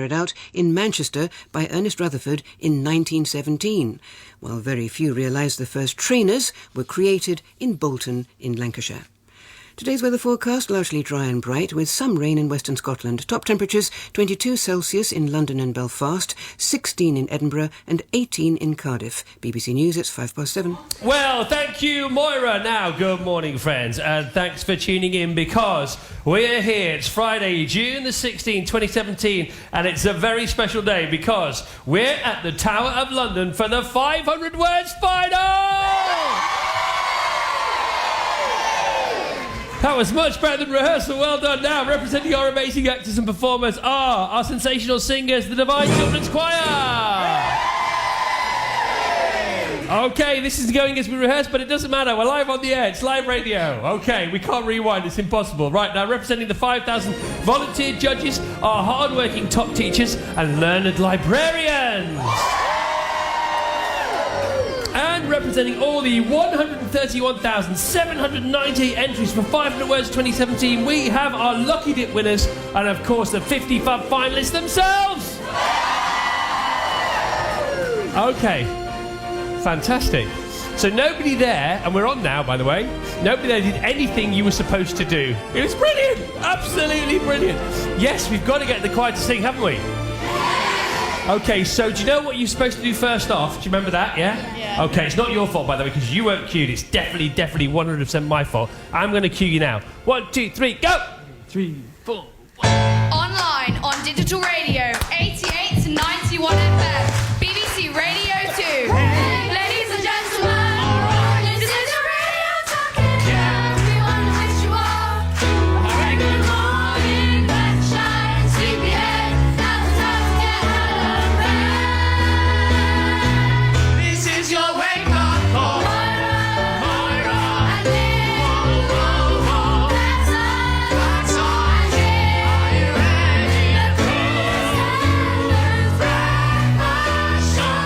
carried out in Manchester by Ernest Rutherford in 1917, while very few realised the first trainers were created in Bolton in Lancashire. Today's weather forecast, largely dry and bright, with some rain in western Scotland. Top temperatures 22 Celsius in London and Belfast, 16 in Edinburgh and 18 in Cardiff. BBC News, it's 7:05. Well, thank you, Moira. Now, good morning, friends, and thanks for tuning in because we're here. It's Friday, June the 16th, 2017, and it's a very special day because we're at the Tower of London for the 500 Words Final! That was much better than rehearsal. Well done. Now, representing our amazing actors and performers are our sensational singers, the Divine Children's Choir. Okay, this is going as we rehearsed, but it doesn't matter. We're live on the air. It's live radio. Okay, we can't rewind. It's impossible. Right, now, representing the 5,000 volunteer judges are hard-working top teachers and learned librarians. And representing all the 131,790 entries for 500 Words 2017, we have our Lucky Dip winners and, of course, the 50 Fub finalists themselves. Okay, fantastic. So nobody there, and we're on now, by the way, nobody there did anything you were supposed to do. It was brilliant, absolutely brilliant. Yes, we've got to get the choir to sing, haven't we? Okay, so do you know what you're supposed to do first off? Do you remember that, yeah? Yeah. Okay, it's not your fault, by the way, because you weren't cued. It's definitely 100% my fault. I'm going to cue you now. 1, 2, 3, go! 3, 4. Online, on digital radio, 88 to 91 FM, BBC Radio 2. Ladies and gentlemen, this is your radio talking. Everyone wish you all a very good morning, sunshine, sleepyhead. Now it's time to get out of bed. This is your wake-up call. Moira and Nick. Whoa. That's on. Are you ready? Breakfast show.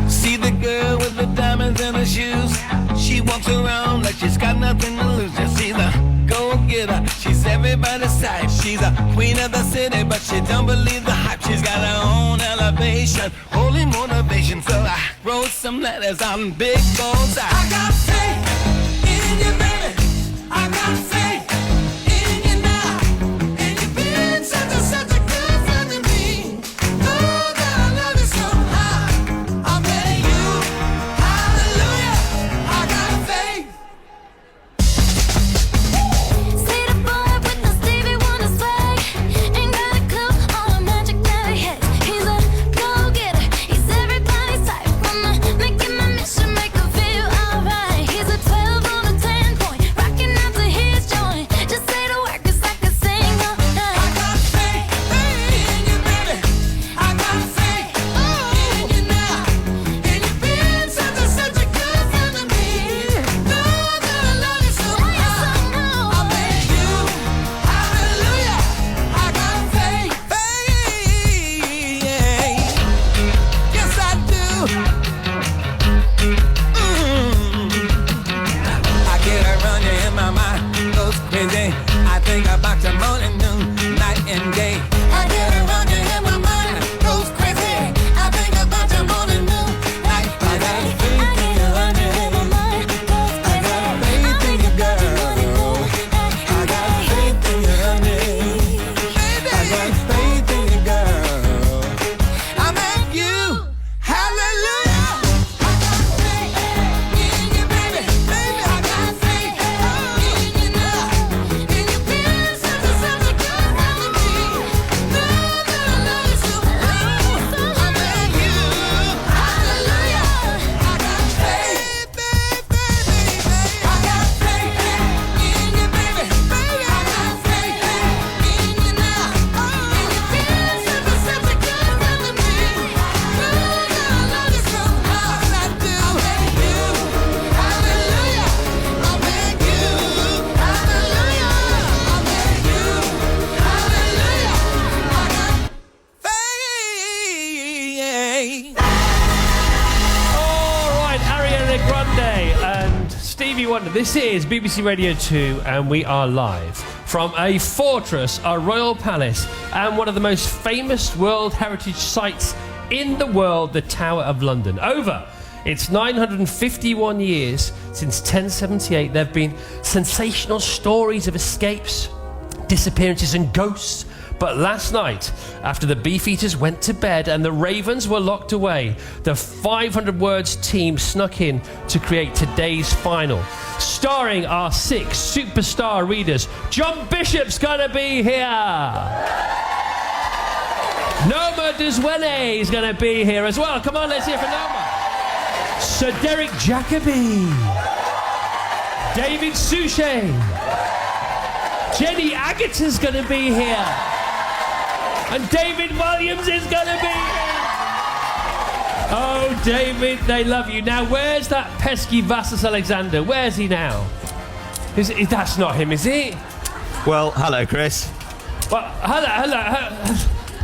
See the girl with the diamonds in her shoes. She walks around like she's got nothing to lose. Just she's a go-getter. She's everybody's type. She's a queen of the city, but she don't believe the hype. She's got her own elevation, holy motivation. So I wrote some letters on big goals. I got faith in you, baby. I got faith in you now. And you've been such a good friend to me. Oh, that I love you so high. I'm betting you, hallelujah. I got faith. See the boy with the Stevie Wonder swag. Ain't got a clue all the magic that he has. He's a go-getter. He's everybody's type. Wanna make him a mission, make him feel alright. He's a 12 on a 10 point, rocking out to his joint. Stevie Wonder. This is BBC Radio 2, and we are live from a fortress, a royal palace, and one of the most famous World Heritage Sites in the world, the Tower of London. It's 951 years since 1078. There have been sensational stories of escapes, disappearances and ghosts. But last night, after the Beefeaters went to bed and the Ravens were locked away, the 500 Words team snuck in to create today's final. Starring our 6 superstar readers. John Bishop's gonna be here. Noma Duzwene is gonna be here as well. Come on, let's hear from Noma. Sir Derek Jacobi. David Suchet. Jenny Agata's going to be here. And David Williams is going to be here. Oh, David, they love you. Now, where's that pesky Vassos Alexander? Where's he now? That's not him, is he? Well, hello, Chris. Well,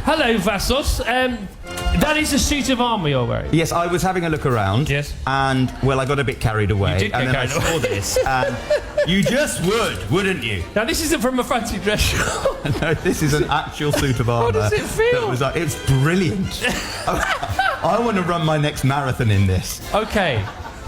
hello, Vassos. That is a suit of armour you're wearing. Yes, I was having a look around. Yes. And, well, I got a bit carried away. You did get and then carried I saw this. And you just wouldn't you? Now, this isn't from a fancy dress show. No, this is an actual suit of armour. How does it feel? It's brilliant. I want to run my next marathon in this. Okay.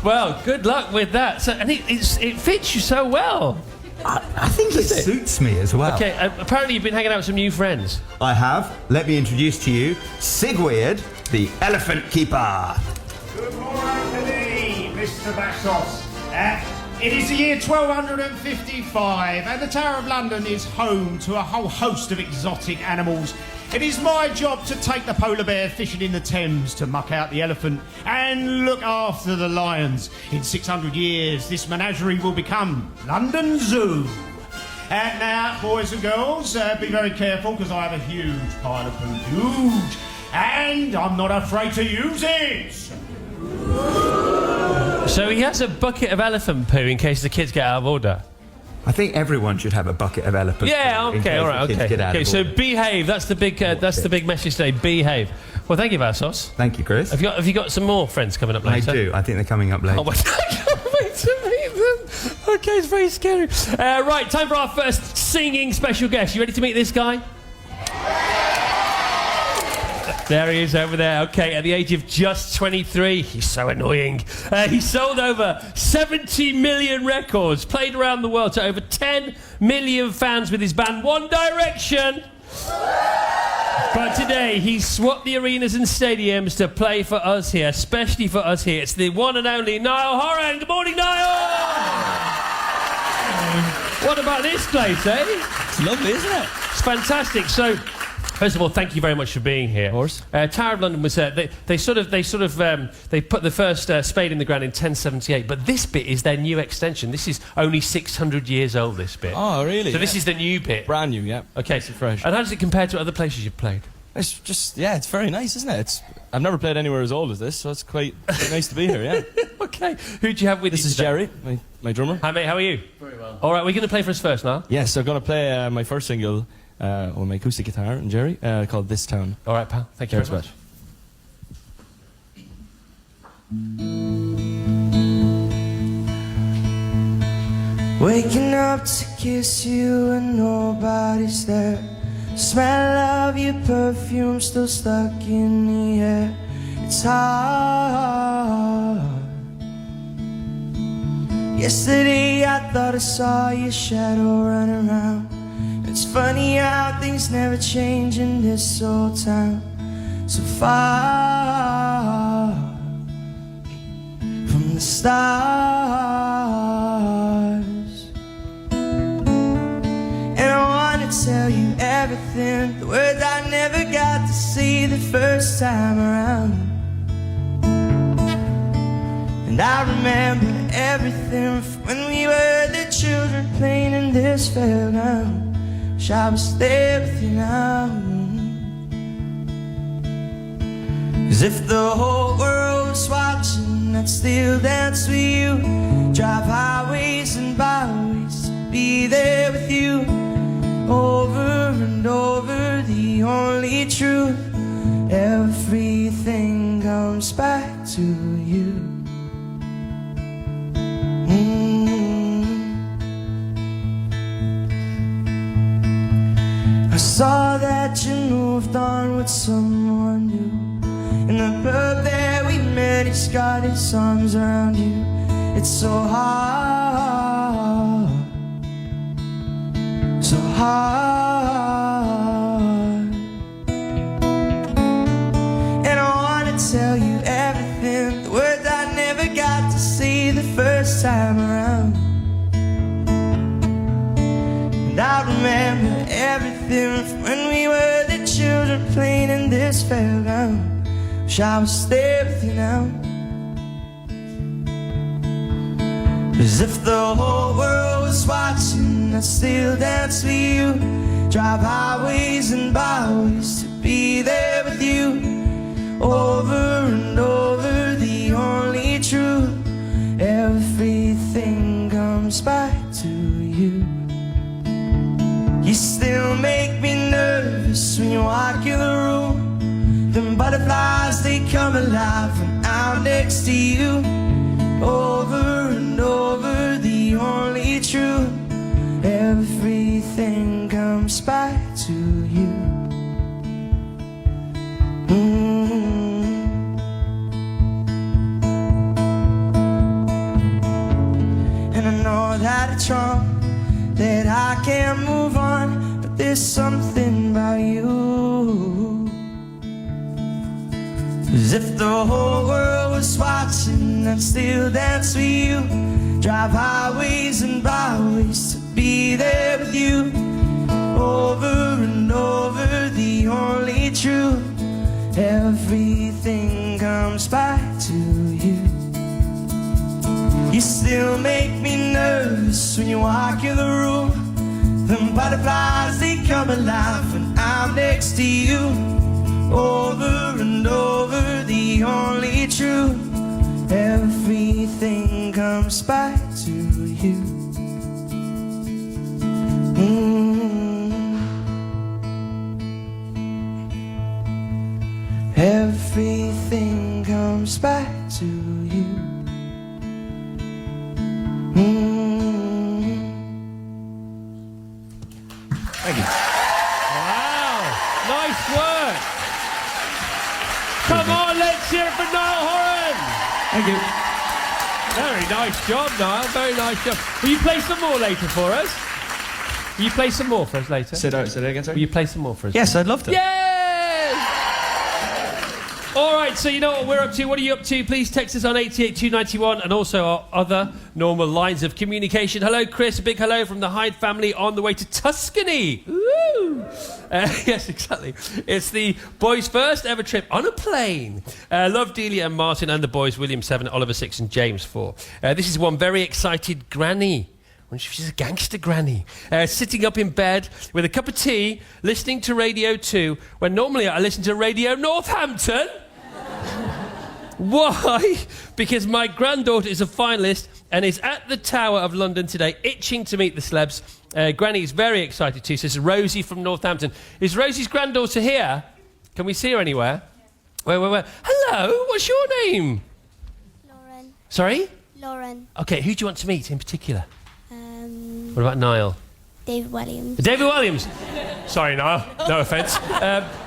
Well, good luck with that. So, and it fits you so well. I think it suits me as well. Okay, apparently you've been hanging out with some new friends. I have. Let me introduce to you Sigweird, the Elephant Keeper. Good morning, Mr. Vassos. It is the year 1255, and the Tower of London is home to a whole host of exotic animals. It is my job to take the polar bear fishing in the Thames, to muck out the elephant and look after the lions. In 600 years, this menagerie will become London Zoo. And now, boys and girls, be very careful, because I have a huge pile of food. Huge. And I'm not afraid to use it. So he has a bucket of elephant poo in case the kids get out of order. I think everyone should have a bucket of elephant. Yeah, in okay, case all the right, kids okay. get out Okay, of so order. behave. That's the big message today. Behave. Well, thank you, Vassos. Thank you, Chris. Have you got some more friends coming up I later? do. I think they're coming up later. Oh my God, I can't wait to meet them. Okay, it's very scary. Right, time for our first singing special guest. You ready to meet this guy? There he is over there. Okay, at the age of just 23, he's so annoying. He sold over 70 million records, played around the world to over 10 million fans with his band One Direction. But today, he's swapped the arenas and stadiums to play for us here, especially for us here. It's the one and only Niall Horan. Good morning, Niall! What about this place, eh? It's lovely, isn't it? It's fantastic. So, first of all, thank you very much for being here. Of course. Tower of London was they put the first spade in the ground in 1078, but this bit is their new extension. This is only 600 years old. This bit. Oh, really? So this is the new bit. Brand new, yeah. Okay, Nice and fresh. And how does it compare to other places you've played? It's just, yeah, it's very nice, isn't it? I've never played anywhere as old as this, so it's quite nice to be here, yeah. Okay. Who do you have with This you is today? Jerry, my drummer. Hi, mate. How are you? Very well. All right, we're going to play for us first now. Yes, I'm going to play my first single on my acoustic guitar and Jerry, called This Town. All right, pal. Thank you Cheers, very much. Waking up to kiss you and nobody's there. Smell of your perfume still stuck in the air. It's hard. Yesterday I thought I saw your shadow run around. It's funny how things never change in this old town. So far from the stars. And I wanna tell you everything, the words I never got to see the first time around. And I remember everything from when we were the children playing in this fairground. Wish I was there with you now. 'Cause if the whole world was watching, I'd still dance with you. Drive highways and byways to be there with you. Over and over, the only truth. Everything comes back to you. moved on with someone new. And the bird that we met, he's got his arms around you. It's so hard, so hard. And I wanna tell you everything, the words I never got to say the first time around. And I remember everything from when we were the children playing in this fairground. Wish I was there with you now. As if the whole world was watching, I'd still dance with you. Drive highways and byways to be there with you. Over and over, the only truth. Everything comes back to you. You still make me nervous when you walk in the room. Them butterflies, they come alive when I'm next to you. Over and over, the only truth. Everything comes back to you. And I know that it's wrong, that I can't move on, but there's something about you. As if the whole world was watching, I'd still dance with you. Drive highways and byways to be there with you. Over and over, the only truth. Everything comes back to you. You still make me nervous when you walk in the room. Them butterflies, they come alive when I'm next to you. Over and over, the only truth. Everything comes back to you. Everything comes back to you. Thank you. Wow, nice work. Come on, let's hear it for Niall Horan. Thank you. Very nice job, Niall. Very nice job. Will you play some more later for us? Will you play some more for us later? Say that again, sorry. Will you play some more for us? Yes, I'd love to. Yay! All right, so you know what we're up to. What are you up to? Please text us on 88291 and also our other normal lines of communication. Hello, Chris. A big hello from the Hyde family on the way to Tuscany. Woo! Yes, exactly. It's the boys' first ever trip on a plane. Love Delia and Martin and the boys, William 7, Oliver 6 and James 4. This is one very excited granny. She's a gangster granny, sitting up in bed with a cup of tea, listening to Radio 2, when normally I listen to Radio Northampton. Why? Because my granddaughter is a finalist and is at the Tower of London today, itching to meet the celebs. Granny is very excited too, says Rosie from Northampton. Is Rosie's granddaughter here? Can we see her anywhere? Where? Hello, what's your name? Lauren. Sorry? Lauren. Okay, who do you want to meet in particular? What about Niall? David Williams. David Williams. Sorry, Niall. No offence.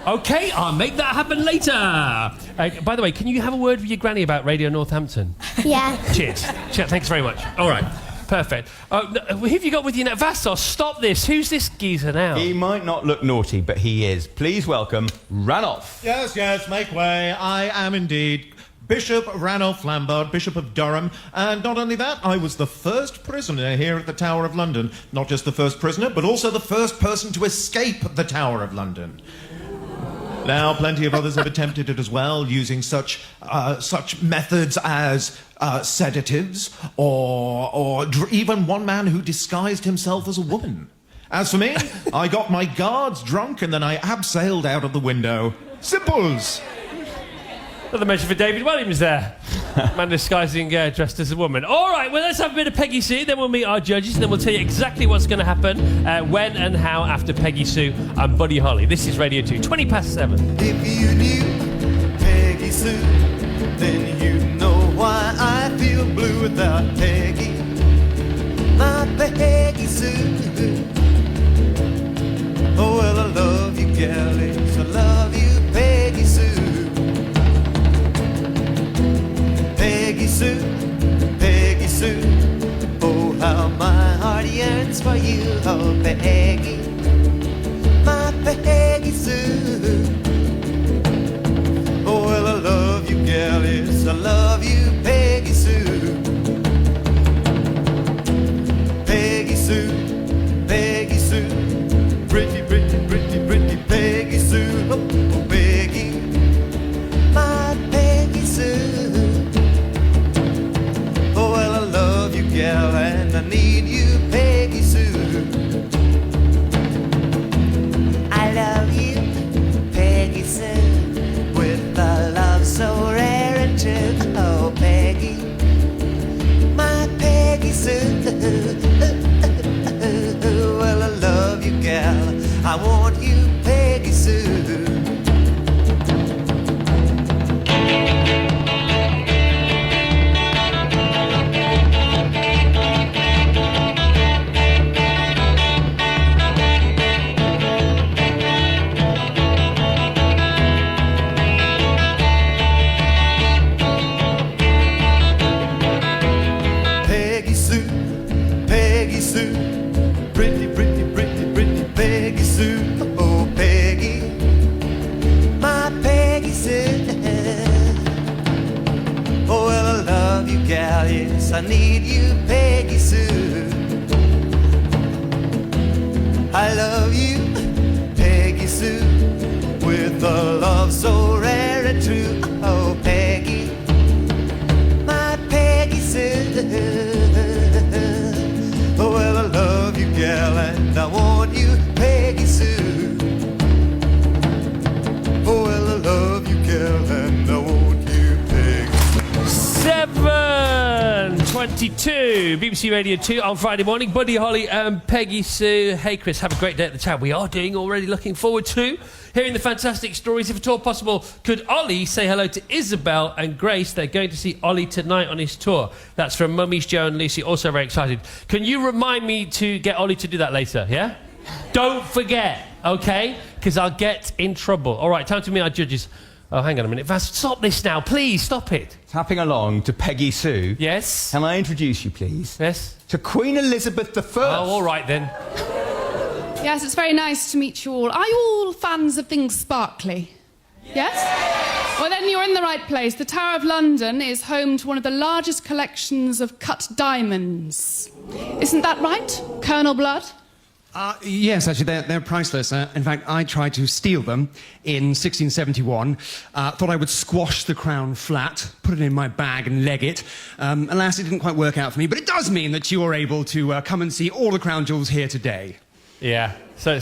Okay, I'll make that happen later. By the way, can you have a word with your granny about Radio Northampton? Yeah. Cheers. Thanks very much. All right. Perfect. Who have you got with you now? Vassos, stop this. Who's this geezer now? He might not look naughty, but he is. Please welcome Ranulph. Yes, make way. I am indeed Bishop Ranulph Lambard, Bishop of Durham, and not only that, I was the first prisoner here at the Tower of London. Not just the first prisoner, but also the first person to escape the Tower of London. Now, plenty of others have attempted it as well, using such methods as sedatives, or even one man who disguised himself as a woman. As for me, I got my guards drunk and then I abseiled out of the window. Simples. Another mention for David Williams there. Man disguising dressed as a woman. All right, well, let's have a bit of Peggy Sue, then we'll meet our judges, and then we'll tell you exactly what's going to happen, when and how after Peggy Sue and Buddy Holly. This is Radio 2, 7:20. If you knew Peggy Sue, then you know why I feel blue without Peggy. My Peggy Sue. Oh, well, I love you, gal, yes, I love you, Peggy Sue. Peggy Sue, Peggy Sue. Oh, how my heart yearns for you, oh, Peggy, my Peggy Sue. Oh, well, I love you, gal, yes, I love you, Peggy Sue. Peggy Sue, Peggy Sue. Pretty, pretty, pretty, pretty Peggy Sue. Oh, oh, Peggy, my Peggy Sue. Oh, well, I love you, gal, and I need you, Peggy Sue. I love you, Peggy Sue, with a love so rare and true. Oh, Peggy, my Peggy Sue. Well, I love you, gal, I want you, Peggy Sue. Peggy Sue, Peggy Sue, pretty, pretty, pretty, pretty Peggy Sue. Oh, Peggy, my Peggy Sue. Oh, well, I love you, gal, yes, I need you, Peggy Sue. I love you, Peggy Sue, with a love so rare and true. Oh, Peggy, my Peggy Sue. Oh, well, I love you, gal, and I want you, Peggy Sue. Oh, well, I love you, gal, and I want you, Peggy. 7:22, BBC Radio 2 on Friday morning. Buddy Holly and Peggy Sue. Hey, Chris, have a great day at the town. We are doing already. Looking forward to hearing the fantastic stories. If at all possible, could Ollie say hello to Isabel and Grace? They're going to see Ollie tonight on his tour. That's from Mummies Joe and Lucy. Also very excited. Can you remind me to get Ollie to do that later, yeah? Don't forget, okay? Because I'll get in trouble. All right, time to meet our judges. Oh, hang on a minute. Vaz, stop this now. Please, stop it. Tapping along to Peggy Sue. Yes? Can I introduce you, please? Yes? To Queen Elizabeth I. Oh, all right then. Yes, it's very nice to meet you all. Are you all fans of things sparkly? Yes? Well, then you're in the right place. The Tower of London is home to one of the largest collections of cut diamonds. Isn't that right, Colonel Blood? Yes, actually, they're priceless. In fact, I tried to steal them in 1671. Thought I would squash the crown flat, put it in my bag and leg it. Alas, it didn't quite work out for me, but it does mean that you are able to come and see all the crown jewels here today. Yeah, so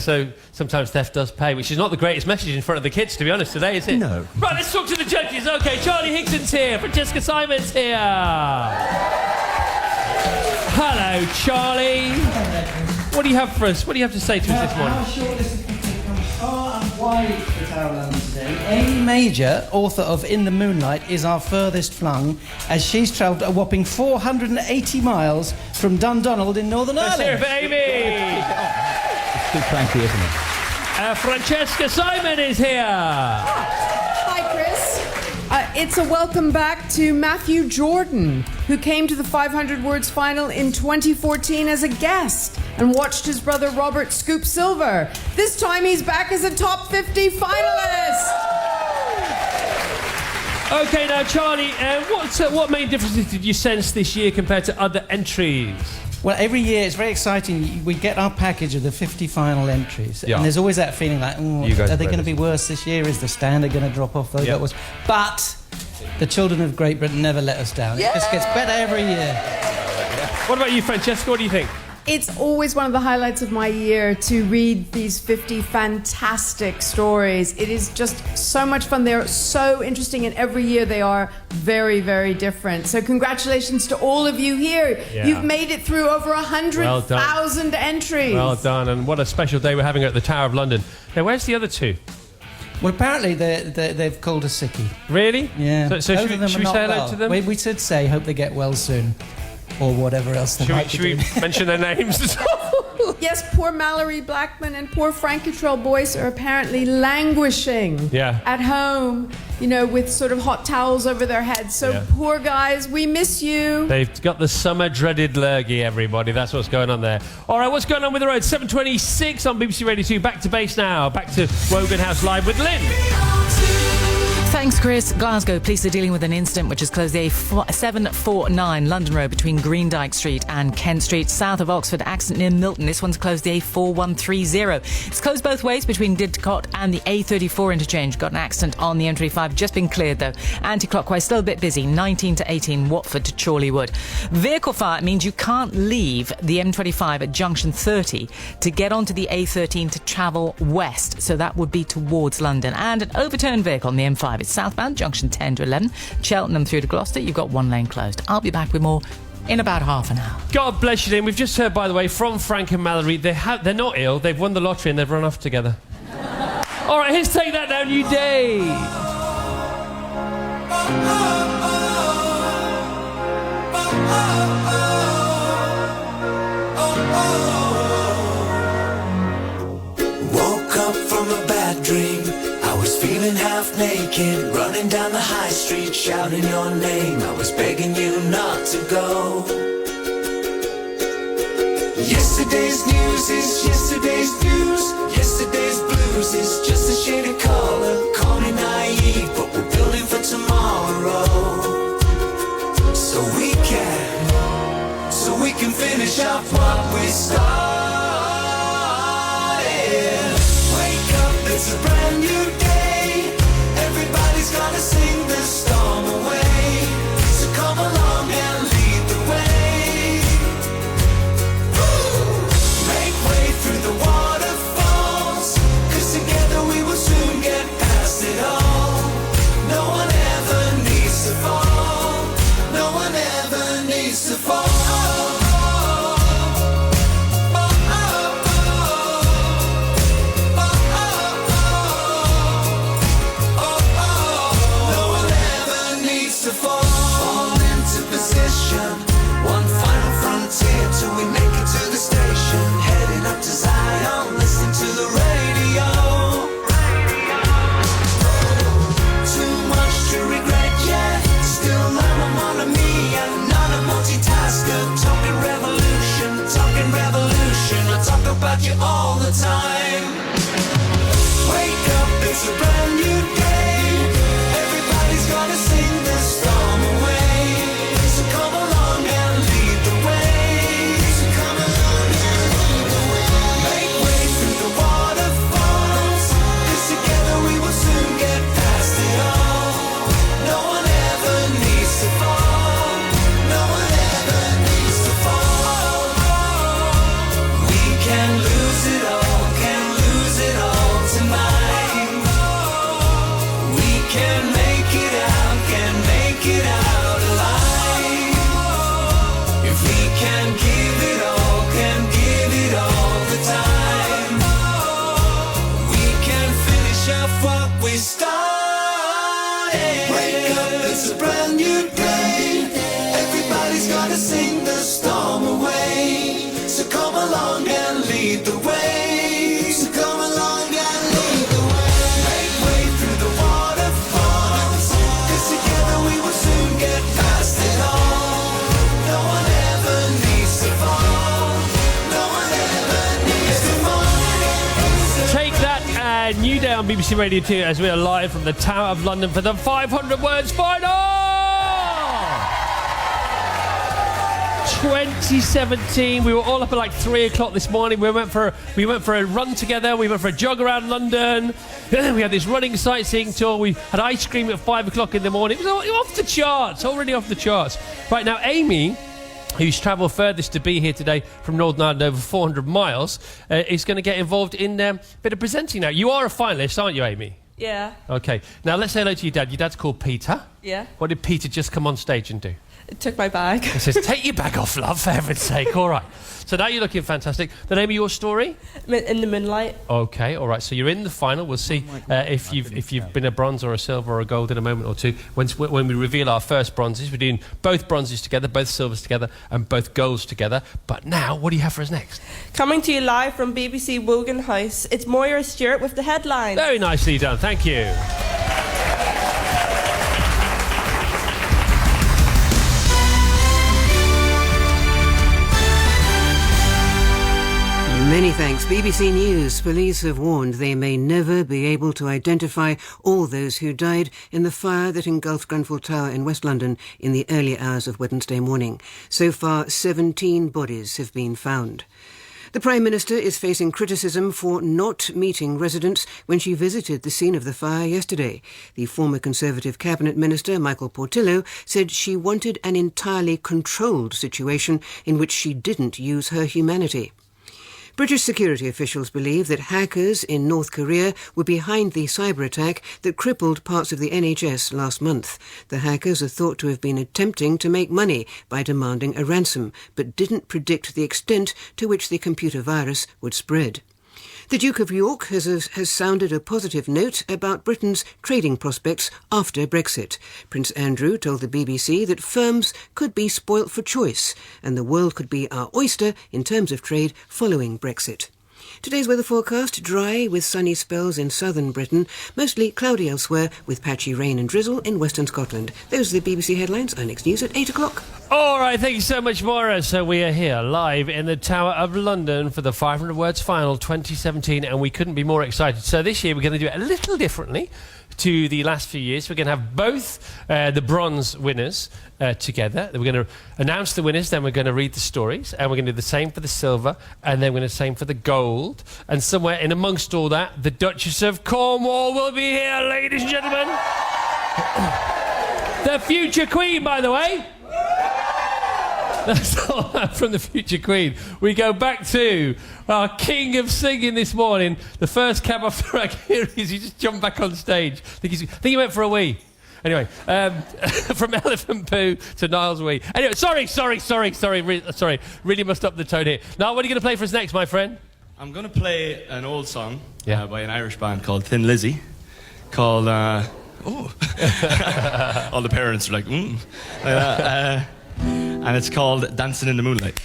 sometimes theft does pay, which is not the greatest message in front of the kids, to be honest, today, is it? No. Right, let's talk to the judges. OK, Charlie Higson's here. Francesca Simon's here. Hello, Charlie. What do you have for us? What do you have to say to us this morning? Our shortlist has come far and wide for the Tower of London today. Amy Major, author of In the Moonlight, is our furthest flung, as she's travelled a whopping 480 miles from Dundonald in Northern Let's Ireland. hear it for Amy. It's too cranky, isn't it? Francesca Simon is here. Hi, Chris. It's a welcome back to Matthew Jordan, who came to the 500 Words final in 2014 as a guest and watched his brother Robert scoop silver. This time he's back as a top 50 finalist. OK, now, Charlie, what main differences did you sense this year compared to other entries? Well, every year it's very exciting. We get our package of the 50 final entries, Yeah. and there's always that feeling like, You guys are they are going to be worse this year? Is the standard going to drop off? Yeah. But the children of Great Britain never let us down. It just gets better every year. What about you, Francesca? What do you think? It's always one of the highlights of my year to read these 50 fantastic stories. It is just so much fun. They're so interesting, and every year they are very, very different. So congratulations to all of you here. Yeah. You've made it through over 100,000 entries. Well done, and what a special day we're having at the Tower of London. Now, where's the other two? Well, apparently they've called a sickie. Really? Yeah. So Both should of them we are not say hello well. to them? We should say, hope they get well soon. Or whatever else they might be Should we doing. mention their names? Yes, poor Mallory Blackman and poor Frank Cottrell Boyce are apparently languishing at home, you know, with sort of hot towels over their heads. So poor guys, we miss you. They've got the summer dreaded lurgy, everybody. That's what's going on there. All right, what's going on with the road? 7:26 on BBC Radio 2. Back to base now. Back to Wogan House Live with Lynn. Thanks, Chris. Glasgow police are dealing with an incident which has closed the A749 London Road between Greendyke Street and Kent Street. South of Oxford, accident near Milton. This one's closed the A4130. It's closed both ways between Didcot and the A34 interchange. Got an accident on the M25, just been cleared though. Anti-clockwise, still a bit busy. 19 to 18, Watford to Chorleywood. Vehicle fire means you can't leave the M25 at junction 30 to get onto the A13 to travel west. So that would be towards London. And an overturned vehicle on the M5. It's southbound, junction 10 to 11. Cheltenham through to Gloucester. You've got one lane closed. I'll be back with more in about half an hour. God bless you, Lynn. We've just heard, by the way, from Frank and Mallory. They're not ill. They've won the lottery and they've run off together. All right, here's Take That Now, New Day. Woke up from a bad dream. I was feeling half naked, running down the high street, shouting your name. I was begging you not to go. Yesterday's news is yesterday's news. Yesterday's blues is just a shade of color. Call me naive, but we're building for tomorrow. So we can finish off what we started. Wake up, it's a brand new day. Everybody's gonna sing the storm away. So come along and lead the way. Make way through the waterfalls, 'cause together we will soon get past it all. No one ever needs to fall. No one ever needs to fall. One final frontier till we make it to the station. Heading up to Zion, listen to the radio. Too much to regret yet. Still I'm a mon ami, I'm not a multitasker. Talking revolution, I talk about you all the time. Wake up, it's a brand new day. Everybody's gonna sing the storm away. Come along and lead the way. So come along and lead the way. Make way through the waterfalls, 'cause together we will soon get past it all. No one ever needs to fall. No one ever needs to fall. We can lose it all tonight. We can make it out alive. If we can give it all the time, we can finish off what we started. Wake up, it's a brand new day. Everybody's gonna sing the storm away. So come along and lead the way. So come along and lead the way. Make way through the waterfalls, 'cause together we will soon get past it all. No one ever needs to fall. No one ever needs to fall. Take That, New Day on BBC Radio 2 as we are live from the Tower of London for the 500 Words Final! 2017. We were all up at like 3 o'clock this morning. We went for a run together. We went for a jog around London. We had this running sightseeing tour. We had ice cream at 5 o'clock in the morning. It was off the charts. Already off the charts. Right now, Amy, who's travelled furthest to be here today from Northern Ireland, over 400 miles, is going to get involved in a bit of presenting now. You are a finalist, aren't you, Amy? Yeah. Okay. Now let's say hello to your dad. Your dad's called Peter. Yeah. What did Peter just come on stage and do? took my bag. It says, take your bag off, love, for heaven's sake. All right. So now you're looking fantastic. The name of your story? In the Moonlight. Okay, all right. So you're in the final. We'll see if you've been a bronze or a silver or a gold in a moment or two. When we reveal our first bronzes, we're doing both bronzes together, both silvers together, and both golds together. But now, what do you have for us next? Coming to you live from BBC Wogan House, it's Moira Stewart with the headlines. Very nicely done. Thank you. Many thanks. BBC News. Police have warned they may never be able to identify all those who died in the fire that engulfed Grenfell Tower in West London in the early hours of Wednesday morning. So far, 17 bodies have been found. The Prime Minister is facing criticism for not meeting residents when she visited the scene of the fire yesterday. The former Conservative Cabinet Minister, Michael Portillo, said she wanted an entirely controlled situation in which she didn't use her humanity. British security officials believe that hackers in North Korea were behind the cyber attack that crippled parts of the NHS last month. The hackers are thought to have been attempting to make money by demanding a ransom, but didn't predict the extent to which the computer virus would spread. The Duke of York has sounded a positive note about Britain's trading prospects after Brexit. Prince Andrew told the BBC that firms could be spoilt for choice and the world could be our oyster in terms of trade following Brexit. Today's weather forecast, dry with sunny spells in southern Britain, mostly cloudy elsewhere with patchy rain and drizzle in western Scotland. Those are the BBC headlines. Our next news at 8 o'clock. All right, thank you so much, Moira. So we are here live in the Tower of London for the 500 Words Final 2017, and we couldn't be more excited. So this year we're going to do it a little differently to the last few years. We're going to have both the bronze winners together. We're going to announce the winners, then we're going to read the stories, and we're going to do the same for the silver, and then we're going to do the same for the gold. And somewhere in amongst all that, the Duchess of Cornwall will be here, ladies and gentlemen. The future Queen, by the way. That's all from the future Queen. We go back to our king of singing this morning. The first cab off the rank. Here he is. He just jumped back on stage. I think he went for a wee. Anyway, from Elephant Poo to Niles Wee. Anyway, sorry. Really must up the tone here. Now, what are you going to play for us next, my friend? I'm going to play an old song by an Irish band called Thin Lizzy, called... All the parents are like, and it's called Dancing in the Moonlight.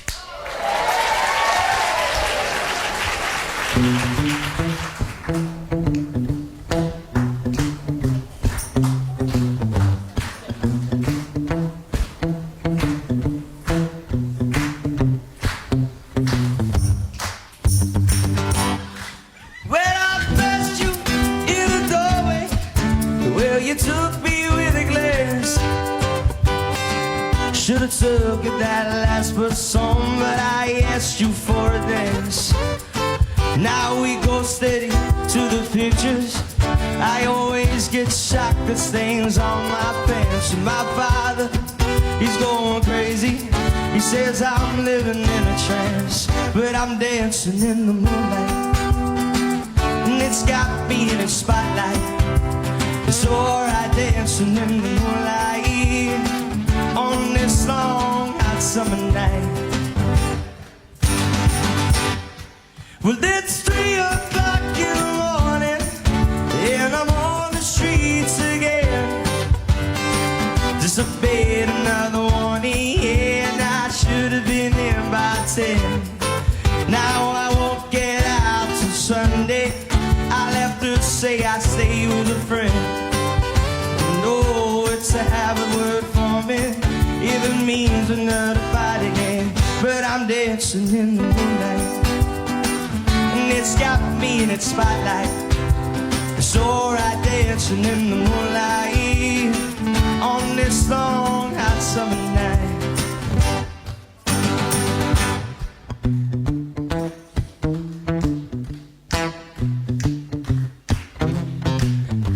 Took that last song, but I asked you for a dance. Now we go steady to the pictures. I always get shocked at stains on my pants. And my father, he's going crazy. He says I'm living in a trance, but I'm dancing in the moonlight, and it's got me in its spotlight. So alright, dancing in the moonlight on this long hot summer night. Well, it's 3 o'clock in the morning, and I'm on the streets again. Disobeyed another warning, and I should have been in by 10. Now I won't get out till Sunday. I'll have to say I stay with a friend. No, it's a habit word for me. Even means another fight again. But I'm dancing in the moonlight, and it's got me in its spotlight. It's alright, dancing in the moonlight on this long hot summer night.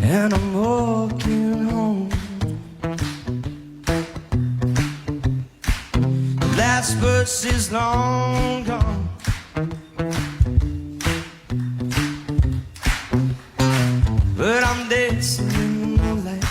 And I'm walking home. Last verse is long gone, but I'm dancing in the moonlight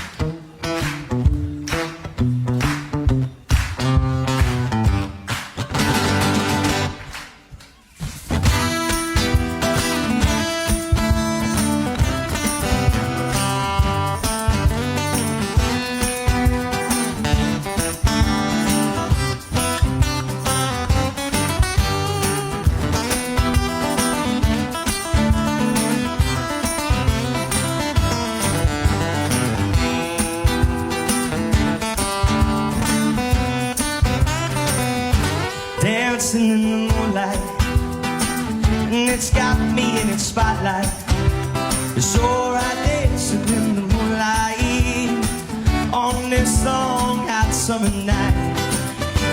dancing in the moonlight, and it's got me in its spotlight. It's alright dancing in the moonlight on this long hot summer night.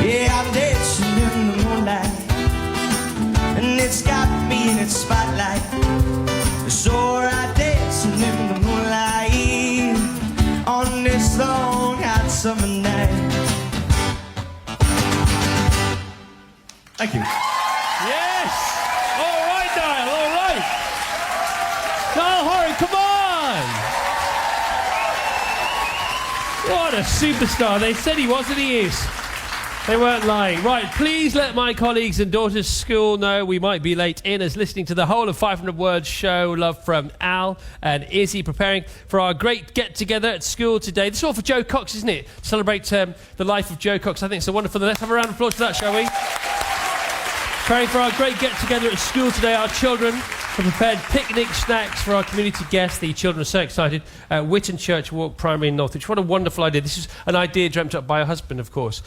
Yeah, I'm dancing in the moonlight, and it's got me in its spotlight. It's alright dancing in the moonlight on this long hot summer night. Thank you. Yes! All right, Niall, all right. Niall Horan, come on! What a superstar. They said he was, and he is. They weren't lying. Right, please let my colleagues and daughters' school know we might be late in as listening to the whole of 500 Words show. Love from Al and Izzy, preparing for our great get-together at school today. This is all for Joe Cox, isn't it? Celebrate the life of Joe Cox. I think it's a wonderful. Let's have a round of applause for that, shall we? Preparing for our great get-together at school today, our children have prepared picnic snacks for our community guests. The children are so excited. Witton Church Walk Primary in Northwich. What a wonderful idea. This is an idea dreamt up by her husband, of course,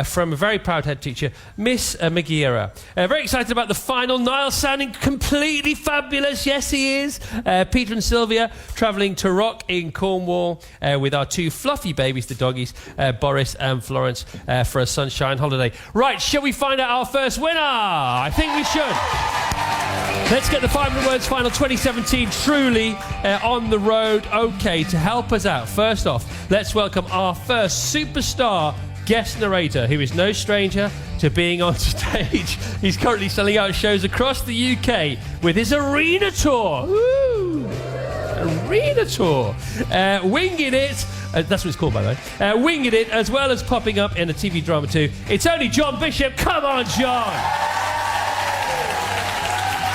from a very proud head teacher, Miss Magira. Very excited about the final. Niall sounding completely fabulous. Yes, he is. Peter and Sylvia travelling to Rock in Cornwall with our two fluffy babies, the doggies, Boris and Florence, for a sunshine holiday. Right, shall we find out our first winner? I think we should. Let's get the 500 Words Final 2017 truly on the road. OK, to help us out, first off, let's welcome our first superstar guest narrator, who is no stranger to being on stage. He's currently selling out shows across the UK with his arena tour. Woo! Arena tour. Winging It. That's what it's called, by the way. Winging It, as well as popping up in a TV drama too. It's only John Bishop. Come on, John.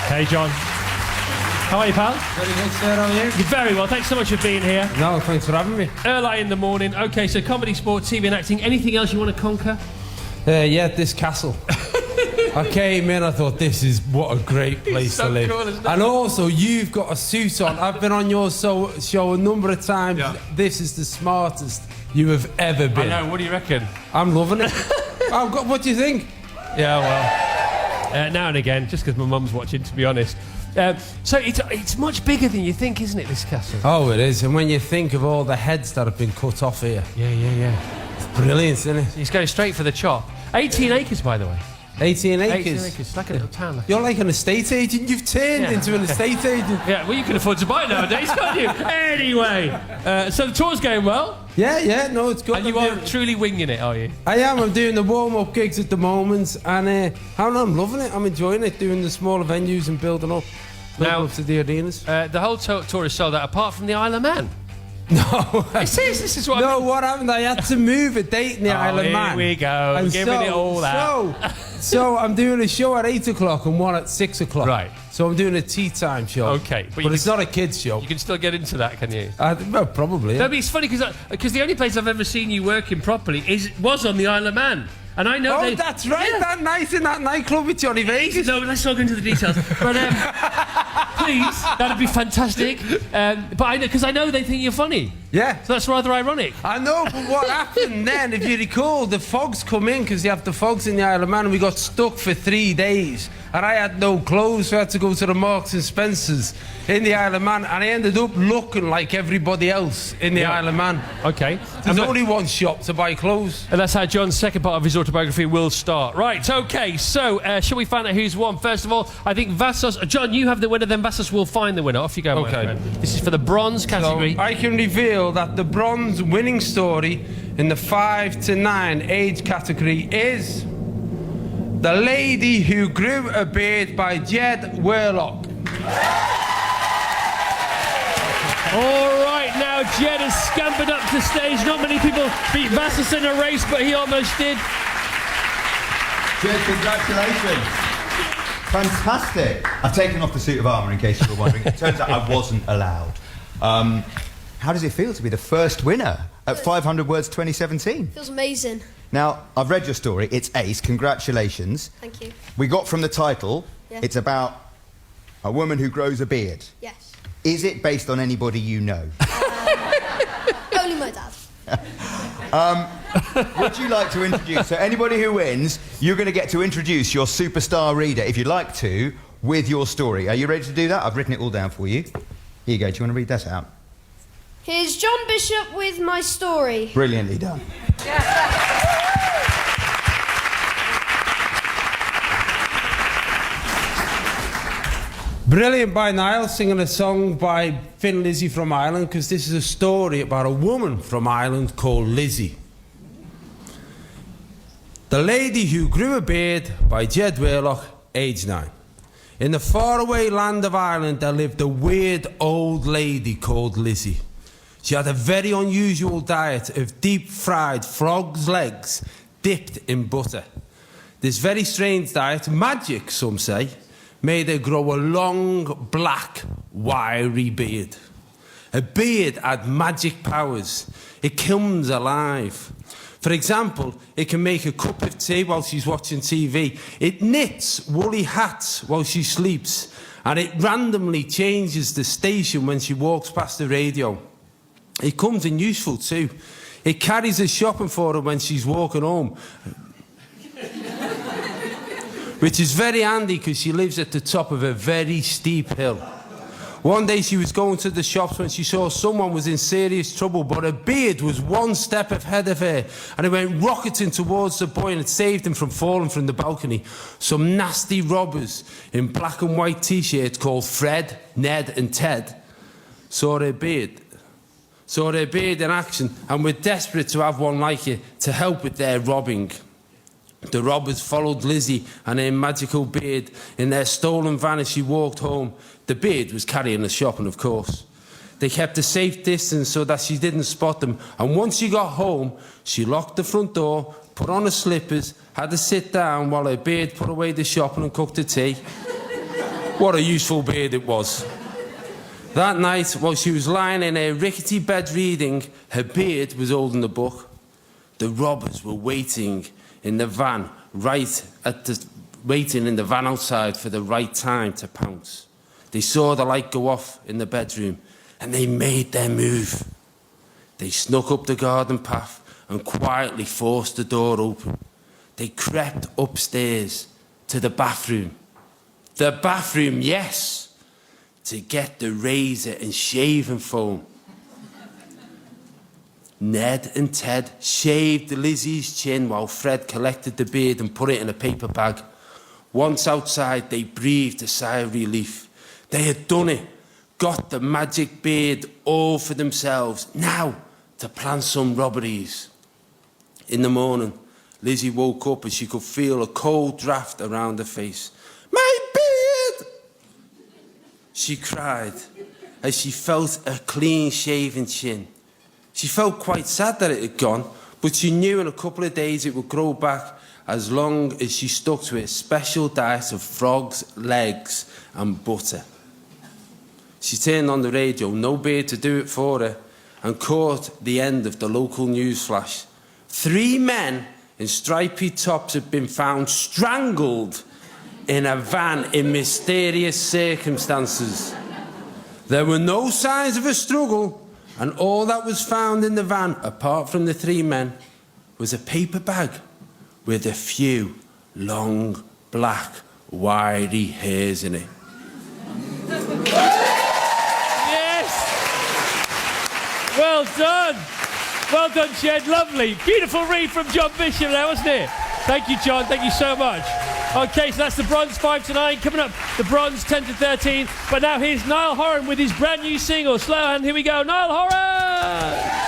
Hey, John. How are you, pal? Very good, sir. How are you? You're very well. Thanks so much for being here. No, thanks for having me. Early in the morning. OK, so comedy, sport, TV and acting. Anything else you want to conquer? Yeah, this castle. I came in, I thought, this is what a great place to live. Cool, isn't it? And also, you've got a suit on. I've been on your show a number of times. Yeah. This is the smartest you have ever been. I know. What do you reckon? I'm loving it. What do you think? Yeah, well... now and again, just because my mum's watching, to be honest. So it's much bigger than you think, isn't it, this castle? Oh, it is. And when you think of all the heads that have been cut off here. Yeah. It's brilliant, isn't it? He's going straight for the chop. 18 acres, by the way. 18 acres? 18 acres. It's like a little town. You're like an estate agent. You've turned into an estate agent. Yeah, well, you can afford to buy it nowadays, can't you? Anyway, so the tour's going well? Yeah, no, it's good. And you are truly winging it, are you? I am. I'm doing the warm-up gigs at the moment, and I'm loving it. I'm enjoying it, doing the smaller venues and building up to the arenas. The whole tour is sold out, apart from the Isle of Man. No. This is what No, what happened? I had to move a date in the Isle of Man. Here we go. And Giving it all that. So I'm doing a show at 8 o'clock and one at 6 o'clock. Right. So I'm doing a tea time show. Okay. But it's not a kids show. You can still get into that, can you? Well, probably. Yeah. No, but it's funny because the only place I've ever seen you working properly was on the Isle of Man. And I know that's right. Yeah. That night in that nightclub with Johnny Vegas. No, let's not go into the details. But please, that'd be fantastic. But I know, because I know they think you're funny. Yeah. So that's rather ironic. I know, but what happened then, if you recall, the fogs come in because you have the fogs in the Isle of Man, and we got stuck for 3 days. And I had no clothes, so I had to go to the Marks and Spencers in the Isle of Man, and I ended up looking like everybody else in the Isle of Man. Okay. There's only one shop to buy clothes. And that's how John's second part of his autobiography will start. Right, okay, so shall we find out who's won? First of all, I think Vassos... John, you have the winner, then Vassos will find the winner. Off you go, my friend. This is for the bronze category. So I can reveal that the bronze winning story in the 5 to 9 age category is... The Lady Who Grew a Beard by Jed Worlock. All right, now Jed has scampered up to stage. Not many people beat Vassos in a race, but he almost did. Jed, congratulations. Fantastic. I've taken off the suit of armour in case you were wondering. It turns out I wasn't allowed. How does it feel to be the first winner at 500 Words 2017? Feels amazing. Now, I've read your story. It's ace. Congratulations. Thank you. We got from the title, it's about a woman who grows a beard. Yes. Is it based on anybody you know? Only my dad. Would you like to introduce... So anybody who wins, you're going to get to introduce your superstar reader, if you'd like to, with your story. Are you ready to do that? I've written it all down for you. Here you go. Do you want to read that out? Here's John Bishop with my story. Brilliantly done. Brilliant by Niall, singing a song by Thin Lizzy from Ireland, because this is a story about a woman from Ireland called Lizzie. The Lady Who Grew a Beard by Jed Wheelock, age 9. In the faraway land of Ireland there lived a weird old lady called Lizzie. She had a very unusual diet of deep-fried frog's legs dipped in butter. This very strange diet, magic some say, made her grow a long, black, wiry beard. Her beard had magic powers. It comes alive. For example, it can make a cup of tea while she's watching TV. It knits woolly hats while she sleeps. And it randomly changes the station when she walks past the radio. It comes in useful too. It carries her shopping for her when she's walking home. Which is very handy because she lives at the top of a very steep hill. One day she was going to the shops when she saw someone was in serious trouble, but her beard was one step ahead of her, and it went rocketing towards the boy and it saved him from falling from the balcony. Some nasty robbers in black and white t-shirts called Fred, Ned and Ted saw their beard in action and were desperate to have one like it to help with their robbing. The robbers followed Lizzie and her magical beard in their stolen van as she walked home. The beard was carrying the shopping, of course. They kept a safe distance so that she didn't spot them, and once she got home, she locked the front door, put on her slippers, had to sit down while her beard put away the shopping and cooked the tea. What a useful beard it was. That night, while she was lying in her rickety bed reading, her beard was holding the book. The robbers were waiting in the van, waiting in the van outside for the right time to pounce. They saw the light go off in the bedroom and they made their move. They snuck up the garden path and quietly forced the door open. They crept upstairs to the bathroom. The bathroom, yes, to get the razor and shaving foam. Ned and Ted shaved Lizzie's chin while Fred collected the beard and put it in a paper bag. Once outside, they breathed a sigh of relief. They had done it, got the magic beard all for themselves. Now, to plan some robberies. In the morning, Lizzie woke up and she could feel a cold draft around her face. My beard! She cried as she felt a clean-shaven chin. She felt quite sad that it had gone, but she knew in a couple of days it would grow back as long as she stuck to a special diet of frogs, legs and butter. She turned on the radio, no beard to do it for her, and caught the end of the local news flash. 3 men in stripy tops had been found strangled in a van in mysterious circumstances. There were no signs of a struggle, and all that was found in the van, apart from the 3 men, was a paper bag with a few long, black, wiry hairs in it. Yes! Well done! Well done, Jed. Lovely. Beautiful read from John Bishop there, wasn't it? Thank you, John. Thank you so much. OK, so that's the bronze 5 to 9. Coming up, the bronze 10 to 13. But now here's Niall Horan with his brand new single, Slow Hand. Here we go, Niall Horan!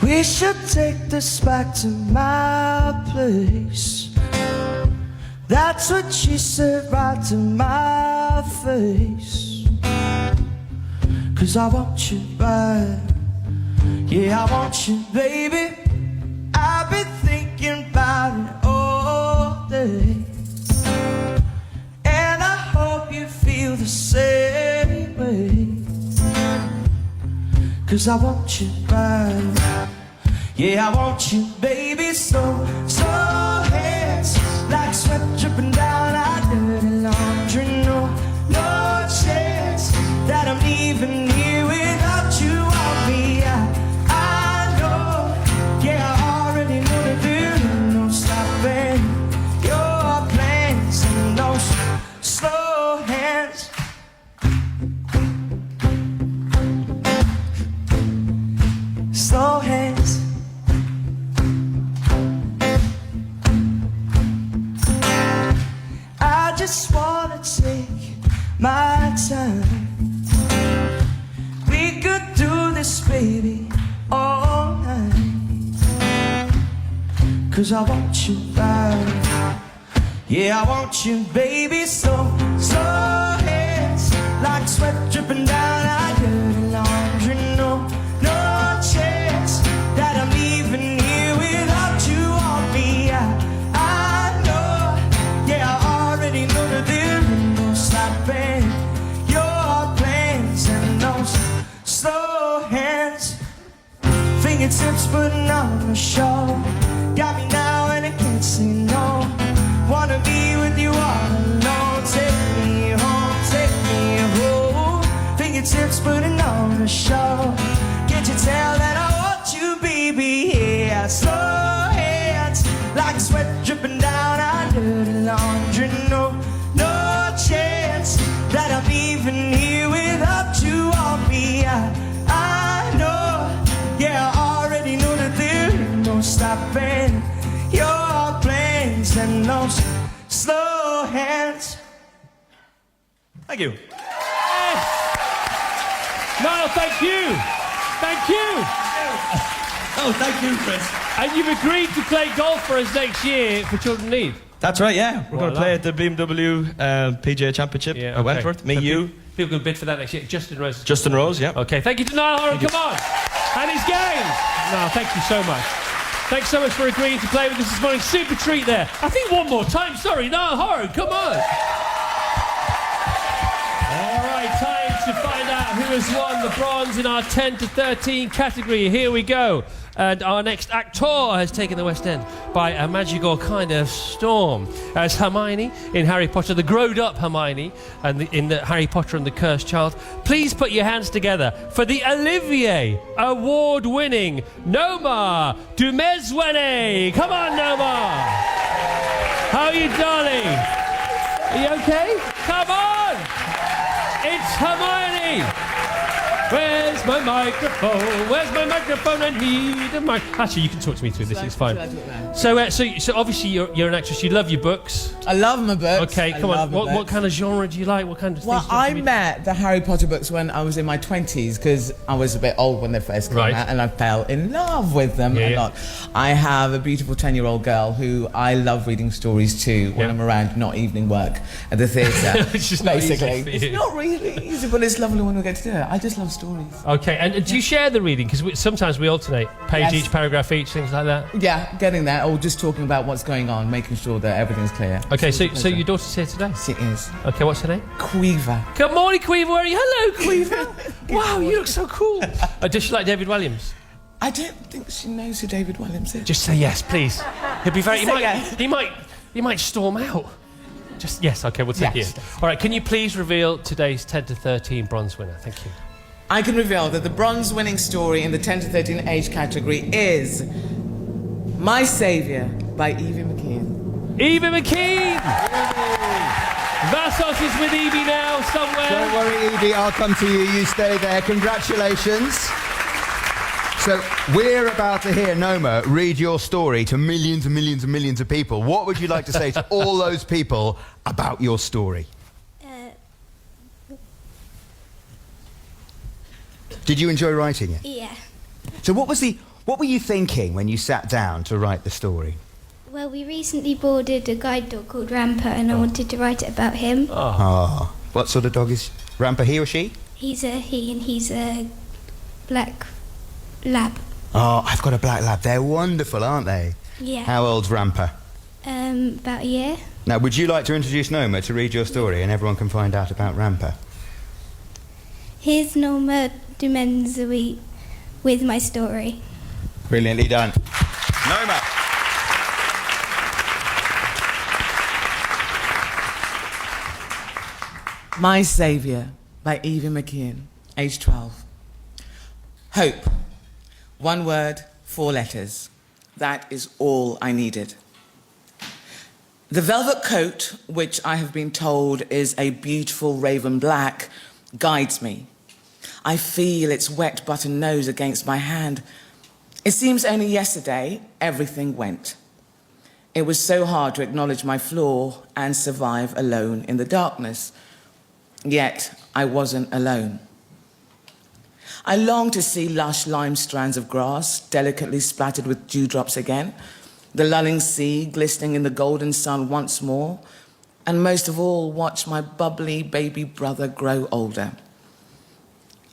We should take this back to my place. That's what she said right to my face. 'Cause I want you back. Yeah, I want you, baby. I've been thinking about it all day. And I hope you feel the same way. 'cause I want you back. Yeah, I want you, baby, so hands like sweat dripping down our dirty laundry. No chance that I'm leaving here without you on me. I know, yeah, I already know that there ain't no stopping your plans and those slow hands. Slow hands. I just wanna take my time. We could do this, baby, all night. 'Cause I want you back. Yeah, I want you, baby, so hands like sweat dripping down our dirty laundry. No chance that I'm leaving here without you on me. I know, yeah, I already know that there ain't no stopping your plans and those slow hands. Fingertips putting on a show. Got me now and I can't say no. Wanna be with you all alone. Take me home, take me home. Fingertips putting on a show. Can't you tell that I want you, baby? Yeah, slow hands like sweat dripping down our dirty laundry. No chance that I'm leaving here without you on me. I know, yeah, I already know that there ain't no stopping your plans and those slow hands. Thank you. Niall, thank you. Thank you. Oh, thank you, Chris. And you've agreed to play golf for us next year for Children in Need. That's right, yeah. We're going to Voila. play at the BMW PGA Championship at Wentworth. Me, you. People can bid for that next year. Justin Rose. Justin Rose, yeah. Okay, thank you to Niall Horan. Come on. And his gang. Niall, thank you so much. Thanks so much for agreeing to play with us this morning. Super treat there. I think one more time. Sorry, Niall Horan, come on. All right, time to find out who has won the bronze in our 10 to 13 category. Here we go. And our next actor has taken the West End by a magical kind of storm. As Hermione in Harry Potter, the grown-up Hermione, and in the Harry Potter and the Cursed Child. Please put your hands together for the Olivier Award-winning Noma Dumezwene. Come on, Noma. How are you, darling? Are you okay? Come on. It's Hermione. Where's my microphone? Where's my microphone? I need a mic. Actually, you can talk to me through this. It's fine. So obviously you're an actress. You love your books. I love my books. Okay, come on. What kind of genre do you like? What kind of? Well, I met the Harry Potter books when I was in my 20s because I was a bit old when they first came out, and I fell in love with them a lot. I have a beautiful 10-year-old girl who I love reading stories to when I'm around, not evening work at the theatre. It's just basically. Not easy for you. It's not really easy, but it's lovely when we get to do it. I just love stories. Okay, and do you share the reading? Because sometimes we alternate. Page each, paragraph each, things like that. Yeah, getting there, or just talking about what's going on, making sure that everything's clear. Okay, so your daughter's here today? She is. Okay, what's her name? Quiver. Good morning, Quiver. Where are you? Hello, Quiver. Wow, you look so cool. Does she like David Williams? I don't think she knows who David Williams is. Just say yes, please. He'll be very. Just say He might storm out. Just yes. Okay, we'll take Yes. it. All right. Can you please reveal today's 10 to 13 bronze winner? Thank you. I can reveal that the bronze winning story in the 10 to 13 age category is My Saviour by Evie McKean. Evie McKean! Vassos is with Evie now somewhere. Don't worry, Evie, I'll come to you. You stay there. Congratulations. So we're about to hear Noma read your story to millions and millions and millions of people. What would you like to say to all those people about your story? Did you enjoy writing it? Yeah. So what were you thinking when you sat down to write the story? Well, we recently boarded a guide dog called Ramper, and I wanted to write it about him. Oh. What sort of dog is Ramper, he or she? He's a he, and he's a black lab. Oh, I've got a black lab. They're wonderful, aren't they? Yeah. How old's Ramper? About a year. Now, would you like to introduce Noma to read your story and everyone can find out about Ramper? Here's Noma Dumezwene. with my story. Brilliantly done. Noma. My Saviour by Evie McKeon, age 12. Hope. One word, 4 letters. That is all I needed. The velvet coat, which I have been told is a beautiful raven black, guides me. I feel its wet button nose against my hand. It seems only yesterday everything went. It was so hard to acknowledge my flaw and survive alone in the darkness. Yet I wasn't alone. I longed to see lush lime strands of grass, delicately splattered with dewdrops again, the lulling sea glistening in the golden sun once more, and most of all, watch my bubbly baby brother grow older.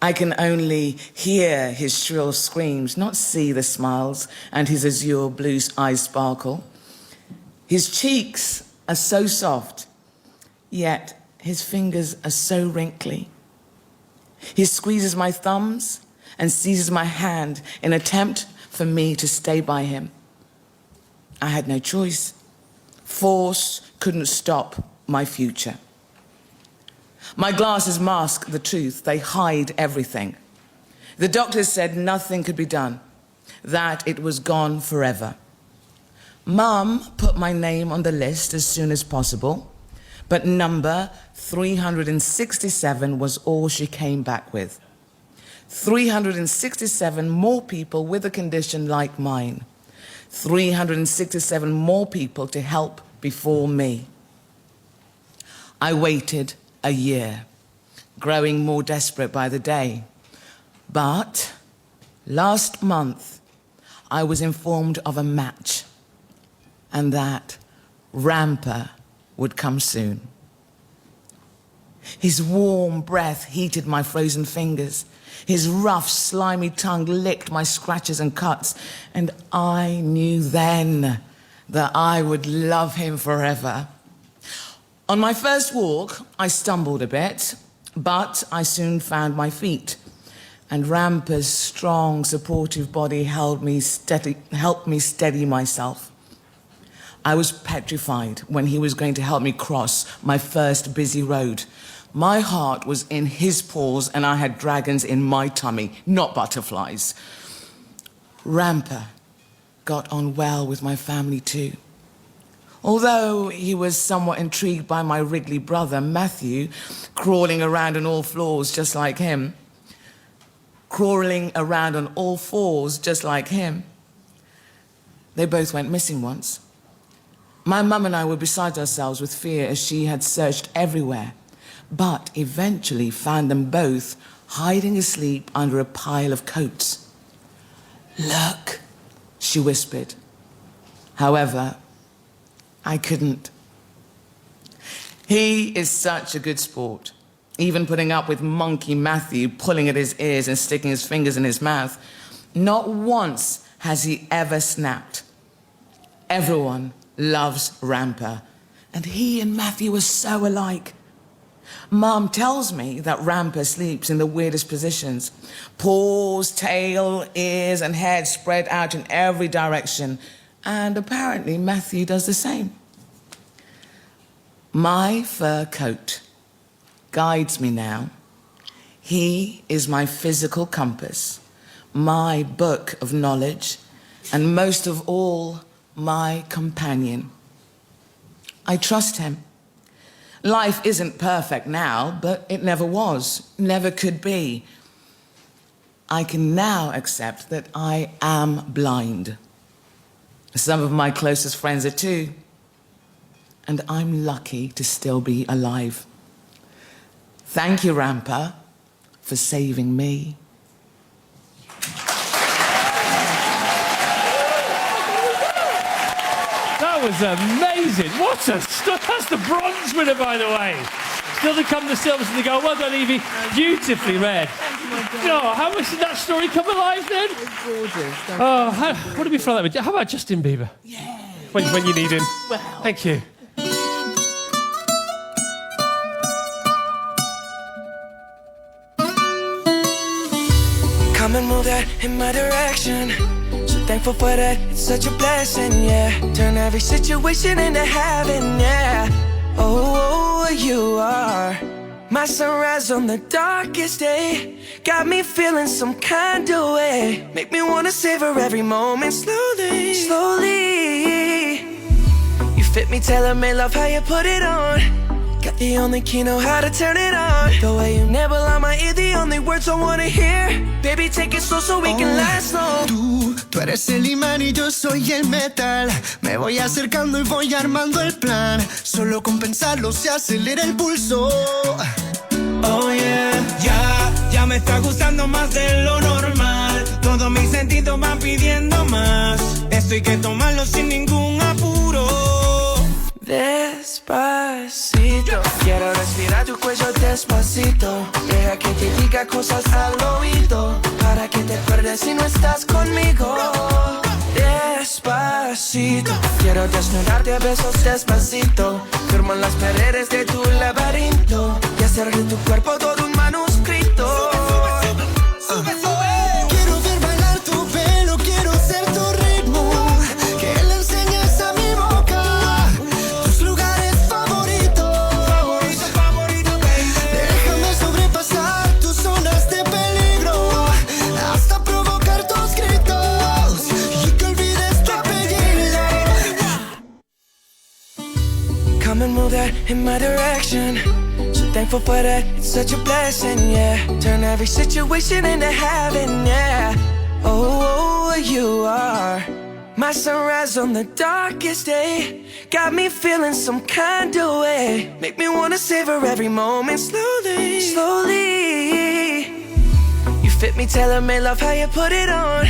I can only hear his shrill screams, not see the smiles and his azure blue eyes sparkle. His cheeks are so soft, yet his fingers are so wrinkly. He squeezes my thumbs and seizes my hand in an attempt for me to stay by him. I had no choice. Force couldn't stop my future. My glasses mask the truth. They hide everything. The doctors said nothing could be done, that it was gone forever. Mum put my name on the list as soon as possible, but number 367 was all she came back with. 367 more people with a condition like mine. 367 more people to help before me. I waited a year, growing more desperate by the day. But last month, I was informed of a match, and that Ramper would come soon. His warm breath heated my frozen fingers. His rough, slimy tongue licked my scratches and cuts, and I knew then that I would love him forever. On my first walk, I stumbled a bit, but I soon found my feet, and Ramper's strong, supportive body helped me steady myself. I was petrified when he was going to help me cross my first busy road. My heart was in his paws, and I had dragons in my tummy, not butterflies. Ramper got on well with my family too. Although he was somewhat intrigued by my wriggly brother, Matthew, crawling around on all fours just like him. They both went missing once. My mum and I were beside ourselves with fear as she had searched everywhere, but eventually found them both hiding asleep under a pile of coats. "Look," she whispered. However, I couldn't. He is such a good sport, even putting up with Monkey Matthew pulling at his ears and sticking his fingers in his mouth. Not once has he ever snapped. Everyone loves Ramper, and he and Matthew are so alike. Mum tells me that Ramper sleeps in the weirdest positions. Paws, tail, ears, and head spread out in every direction. And apparently Matthew does the same. My fur coat guides me now. He is my physical compass, my book of knowledge, and most of all, my companion. I trust him. Life isn't perfect now, but it never was, never could be. I can now accept that I am blind. Some of my closest friends are too. And I'm lucky to still be alive. Thank you, Ramper, for saving me. That was amazing. What a that's the bronze winner, by the way. Still to come the silver and the gold. Well done, Evie. Beautifully read. Oh, how much did that story come alive then? It's gorgeous. Oh, what did we throw that with? How about Justin Bieber? Yeah. When you need him. Well. Thank you. Come Come and move that in my direction. So thankful for that, it's such a blessing, yeah. Turn every situation into heaven, yeah. Oh, you are my sunrise on the darkest day. Got me feeling some kind of way. Make me wanna savor every moment slowly, slowly. You fit me, tailor-made, love how you put it on. Got the only key, know how to turn it on. The way you nibble on my ear, the only words I wanna hear. Baby, take it slow so we can last long. Tú eres el imán y yo soy el metal. Me voy acercando y voy armando el plan. Solo con pensarlo se acelera el pulso. Oh yeah, ya me está gustando más de lo normal. Todos mis sentidos van pidiendo más. Esto hay que tomarlo sin ningún apuro. Despacito, quiero respirar tu cuello despacito. Deja que te diga cosas al oído, para que te acuerdes si no estás conmigo. Despacito, quiero desnudarte a besos despacito. Firmo en las paredes de tu laberinto y hacer de tu cuerpo todo un manuscrito. Quiero ver bailar tu pelo, quiero ser tu ritmo. Que le enseñes a mi boca tus lugares favoritos. Favorito, baby. Déjame sobrepasar tus zonas de peligro, hasta provocar tus gritos y que olvides tu apellido. Come and move that in my direction. So thankful for that, it's such a blessing, yeah. Turn every situation into heaven, yeah. Oh, you are my sunrise on the darkest day. Got me feeling some kind of way. Make me wanna savor every moment slowly, slowly. You fit me, tailor-made, love how you put it on.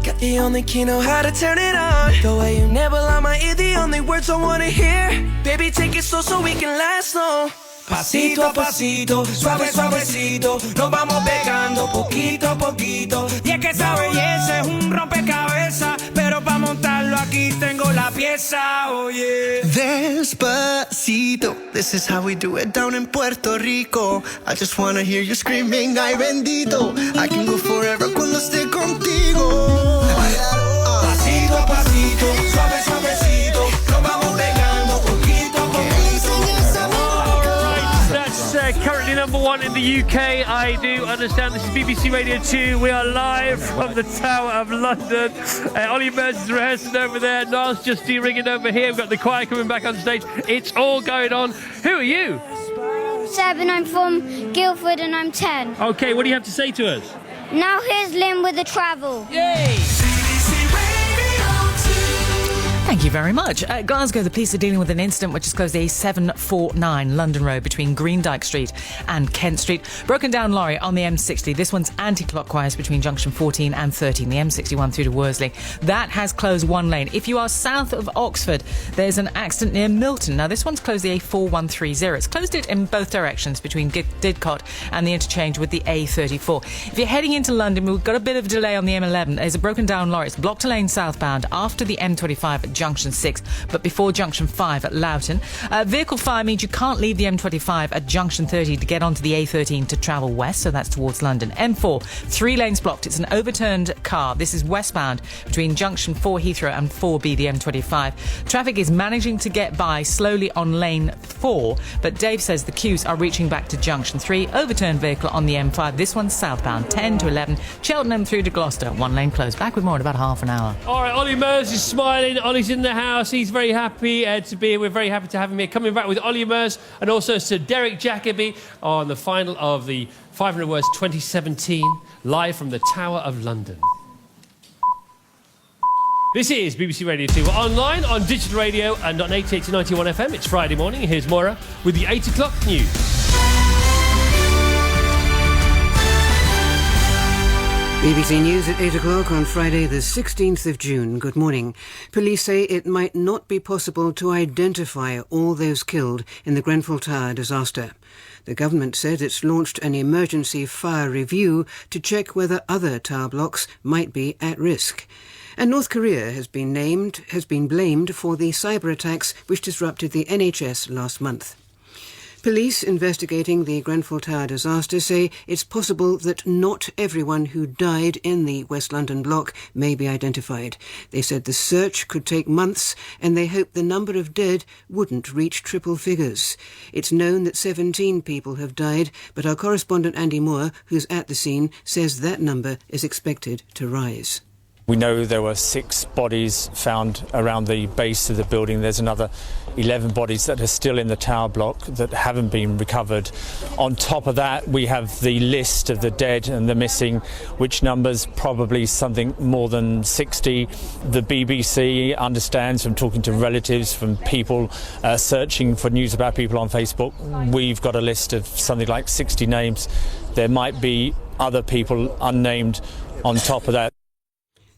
Got the only key, know how to turn it on. The way you nibble on my ear, the only words I wanna hear. Baby, take it slow so we can last long. Pasito a pasito, suave suavecito, nos vamos pegando poquito a poquito. Y es que esa belleza es un rompecabezas, pero para montarlo aquí tengo la pieza, oye. Despacito, this is how we do it down in Puerto Rico. I just wanna hear you screaming, ay bendito. I can go forever cuando esté contigo. Pasito a pasito, suave suavecito, nos vamos pegando poquito a poquito. That's currently number one in the UK. I do understand this is BBC Radio 2. We are live from the Tower of London. Ollie Mers is rehearsing over there. Niall's just de-ringing over here. We've got the choir coming back on stage. It's all going on. Who are you? Seb, and I'm from Guildford and I'm 10. Okay, what do you have to say to us? Now here's Lynn with the travel. Yay! Thank you very much. At Glasgow, the police are dealing with an incident which has closed the A749 London Road between Greendyke Street and Kent Street. Broken down lorry on the M60. This one's anti-clockwise between junction 14 and 13, the M61 through to Worsley. That has closed one lane. If you are south of Oxford, there's an accident near Milton. Now, this one's closed the A4130. It's closed it in both directions between Didcot and the interchange with the A34. If you're heading into London, we've got a bit of a delay on the M11. There's a broken down lorry. It's blocked a lane southbound after the M25 at Junction 6, but before Junction 5 at Loughton. Vehicle fire means you can't leave the M25 at Junction 30 to get onto the A13 to travel west, so that's towards London. M4, 3 lanes blocked. It's an overturned car. This is westbound between Junction 4 Heathrow and 4B, the M25. Traffic is managing to get by slowly on lane 4, but Dave says the queues are reaching back to Junction 3. Overturned vehicle on the M5. This one's southbound, 10 to 11. Cheltenham through to Gloucester. One lane closed. Back with more in about half an hour. All right, Ollie Mers is smiling. Ollie's in the house. He's very happy to be here. We're very happy to have him here. Coming back with Ollie Mers and also Sir Derek Jacobi on the final of the 500 Words 2017, live from the Tower of London. This is BBC Radio 2. We're online, on digital radio and on 88 to 91 FM. It's Friday morning. Here's Maura with the 8 o'clock news. BBC News at 8 o'clock on Friday the 16th of June. Good morning. Police say it might not be possible to identify all those killed in the Grenfell Tower disaster. The government said it's launched an emergency fire review to check whether other tower blocks might be at risk. And North Korea has been blamed for the cyber attacks which disrupted the NHS last month. Police investigating the Grenfell Tower disaster say it's possible that not everyone who died in the West London block may be identified. They said the search could take months and they hope the number of dead wouldn't reach triple figures. It's known that 17 people have died, but our correspondent Andy Moore, who's at the scene, says that number is expected to rise. We know there were 6 bodies found around the base of the building. There's another 11 bodies that are still in the tower block that haven't been recovered. On top of that, we have the list of the dead and the missing, which numbers probably something more than 60. The BBC understands from talking to relatives, from people searching for news about people on Facebook, we've got a list of something like 60 names. There might be other people unnamed on top of that.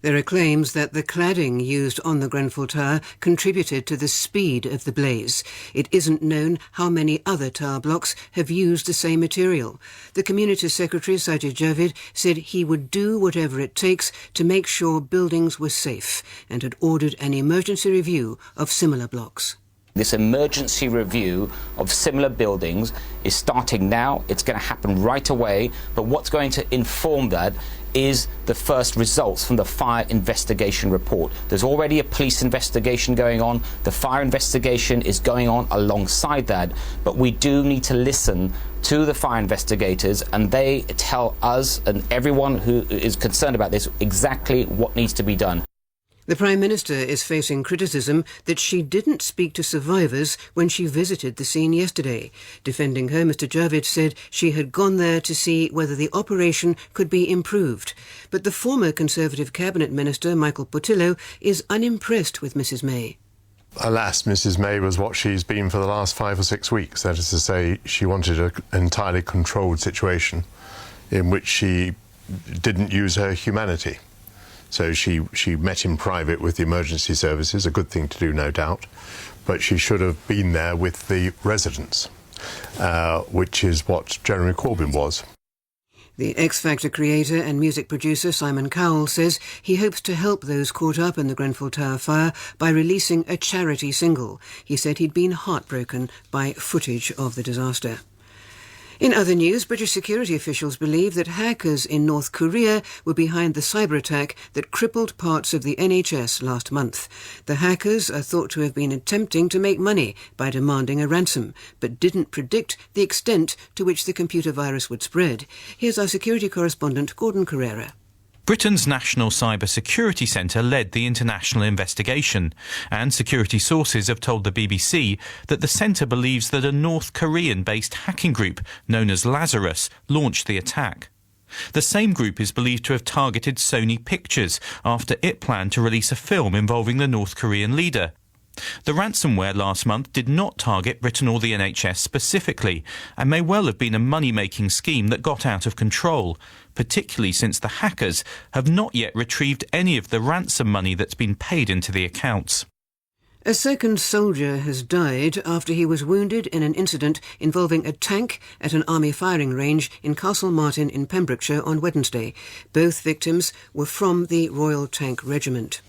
There are claims that the cladding used on the Grenfell Tower contributed to the speed of the blaze. It isn't known how many other tower blocks have used the same material. The Community Secretary, Sajid Javid, said he would do whatever it takes to make sure buildings were safe and had ordered an emergency review of similar blocks. This emergency review of similar buildings is starting now. It's going to happen right away. But what's going to inform that is the first results from the fire investigation report. There's already a police investigation going on. The fire investigation is going on alongside that. But we do need to listen to the fire investigators, and they tell us and everyone who is concerned about this exactly what needs to be done. The Prime Minister is facing criticism that she didn't speak to survivors when she visited the scene yesterday. Defending her, Mr Javid said she had gone there to see whether the operation could be improved. But the former Conservative Cabinet Minister, Michael Portillo, is unimpressed with Mrs May. Alas, Mrs May was what she's been for the last 5 or 6 weeks. That is to say, she wanted an entirely controlled situation in which she didn't use her humanity. So she met in private with the emergency services, a good thing to do, no doubt, but she should have been there with the residents, which is what Jeremy Corbyn was. The X Factor creator and music producer Simon Cowell says he hopes to help those caught up in the Grenfell Tower fire by releasing a charity single. He said he'd been heartbroken by footage of the disaster. In other news, British security officials believe that hackers in North Korea were behind the cyber attack that crippled parts of the NHS last month. The hackers are thought to have been attempting to make money by demanding a ransom, but didn't predict the extent to which the computer virus would spread. Here's our security correspondent, Gordon Carrera. Britain's National Cyber Security Centre led the international investigation, and security sources have told the BBC that the centre believes that a North Korean-based hacking group known as Lazarus launched the attack. The same group is believed to have targeted Sony Pictures after it planned to release a film involving the North Korean leader. The ransomware last month did not target Britain or the NHS specifically, and may well have been a money-making scheme that got out of control, particularly since the hackers have not yet retrieved any of the ransom money that's been paid into the accounts. A second soldier has died after he was wounded in an incident involving a tank at an army firing range in Castle Martin in Pembrokeshire on Wednesday. Both victims were from the Royal Tank Regiment.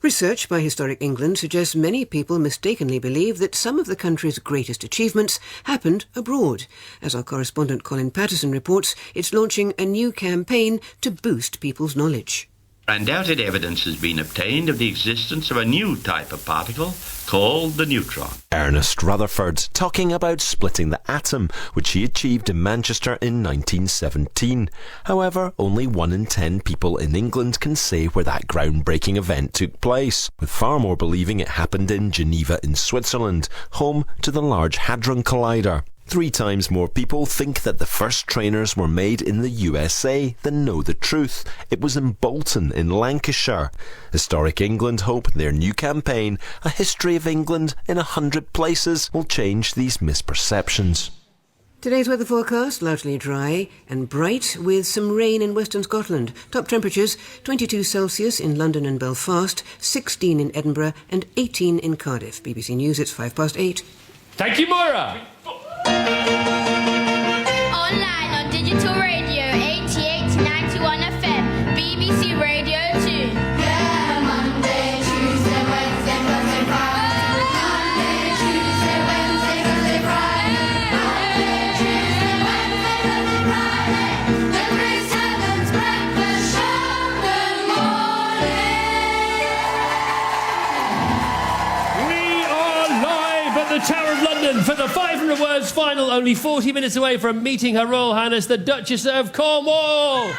Research by Historic England suggests many people mistakenly believe that some of the country's greatest achievements happened abroad. As our correspondent Colin Patterson reports, it's launching a new campaign to boost people's knowledge. Undoubted evidence has been obtained of the existence of a new type of particle called the neutron. Ernest Rutherford talking about splitting the atom, which he achieved in Manchester in 1917. However, only 1 in 10 people in England can say where that groundbreaking event took place, with far more believing it happened in Geneva in Switzerland, home to the Large Hadron Collider. 3 times more people think that the first trainers were made in the USA than know the truth. It was in Bolton in Lancashire. Historic England hope their new campaign, A History of England in 100 Places, will change these misperceptions. Today's weather forecast, largely dry and bright with some rain in western Scotland. Top temperatures, 22 Celsius in London and Belfast, 16 in Edinburgh and 18 in Cardiff. BBC News, it's 8:05. Thank you, Maura. Online on digital radio, 88 to 91 FM, BBC Radio 2. Yeah, Monday, Tuesday, Wednesday, Thursday, Friday. Monday, Tuesday, Wednesday, Thursday, Friday. For the 500 words final, only 40 minutes away from meeting Her Royal Highness the Duchess of Cornwall.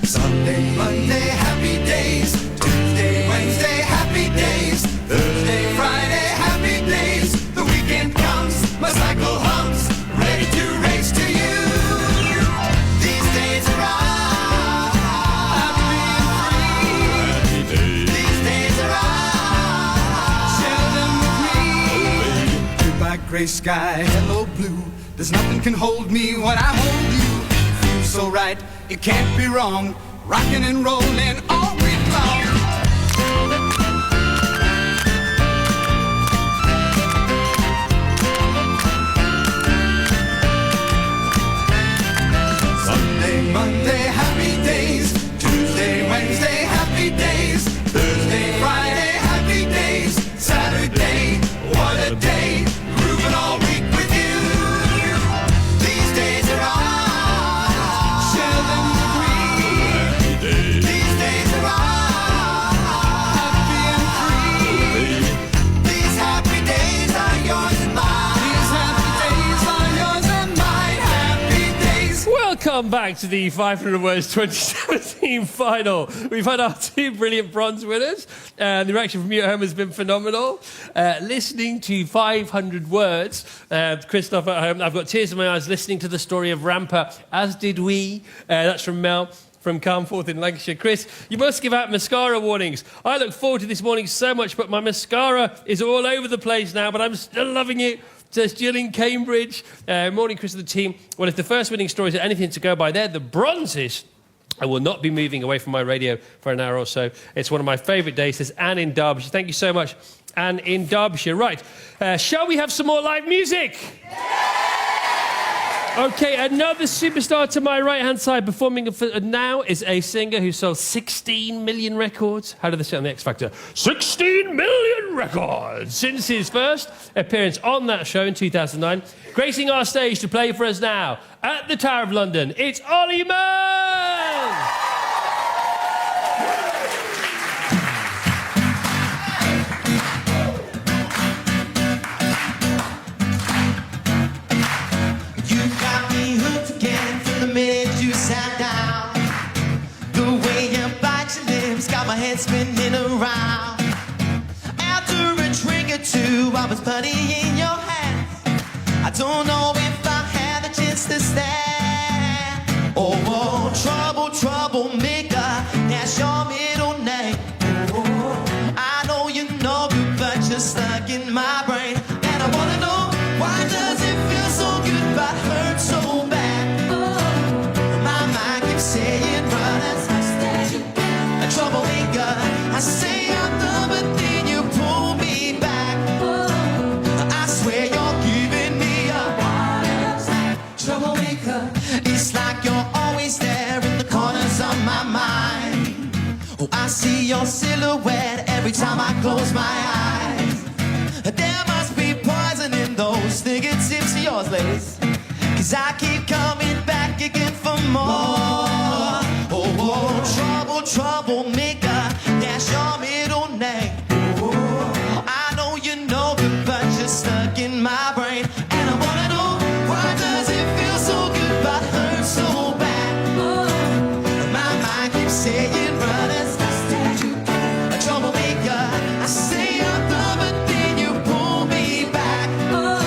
Sunday, Monday, happy days. Tuesday, Wednesday, happy days. Thursday, Friday, happy days. The weekend comes, my cycle hums, ready to race to you. These days are all happy and free. These days are all, share them with me. Goodbye, gray sky, hello, blue. There's nothing can hold me when I hold you. Feel so right, it can't be wrong. Rocking and rolling all week long. Sunday, Monday, happy days. Tuesday, Wednesday, happy days. Thursday, Friday, happy days. Saturday, what a day. Grooving all week with you. These days are all, share them with me. These days are all happy and free. These happy days are yours and mine. These happy days are yours and mine. Happy days. Welcome back to the 500 Words 2017 final. We've had our two brilliant bronze winners, and the reaction from you at home has been phenomenal. Listening to 500 Words, Christoph at home, I've got tears in my eyes listening to the story of Ramper, as did we. That's from Mel from Carnforth in Lancashire. Chris, you must give out mascara warnings. I look forward to this morning so much, but my mascara is all over the place now, but I'm still loving it. Says Jill in Cambridge. Morning, Chris and the team. Well, if the first winning stories are anything to go by, they're the bronzes. I will not be moving away from my radio for an hour or so. It's one of my favourite days. Says Anne in Derbyshire. Thank you so much, Anne in Derbyshire. Right, shall we have some more live music? Okay, another superstar to my right-hand side performing now is a singer who sold 16 million records. How did they say on the X Factor? 16 million records since his first appearance on that show in 2009. Gracing our stage to play for us now at the Tower of London, it's Ollie Mann! Got my head spinning around. After a drink or two, I was putty in your hands. I don't know if I had the chance to stand. Oh, trouble, troublemaker, that's your middle name. Oh, I know you know good, but you're stuck in my brain. And I wanna know, why does it feel so good but hurt so bad? Oh, my mind keeps saying, run as troublemaker, I say I'm done, but then you pull me back. I swear you're giving me a troublemaker. It's like you're always there in the corners of my mind. Oh, I see your silhouette every time I close my eyes. There must be poison in those fingertips of yours, ladies, 'cause I keep coming back again for more. Oh, troublemaker, that's your middle name. Oh, I know you know good, but you're stuck in my brain. And I wanna know, why does it feel so good but hurt so bad? Oh, my mind keeps saying, run as fast as you can. A troublemaker, I say I'm done, but then you pull me back. Oh,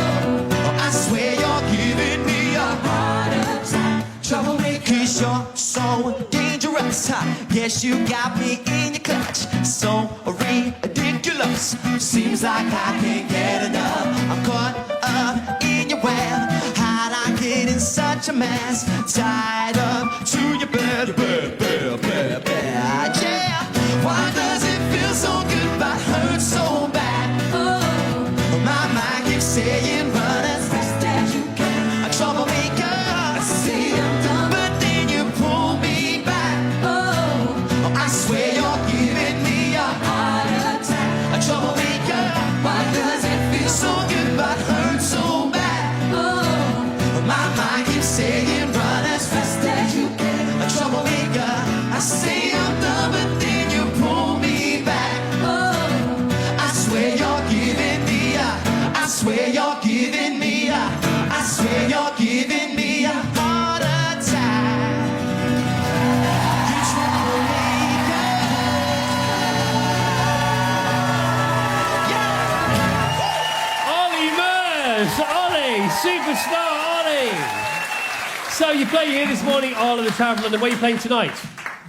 I swear you're giving me a heart attack. Troublemaker, 'cause you're so dangerous. Yes, you got me in your clutch. So ridiculous. Seems like I can't get enough. I'm caught up in your web. How'd I get in such a mess? Tied up to your bed, yeah. Why does it feel so good but hurt so bad? Oh, my mind keeps saying, run as fast as you can. A troublemaker, I see I'm done, but then you pull me back. Oh, I swear you're giving me a heart attack. A troublemaker, why does it feel so good but hurt so bad? Oh, swear you're giving me I swear you're giving me a heart attack. You Ollie, superstar Ollie. So you're playing here this morning, all of the Tower of London. Where are you playing tonight?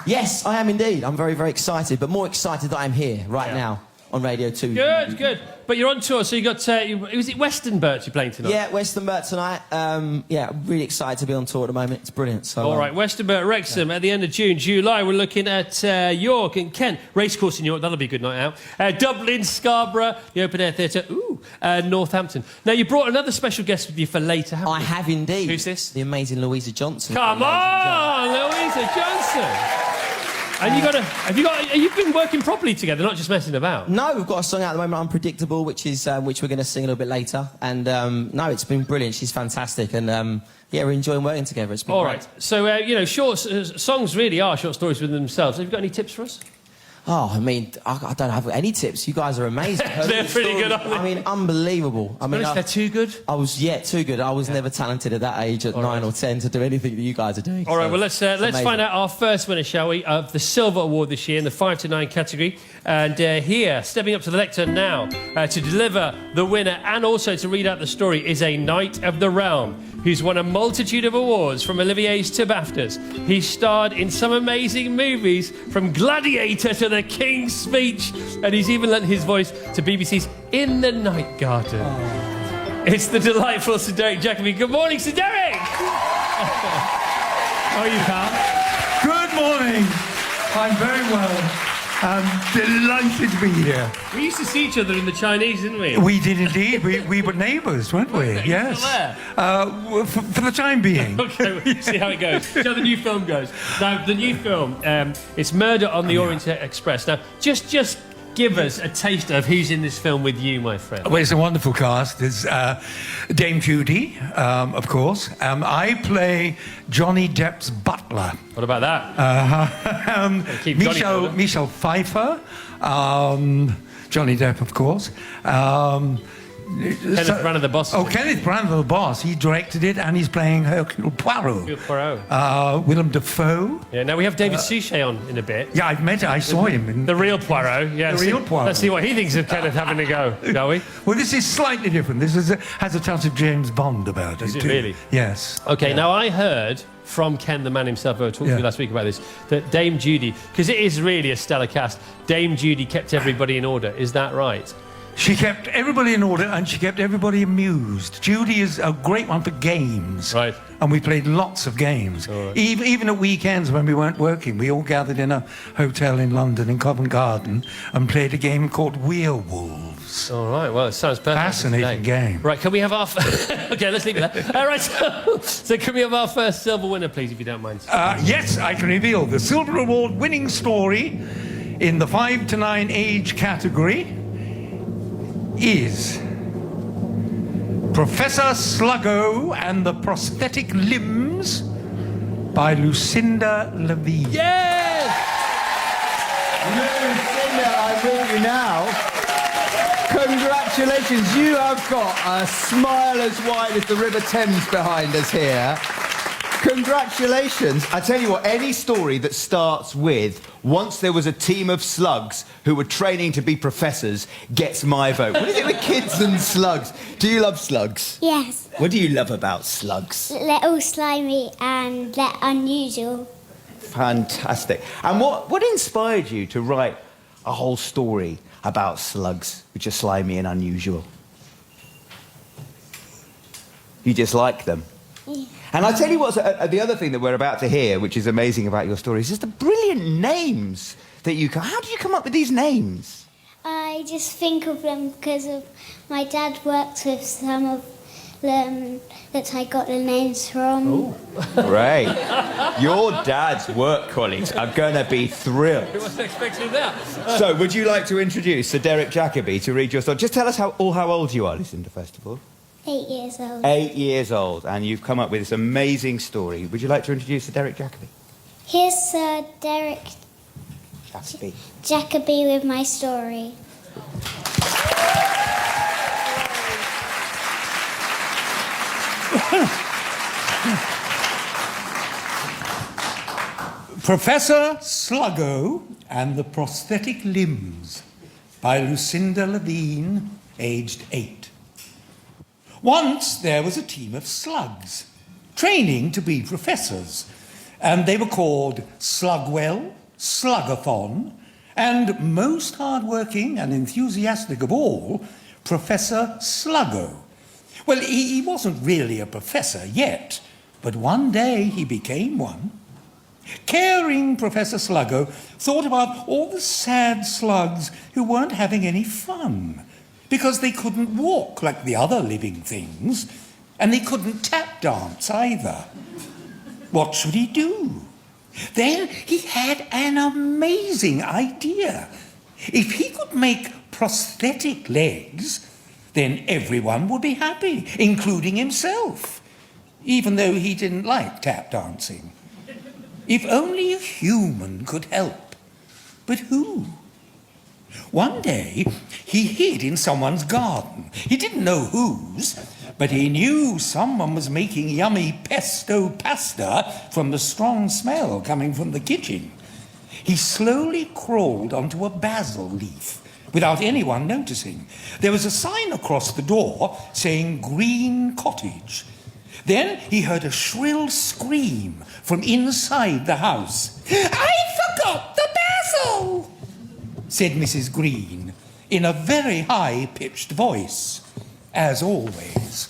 Yes, I am indeed. I'm very, very excited, but more excited that I'm here right now on Radio 2. Good, good. But you're on tour, so you got... was it Western Burt you're playing tonight? Yeah, Western Burt tonight. Yeah, I'm really excited to be on tour at the moment. It's brilliant. So, all right, Western Burt, Wrexham, at the end of June. July, we're looking at York and Kent. Racecourse in York, that'll be a good night out. Dublin, Scarborough, the Open Air Theatre, Northampton. Now, you brought another special guest with you for later, haven't you? I have indeed. Who's this? The amazing Louisa Johnson. Come on, Louisa Johnson! And you've been working properly together, not just messing about. No, we've got a song out at the moment, Unpredictable, which we're going to sing a little bit later. And no, it's been brilliant. She's fantastic, and yeah, we're enjoying working together. It's been all great. right. So short songs really are short stories within themselves. Have you got any tips for us? Oh, I mean, I don't have any tips. You guys are amazing. They're pretty good, aren't they? I mean, unbelievable. I mean, they're too good. Too good. I was never talented at that age, at 9 or 10, to do anything that you guys are doing. All right, well, let's find out our first winner, shall we, of the Silver Award this year in the 5 to 9 category. And here, stepping up to the lectern now to deliver the winner and also to read out the story is a Knight of the Realm who's won a multitude of awards from Olivier's to BAFTAs. He starred in some amazing movies, from Gladiator to The King's Speech, and he's even lent his voice to BBC's In the Night Garden. Oh. It's the delightful Sir Derek Jacobi. Good morning, Sir Derek! How are you, pal? Good morning. I'm very well. I'm delighted to be here. We used to see each other in the Chinese, didn't we? We did indeed. We were neighbours, weren't we? Yes. For the time being. OK, we'll see how it goes. See how the new film goes. Now, the new film, it's Murder on the Orient Express. Now, just give us a taste of who's in this film with you, my friend. Well, it's a wonderful cast. There's Dame Judy, of course. I play Johnny Depp's butler. What about that? Michelle Pfeiffer, Johnny Depp, of course. Kenneth Branagh, the boss. Kenneth Branagh, the boss. He directed it, and he's playing Hercule Poirot. Willem Dafoe. Yeah. Now we have David Suchet on in a bit. Yeah, I've met him. I saw him. The real Poirot. Yeah. The real Poirot. Let's see what he thinks of Kenneth having a go, shall we? Well, this is slightly different. This has a touch of James Bond about it. Does it too. really? Yes. Okay. Now I heard from Ken, the man himself, who I talked to you last week about this, that Dame Judy, because it is really a stellar cast, Dame Judy kept everybody in order. Is that right? She kept everybody in order, and she kept everybody amused. Judy is a great one for games. Right. And we played lots of games. Right. Even at weekends when we weren't working, we all gathered in a hotel in London, in Covent Garden, and played a game called Werewolves. All right, well, it sounds perfect. Fascinating game. Right, can we have our... OK, let's leave it there. All right, so can we have our first silver winner, please, if you don't mind? Yes, I can reveal the Silver Award winning story in the 5 to 9 age category is Professor Sluggo and the Prosthetic Limbs by Lucinda Levine. Yes! Lucinda, I'm with you now. Congratulations, you have got a smile as wide as the River Thames behind us here. Congratulations. I tell you what, any story that starts with once there was a team of slugs who were training to be professors gets my vote. What is it with kids and slugs? Do you love slugs? Yes. What do you love about slugs? Little slimy and unusual. Fantastic. And what inspired you to write a whole story about slugs, which are slimy and unusual? You just like them? Yeah. And I'll tell you what's the other thing that we're about to hear, which is amazing about your story, is just the brilliant names that you come... How do you come up with these names? I just think of them because of my dad works with some of them that I got the names from. Oh, great. Your dad's work colleagues are going to be thrilled. Who wasn't expecting that? So, would you like to introduce Sir Derek Jacobi to read your story? Just tell us how old you are, Lucinda, first of all. 8 years old. 8 years old, and you've come up with this amazing story. Would you like to introduce Sir Derek Jacobi? Here's Sir Derek Jacobi with my story. Professor Sluggo and the Prosthetic Limbs by Lucinda Levine, aged 8. Once there was a team of slugs training to be professors, and they were called Slugwell, Slugathon, and most hard-working and enthusiastic of all, Professor Sluggo. Well, he wasn't really a professor yet, but one day he became one. Caring Professor Sluggo thought about all the sad slugs who weren't having any fun because they couldn't walk like the other living things, and they couldn't tap dance either. What should he do? Then he had an amazing idea. If he could make prosthetic legs, then everyone would be happy, including himself, even though he didn't like tap dancing. If only a human could help. But who? One day, he hid in someone's garden. He didn't know whose, but he knew someone was making yummy pesto pasta from the strong smell coming from the kitchen. He slowly crawled onto a basil leaf without anyone noticing. There was a sign across the door saying Green Cottage. Then he heard a shrill scream from inside the house. "I forgot the basil!" said Mrs. Green in a very high-pitched voice, as always.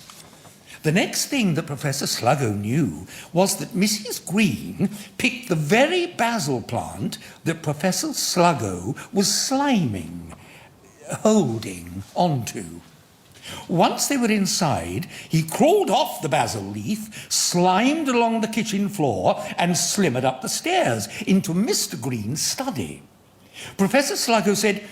The next thing that Professor Sluggo knew was that Mrs. Green picked the very basil plant that Professor Sluggo was holding onto. Once they were inside, he crawled off the basil leaf, slimed along the kitchen floor, and slimmered up the stairs into Mr. Green's study. Professor Sluggo said,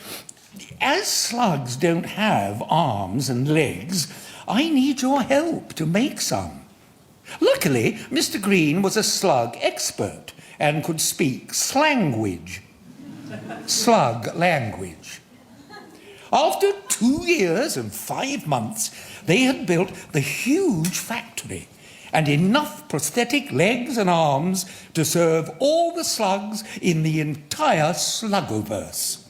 "As slugs don't have arms and legs, I need your help to make some." Luckily, Mr. Green was a slug expert and could speak slangwidge. Slug language. After 2 years and 5 months, they had built the huge factory and enough prosthetic legs and arms to serve all the slugs in the entire Sluggoverse.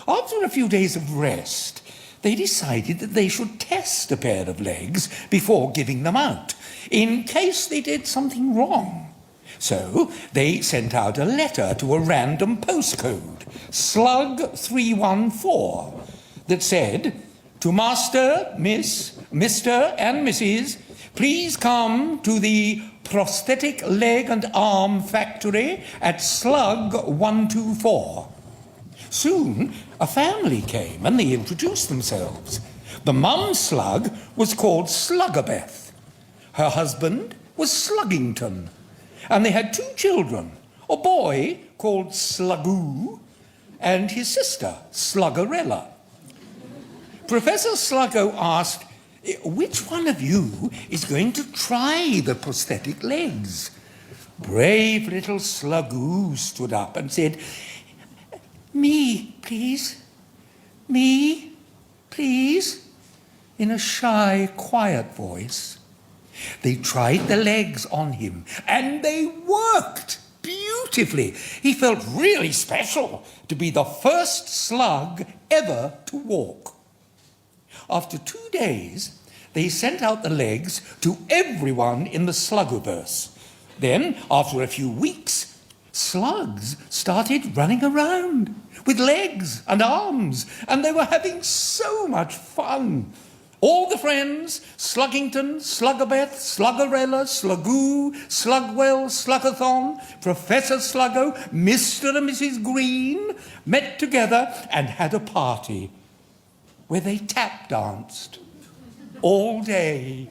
After a few days of rest, they decided that they should test a pair of legs before giving them out, in case they did something wrong. So they sent out a letter to a random postcode, Slug 314, that said, "To Master, Miss, Mr. and Mrs., please come to the prosthetic leg and arm factory at Slug 124. Soon, a family came and they introduced themselves. The mum slug was called Sluggabeth. Her husband was Sluggington. And they had 2 children, a boy called Slugoo and his sister, Sluggerella. Professor Sluggo asked, "Which one of you is going to try the prosthetic legs?" Brave little Slugoo stood up and said, "Me, please. Me, please," in a shy, quiet voice. They tried the legs on him, and they worked beautifully. He felt really special to be the first slug ever to walk. After 2 days, they sent out the legs to everyone in the Sluggoverse. Then, after a few weeks, slugs started running around with legs and arms, and they were having so much fun. All the friends, Sluggington, Sluggabeth, Sluggerella, Slugoo, Slugwell, Slugathon, Professor Sluggo, Mr. and Mrs. Green, met together and had a party where they tap danced all day.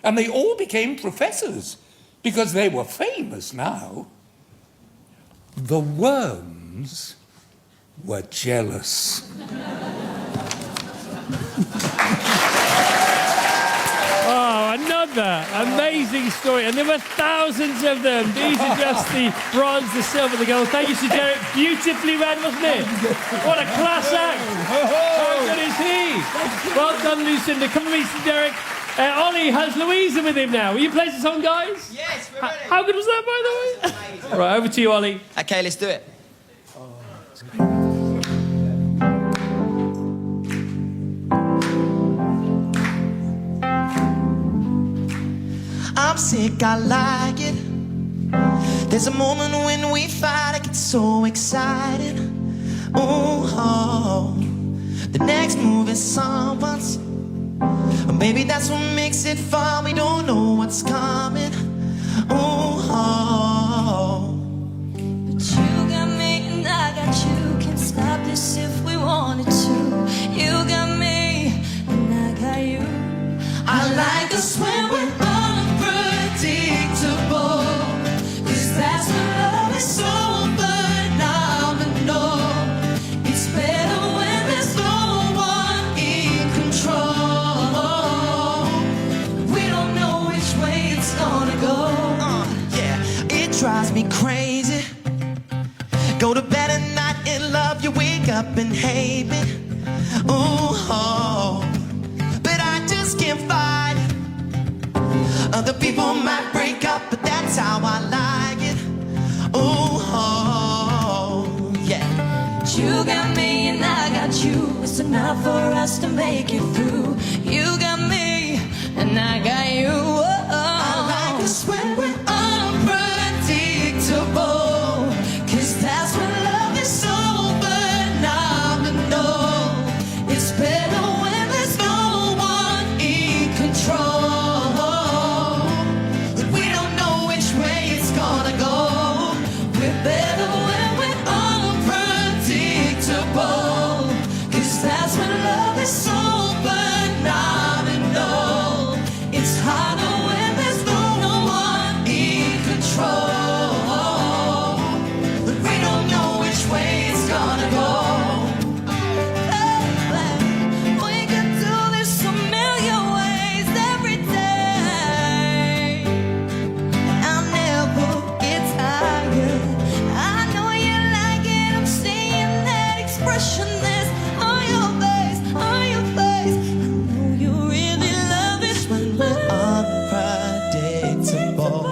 And they all became professors because they were famous now. The worms were jealous. Oh, another amazing story. And there were thousands of them. These are just the bronze, the silver, the gold. Thank you, Sir Derek. Beautifully read, wasn't it? What a class act. How good is he? Well done, Lucinda. Come with me, Sir Derek. Ollie has Louisa with him now. Will you play the song, guys? Yes, we're ready. How good was that, by the way? Right, over to you, Ollie. Okay, let's do it. I'm sick, I like it. There's a moment when we fight, I get so excited. Oh, the next move is someone's. Or maybe that's what makes it fun. We don't know what's coming. Oh, but you got me and I got you. Can't stop this if we wanted to. You got me and I got you. I like us when we're unpredictable, 'cause that's when love is so phenomenal. It's better when there's no one in control. We don't know which way it's gonna go. Yeah, it drives me crazy. Go to bed at night in love, you wake up and hate me. Oh, but I just can't fight it. Other people might break up, but that's how I like it. Oh, yeah. You got me and I got you. It's enough for us to make it through. You got me and I got you. I like us when we're unpredictable, 'cause that's when love is so phenomenal. It's better when there's no one in control. But we don't know which way it's gonna go. We're better when we're unpredictable, 'cause that's when love is so phenomenal. It's harder when there's no one in control. But we don't know which way it's gonna go. We could do this a million ways every day. I'll never get tired. I know you like it. I'm seeing that expression that's on your face, on your face. I know you really love it when we're unpredictable,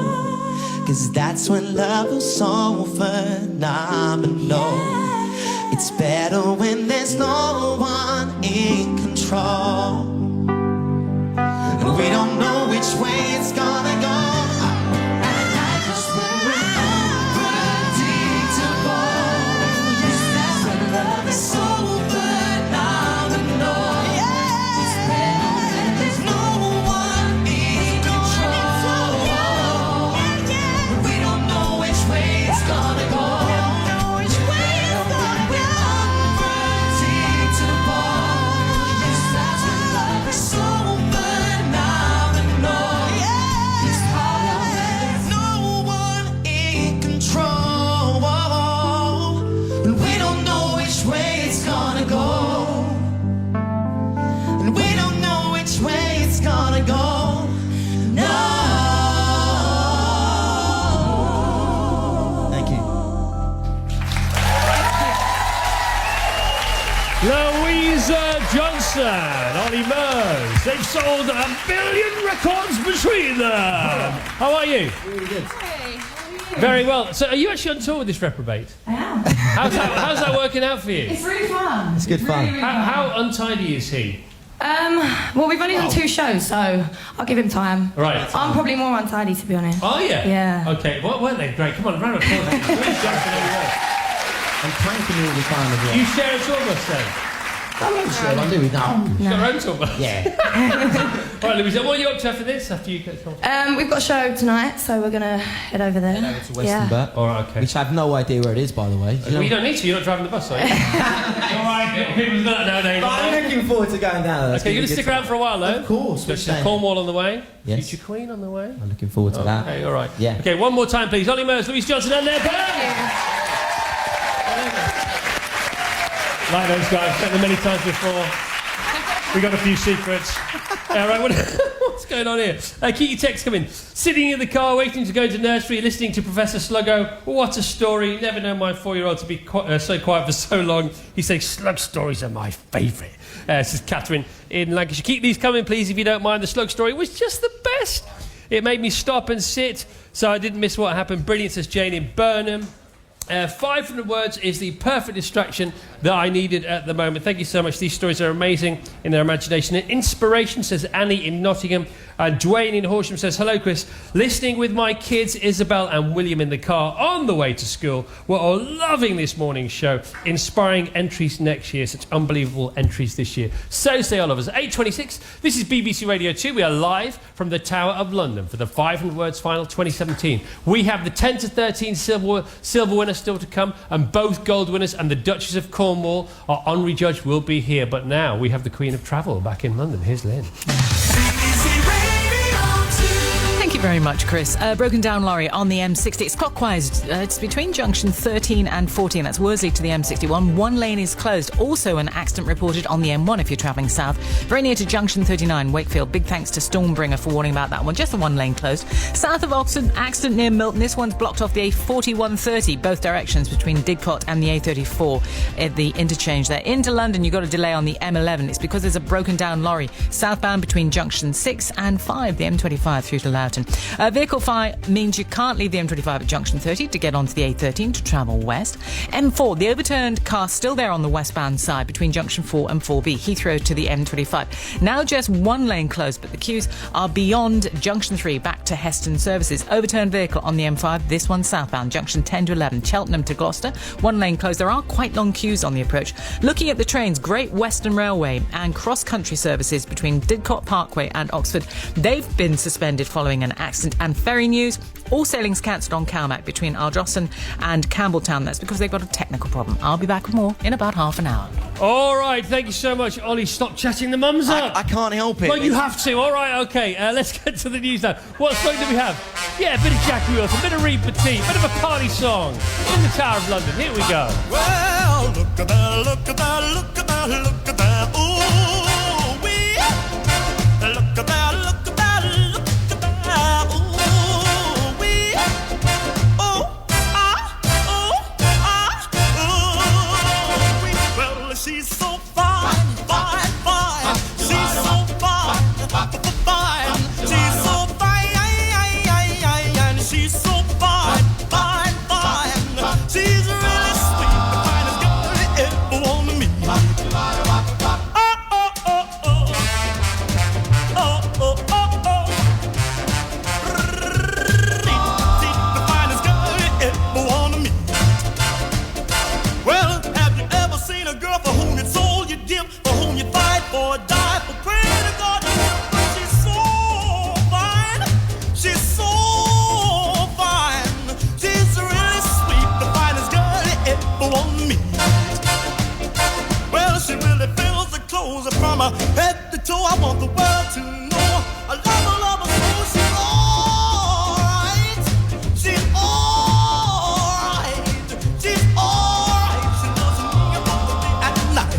'cause that's when love is so phenomenal. It's better when there's no one in control. And we don't know which way it's gonna go. I like us when we're unpredictable, 'cause that's when love is so phenomenal. It's better when there's no one in control. We don't know which way it's gonna go. Which way it's gonna go. Unpredictable. Yes, that's when love is so phenomenal. It's harder when there's no one in control. And we don't know which way it's gonna go. And we don't know which way it's gonna go. No. Thank you. Louisa Johnson, Ollie Murs. They've sold 1 billion records between them. How are you? Really good. Very well. So are you actually on tour with this reprobate? I am. How's that working out for you? It's really fun. It's good fun. Really, really How untidy is he? Well, we've only done 2 shows, so I'll give him time. Right. I'm probably more untidy, to be honest. Oh, yeah? Yeah. Okay, well, weren't they great? Come on, round of applause. Louisa Johnson, there you go. I'm pranking you all the time as well. You share a tour bus then? I'm not sure I do with that. You've got your own tour bus? Yeah. Right, Louisa, what are you up to after this? After you get come? We've got a show tonight, so we're going to head over there. Head over to Westonbirt. All right, okay. Which I have no idea where it is, by the way. Well, you don't need to. You're not driving the bus, are you? All right, people do that nowadays. But I'm looking forward to going down there. Okay, you're going to stick around for a while, though? Of course. Got Cornwall on the way. Yes. Future Queen on the way. I'm looking forward to that. Okay, all right. Yeah. Okay, one more time, please. Ollie Murs, Louisa Johnson, and their band. Like those guys, met them many times before. We got a few secrets. All right, what's going on here? Keep your texts coming. Sitting in the car, waiting to go to nursery, listening to Professor Sluggo. What a story. Never known my 4-year-old to be so quiet for so long. He says, slug stories are my favourite. This is Catherine in Lancashire. Keep these coming, please, if you don't mind. The slug story was just the best. It made me stop and sit, so I didn't miss what happened. Brilliant, says Jane in Burnham. 500 words is the perfect distraction that I needed at the moment. Thank you so much. These stories are amazing in their imagination and inspiration, says Annie in Nottingham. And Dwayne in Horsham says, hello, Chris. Listening with my kids, Isabel and William, in the car on the way to school. We're all loving this morning's show. Inspiring entries next year. Such unbelievable entries this year. So say all of us. 8:26. This is BBC Radio 2. We are live from the Tower of London for the 500 Words Final 2017. We have the 10 to 13 silver winners still to come, and both gold winners and the Duchess of Cornwall. Our honorary judge will be here, but now we have the Queen of Travel back in London. Here's Lynn. Thank you very much, Chris. Broken down lorry on the M60. It's clockwise. It's between junction 13 and 14. That's Worsley to the M61. One lane is closed. Also an accident reported on the M1 if you're travelling south. Very near to junction 39, Wakefield. Big thanks to Stormbringer for warning about that one. Just the one lane closed. South of Oxford, accident near Milton. This one's blocked off the A4130, both directions between Didcot and the A34 at the interchange there. Into London, you've got a delay on the M11. It's because there's a broken down lorry southbound between junction 6 and 5, the M25 through to Loughton. Vehicle fire means you can't leave the M25 at junction 30 to get onto the A13 to travel west. M4, the overturned car still there on the westbound side between junction 4 and 4B, Heathrow to the M25. Now just one lane closed, but the queues are beyond junction 3 back to Heston Services. Overturned vehicle on the M5, this one southbound, junction 10 to 11, Cheltenham to Gloucester. One lane closed. There are quite long queues on the approach. Looking at the trains, Great Western Railway and cross-country services between Didcot Parkway and Oxford, they've been suspended following an accident. And ferry news, all sailings cancelled on Calmac between Ardrossan and Campbelltown. That's because they've got a technical problem. I'll be back with more in about half an hour. All right, thank you so much, Ollie. Stop chatting the mums up. I can't help it. Well, you have to. All right, OK. Let's get to the news now. What song do we have? Yeah, a bit of Jackie Wilson, a bit of Reed Petit, a bit of a party song in the Tower of London. Here we go. Well, look at that, look at that, look at that, look at that. Ooh, we look at that, look at that, look at that. Ooh, we well, she's so fine, fine, fine. She's so fine, fine. She's so fine, she's so fine, fine, fine. She's really sweet, the finest girl you ever want to meet. The finest girl you ever want to meet. Well, have you ever seen a girl for whom you sold your dim, for whom you fight for, die for, pray to God? She's so fine, she's so fine, she's really sweet, the finest girl you ever want to meet. Well, she really fills the clothes from her head to toe. I want the world to know I love her so. She's alright, she's alright, she's alright. She loves me both the day and night.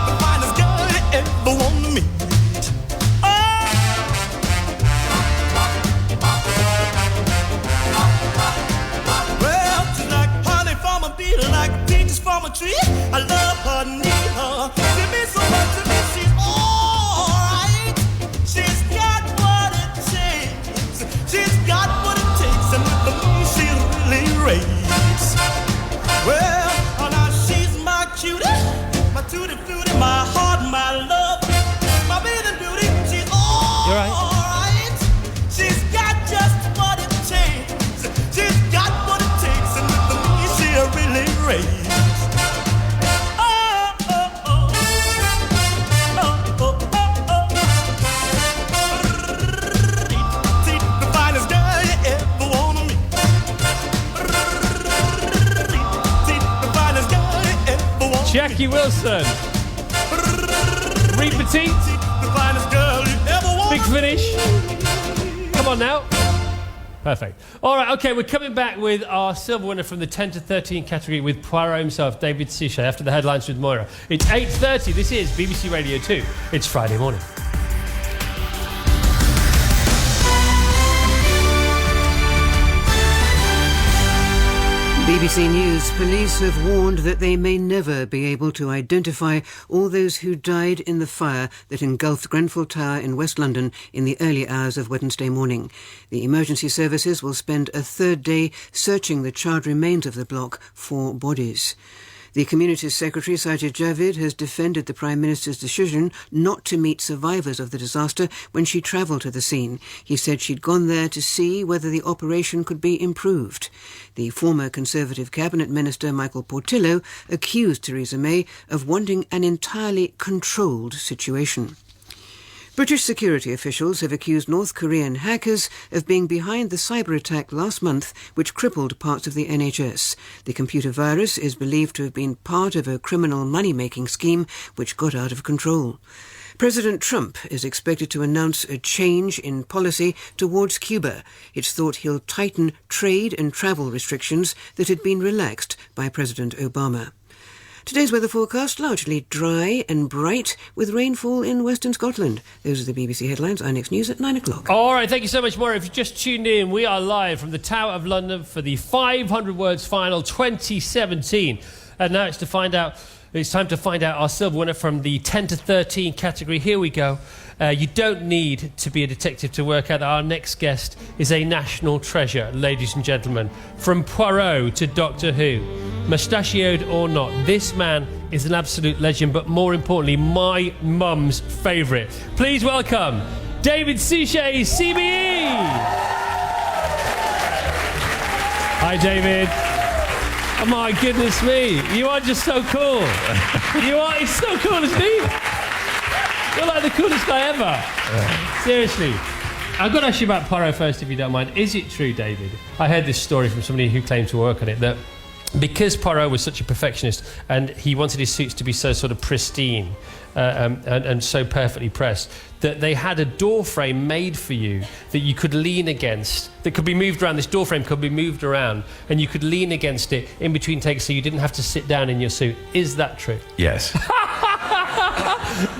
The finest girl you ever want to meet. Well, she's like honey from a bee, like peaches from a tree. I love her, need her. She means so much to me. She's alright. She's got what it takes. She's got what it takes, and with me she's really raised. Well, now she's my cutie, my tutti frutti, my heart, my love, my bathing beauty. She's You're right. alright. She's got just what it takes. She's got what it takes, and with me she'll really raise. The finest girl you ever wanna meet. The finest girl you ever wanna meet. Jackie Wilson. Reed Petit. The finest girl you ever wanna Big finish. Come on now. Perfect. All right, okay, we're coming back with our silver winner from the 10 to 13 category with Poirot himself, David Suchet, after the headlines with Moira. It's 8:30. This is BBC Radio 2. It's Friday morning. BBC News. Police have warned that they may never be able to identify all those who died in the fire that engulfed Grenfell Tower in West London in the early hours of Wednesday morning. The emergency services will spend a third day searching the charred remains of the block for bodies. The Communities Secretary, Sajid Javid, has defended the Prime Minister's decision not to meet survivors of the disaster when she travelled to the scene. He said she'd gone there to see whether the operation could be improved. The former Conservative Cabinet Minister, Michael Portillo, accused Theresa May of wanting an entirely controlled situation. British security officials have accused North Korean hackers of being behind the cyber attack last month which crippled parts of the NHS. The computer virus is believed to have been part of a criminal money-making scheme which got out of control. President Trump is expected to announce a change in policy towards Cuba. It's thought he'll tighten trade and travel restrictions that had been relaxed by President Obama. Today's weather forecast, largely dry and bright, with rainfall in western Scotland. Those are the BBC headlines. Our next news at 9 o'clock. All right, thank you so much, Maura. If you just tuned in, we are live from the Tower of London for the 500 Words Final 2017. And now it's time to find out our silver winner from the 10 to 13 category. Here we go. You don't need to be a detective to work out that our next guest is a national treasure, ladies and gentlemen. From Poirot to Doctor Who, mustachioed or not, this man is an absolute legend, but more importantly, my mum's favourite. Please welcome David Suchet, CBE! Hi, David. Oh, my goodness me. You are just so cool. He's so cool, isn't he? You're like the coolest guy ever. Seriously. I've got to ask you about Poirot first, if you don't mind. Is it true, David? I heard this story from somebody who claimed to work on it, that because Poirot was such a perfectionist and he wanted his suits to be so sort of pristine and so perfectly pressed, that they had a door frame made for you that you could lean against, that could be moved around. This door frame could be moved around and you could lean against it in between takes so you didn't have to sit down in your suit. Is that true? Yes.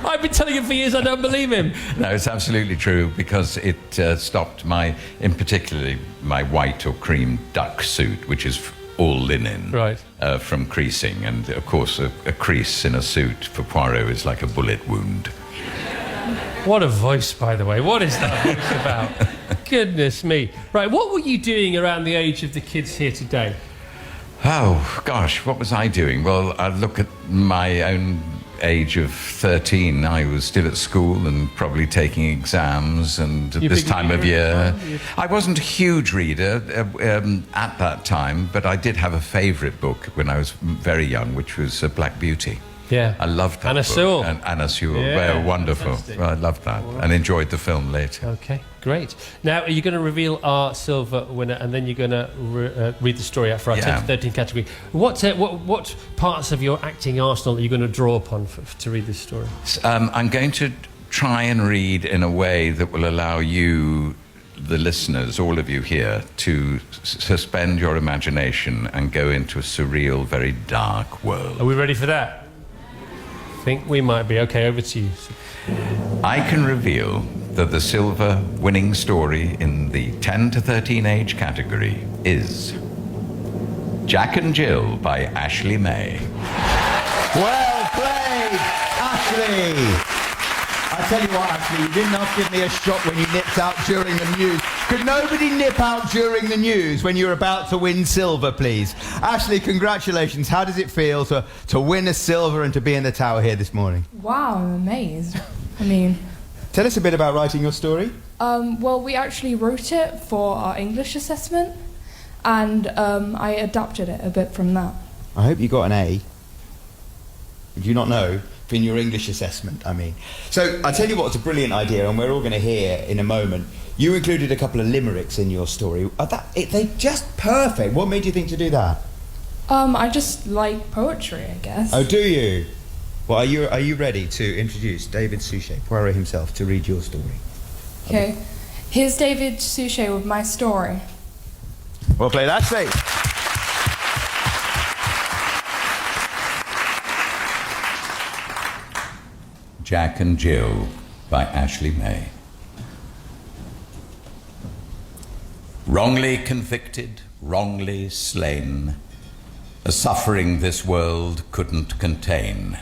I've been telling him for years, I don't believe him. No, it's absolutely true, because it stopped in particularly my white or cream duck suit, which is all linen, right, from creasing. And of course, a crease in a suit for Poirot is like a bullet wound. What a voice, by the way. What is that voice about? Goodness me. Right, what were you doing around the age of the kids here today? Oh, gosh, what was I doing? Well, I look at my own age of 13, I was still at school and probably taking exams, and at this time of year. I wasn't a huge reader at that time, but I did have a favourite book when I was very young, which was Black Beauty. Yeah. I loved that Anna book. Sewell. And Anna Sewell. Yeah, They were wonderful. fantastic. I loved that and enjoyed the film later. Okay, great. Now, are you going to reveal our silver winner and then you're going to read the story out for our 10 to 13 category? What parts of your acting arsenal are you going to draw upon to read this story? I'm going to try and read in a way that will allow you, the listeners, all of you here, to suspend your imagination and go into a surreal, very dark world. Are we ready for that? I think we might be. Okay, over to you. I can reveal that the silver winning story in the 10 to 13 age category is Jack and Jill by Ashley May. Well played, Ashley. I tell you what, Ashley, you didn't have to give me a shot when you nipped out during the news. Could nobody nip out during the news when you're about to win silver, please? Ashley, congratulations. How does it feel to win a silver and to be in the Tower here this morning? Wow, I'm amazed. I mean... Tell us a bit about writing your story. Well, we actually wrote it for our English assessment, and I adapted it a bit from that. I hope you got an A. Did you not know? In your English assessment, I mean. So, I tell you what, it's a brilliant idea, and we're all going to hear in a moment. You included a couple of limericks in your story. They're just perfect. What made you think to do that? I just like poetry, I guess. Oh, do you? Well, are you ready to introduce David Suchet, Poirot himself, to read your story? Okay. Here's David Suchet with My Story. We'll play that, Steve. Jack and Jill by Ashley May. Wrongly convicted, wrongly slain, a suffering this world couldn't contain.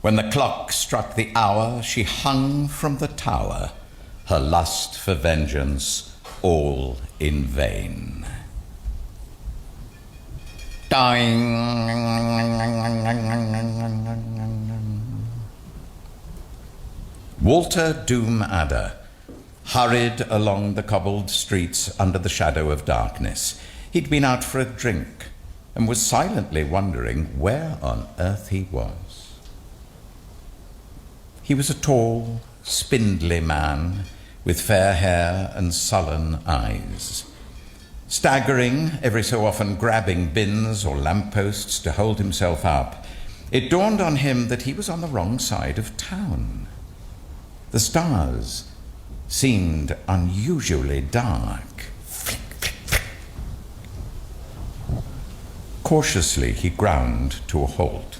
When the clock struck the hour, she hung from the tower, her lust for vengeance all in vain. Dying. Walter Doom Adder hurried along the cobbled streets under the shadow of darkness. He'd been out for a drink and was silently wondering where on earth he was. He was a tall, spindly man with fair hair and sullen eyes. Staggering, every so often grabbing bins or lampposts to hold himself up, it dawned on him that he was on the wrong side of town. The stars seemed unusually dark. Cautiously, he ground to a halt.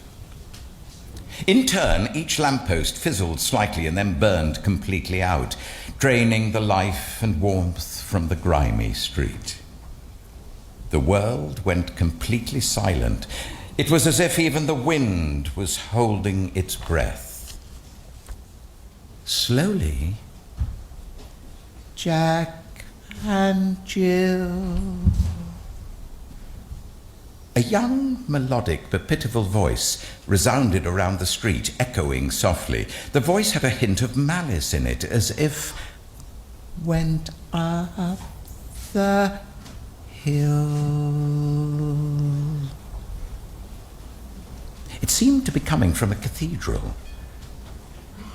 In turn, each lamppost fizzled slightly and then burned completely out, draining the life and warmth from the grimy street. The world went completely silent. It was as if even the wind was holding its breath. Slowly, Jack and Jill. A young, melodic but pitiful voice resounded around the street, echoing softly. The voice had a hint of malice in it, as if went up the hill. It seemed to be coming from a cathedral.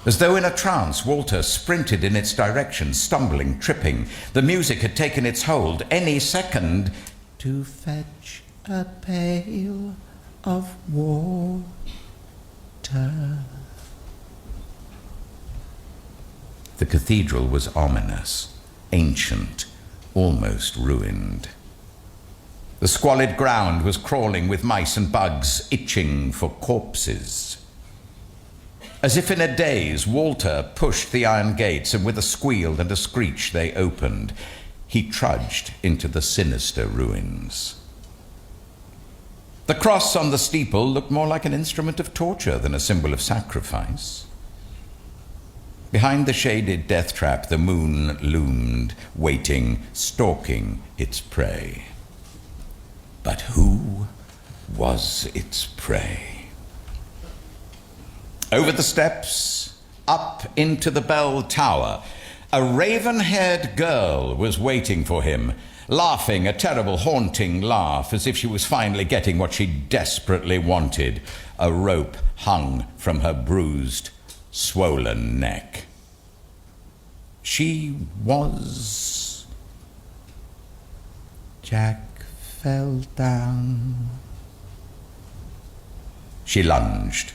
As though in a trance, Walter sprinted in its direction, stumbling, tripping. The music had taken its hold. Any second, to fetch a pail of water. The cathedral was ominous, ancient, almost ruined. The squalid ground was crawling with mice and bugs, itching for corpses. As if in a daze, Walter pushed the iron gates, and with a squeal and a screech they opened. He trudged into the sinister ruins. The cross on the steeple looked more like an instrument of torture than a symbol of sacrifice. Behind the shaded death trap, the moon loomed, waiting, stalking its prey. But who was its prey? Over the steps, up into the bell tower, a raven-haired girl was waiting for him, laughing a terrible, haunting laugh, as if she was finally getting what she desperately wanted. A rope hung from her bruised, swollen neck. She was... Jack fell down. She lunged.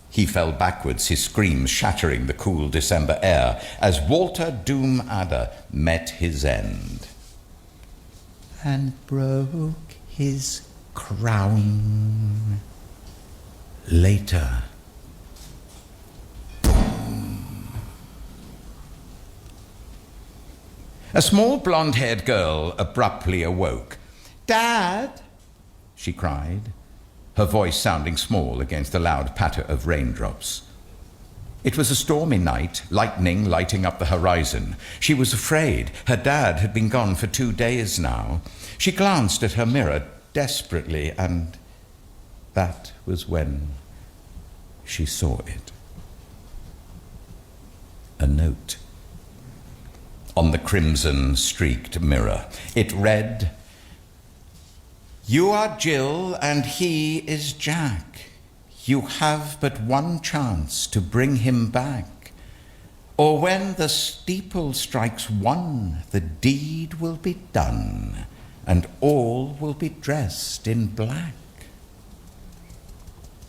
He fell backwards, his screams shattering the cool December air, as Walter Doom Adder met his end. And broke his crown. Later. Boom. A small blonde-haired girl abruptly awoke. "Dad," she cried, her voice sounding small against the loud patter of raindrops. It was a stormy night, lightning lighting up the horizon. She was afraid. Her dad had been gone for 2 days now. She glanced at her mirror desperately, and that was when she saw it. A note on the crimson-streaked mirror. It read, "You are Jill and he is Jack. You have but one chance to bring him back. Or when the steeple strikes 1, the deed will be done, and all will be dressed in black."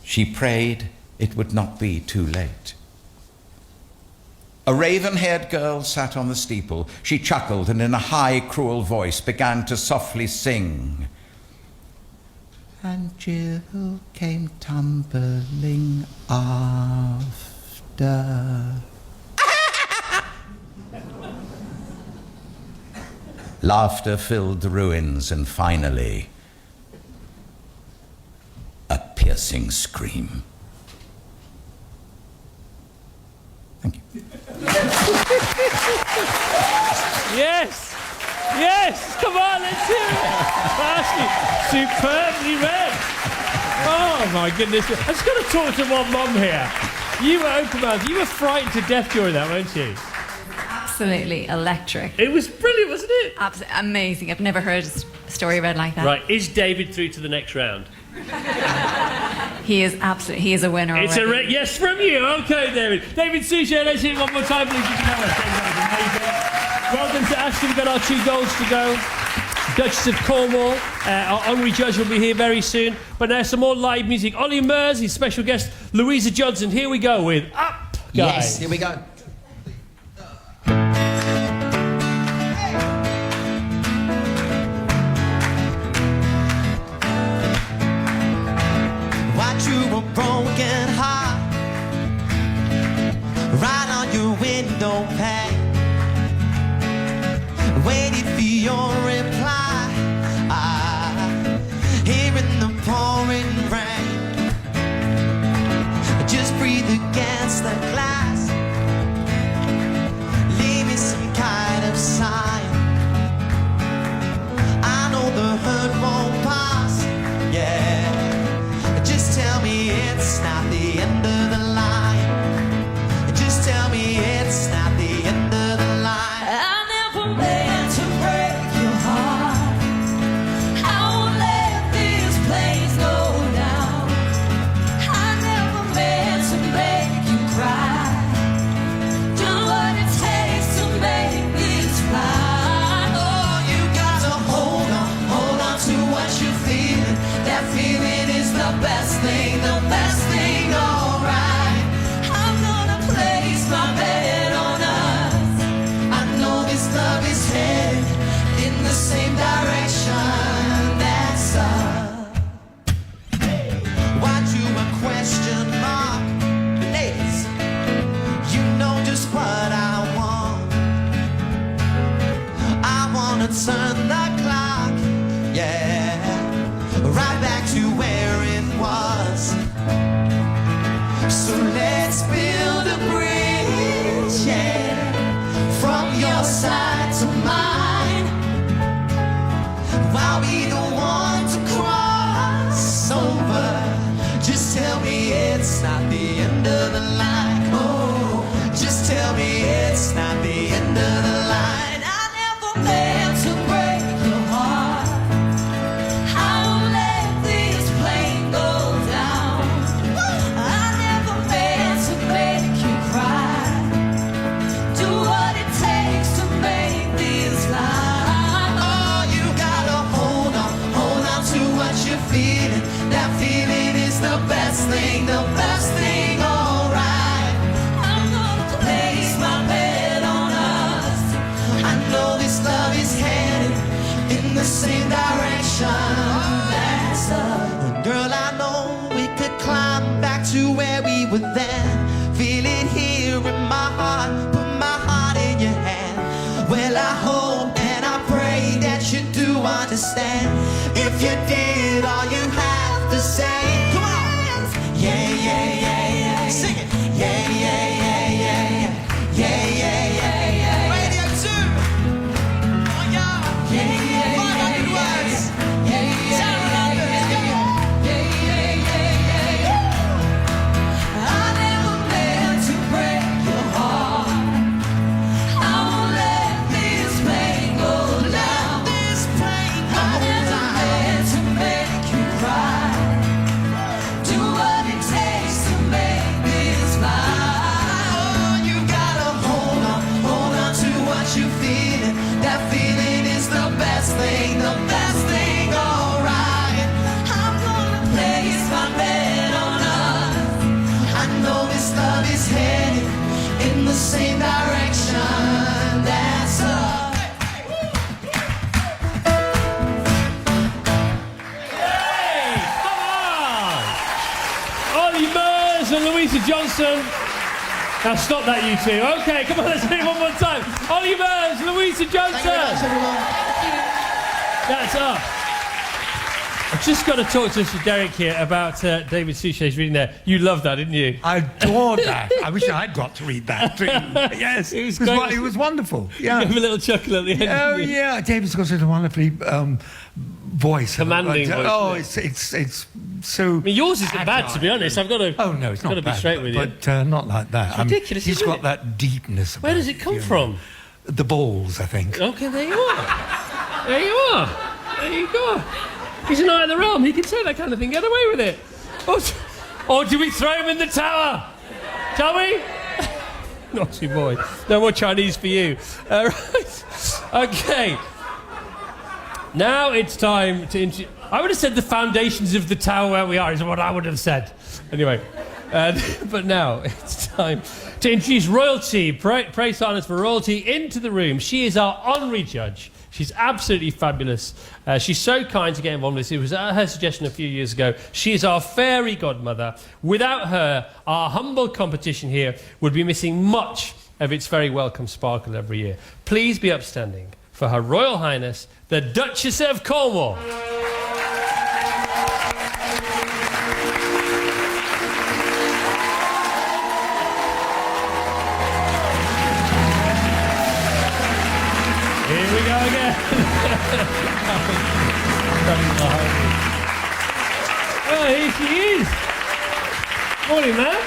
She prayed it would not be too late. A raven-haired girl sat on the steeple. She chuckled and in a high, cruel voice began to softly sing. And Jill came tumbling after. Laughter filled the ruins, and finally, a piercing scream. Thank you. Yes! Yes! Come on, let's hear it! Ashley, superbly read. Oh my goodness. I just got to talk to one mum here. You were open-mouthed. You were frightened to death during that, weren't you? Absolutely electric. It was brilliant, wasn't it? Absolutely amazing. I've never heard a story read like that. Right, is David through to the next round? He is a winner. It's already. a yes from you. Okay, David. David Suchet, let's hear it one more time, please. Well done to Ashley. We've got our 2 goals to go. Duchess of Cornwall, our honorary judge, will be here very soon. But now some more live music. Ollie Murs, his special guest, Louisa Johnson. Here we go with Up, guys. Yes, here we go. You a broken heart right on your window pane, waiting for your reply. Here in the pouring rain, just breathe against the glass, leave me some kind of sign. I know the hurt won't pass, yeah. Just tell me it's not the end of the line. Just tell me it's not the end of the line. I never meant to break your heart. I won't let this place go down. I never meant to make you cry. Do what it takes to make this fly. Oh, you got to hold on to what you're feeling. That feeling is the best thing, alright. I'm gonna place my bet on us. I know this love is headed in the same direction. That's us. Why'd you a question mark? Ladies, you know just what I want. I wanna turn the clock, yeah, right back to where it was. So let's build a bridge, yeah, from your side to mine, while we don't want to cross over. Just tell me it's not the end of the line. Oh, just tell me it's not the end of the line. I never meant to break your heart. I won't let this plane go down. I never meant to make you cry. Do what it takes to make this line. Oh, you gotta hold on to what you're feeling. That feeling is the best thing, alright. I'm gonna place my bet on us. I know this love is headed in the same direction. That's us. Girl, I know we could climb back to where we were then. Feel it here in my heart, put my heart in your hand. Well, I hope and I pray that you do understand. If you did, all you have to say, come on. Yeah, yeah, yeah, yeah. Sing it. Yeah, yeah, yeah, yeah, yeah. Yeah, yeah, yeah, yeah. Radio 2. Oh, yeah. Yeah, yeah, 500 words. Yeah, yeah, yeah, yeah, I never meant to break your heart. I won't let this plane go down. This plane I never meant to make you cry. Do what it takes to make Louisa Johnson. Now stop that, you two. Okay, come on, let's do it one more time. Ollie Burns, Louisa Johnson. Thank you very much, everyone. That's up. I've just got to talk to Mr. Derek here about David Suchet's reading there. You loved that, didn't you? I adored that. I wish I'd got to read that too. Yes, it was wonderful. Yeah. You gave a little chuckle at the end. Oh yeah, David's got such a wonderfully voice. Commanding voice. Oh, it's so. I mean, yours isn't bad, to be honest. I've got to. Oh no, it's not got to bad, be straight with you. But not like that. It's ridiculous. He's isn't got it? that deepness. Where does it come from? The balls, I think. Okay, there you are. There you are. There you go. He's a knight of the realm. He can say that kind of thing. Get away with it. Or do we throw him in the tower? Shall we? Naughty boy. No more Chinese for you. Right. Okay. Now it's time to introduce... I would have said the foundations of the tower where we are is what I would have said. Anyway. But now it's time to introduce royalty. Pray silence for royalty into the room. She is our honorary judge. She's absolutely fabulous. She's so kind to get involved in this. It was at her suggestion a few years ago. She is our fairy godmother. Without her, our humble competition here would be missing much of its very welcome sparkle every year. Please be upstanding for Her Royal Highness, the Duchess of Cornwall. Here we go again. Well, here she is. Morning, ma'am.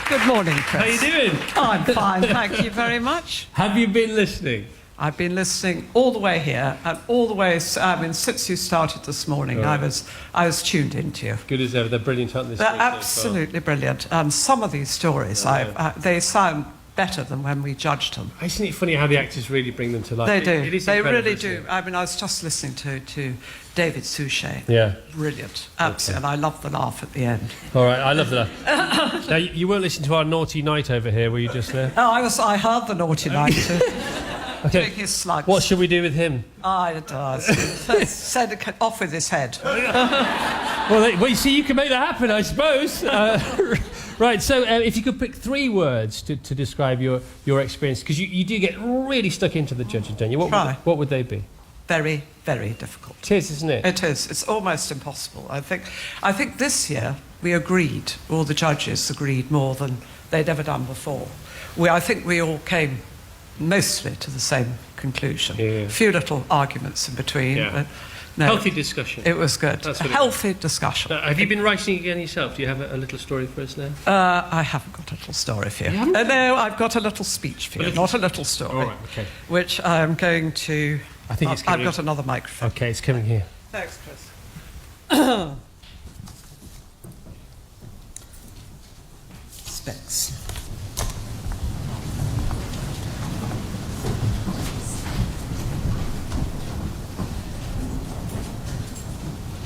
Good morning, Chris. How you doing? I'm fine, thank you very much. Have you been listening? I've been listening all the way here and all the way. Since you started this morning, Oh. I was tuned into you. Good as ever. They're brilliant, aren't they? They're absolutely brilliant. And some of these stories, they sound better than when we judged them. Isn't it funny how the actors really bring them to life? They do. It is They incredible, really isn't do. it? I mean, I was just listening to David Suchet. Yeah. Brilliant. Absolutely. And I love the laugh at the end. All right, I love that. Now, you won't listen to our naughty knight over here, were you just there? Oh, I heard the naughty night. Okay. Doing his slugs. What should we do with him? Send it off with his head. Well, you see, you can make that happen, I suppose. Right, so if you could pick 3 words to describe your experience, because you do get really stuck into the judging, don't you? What would they be? Very, very difficult. It is, isn't it? It is. It's almost impossible. I think this year we agreed, all the judges agreed more than they'd ever done before. I think we all came mostly to the same conclusion. Yeah. A few little arguments in between. Yeah. But no, Healthy discussion. It was good. That's A what it healthy discussion. Have you been writing again yourself? Do you have a little story for us now? I haven't got a little story for you. No, I've got a little speech for you, not a little story. All right, okay. Which I'm going to... I think it's I've coming. got another microphone. Okay, it's coming here. Thanks, Chris. Specs.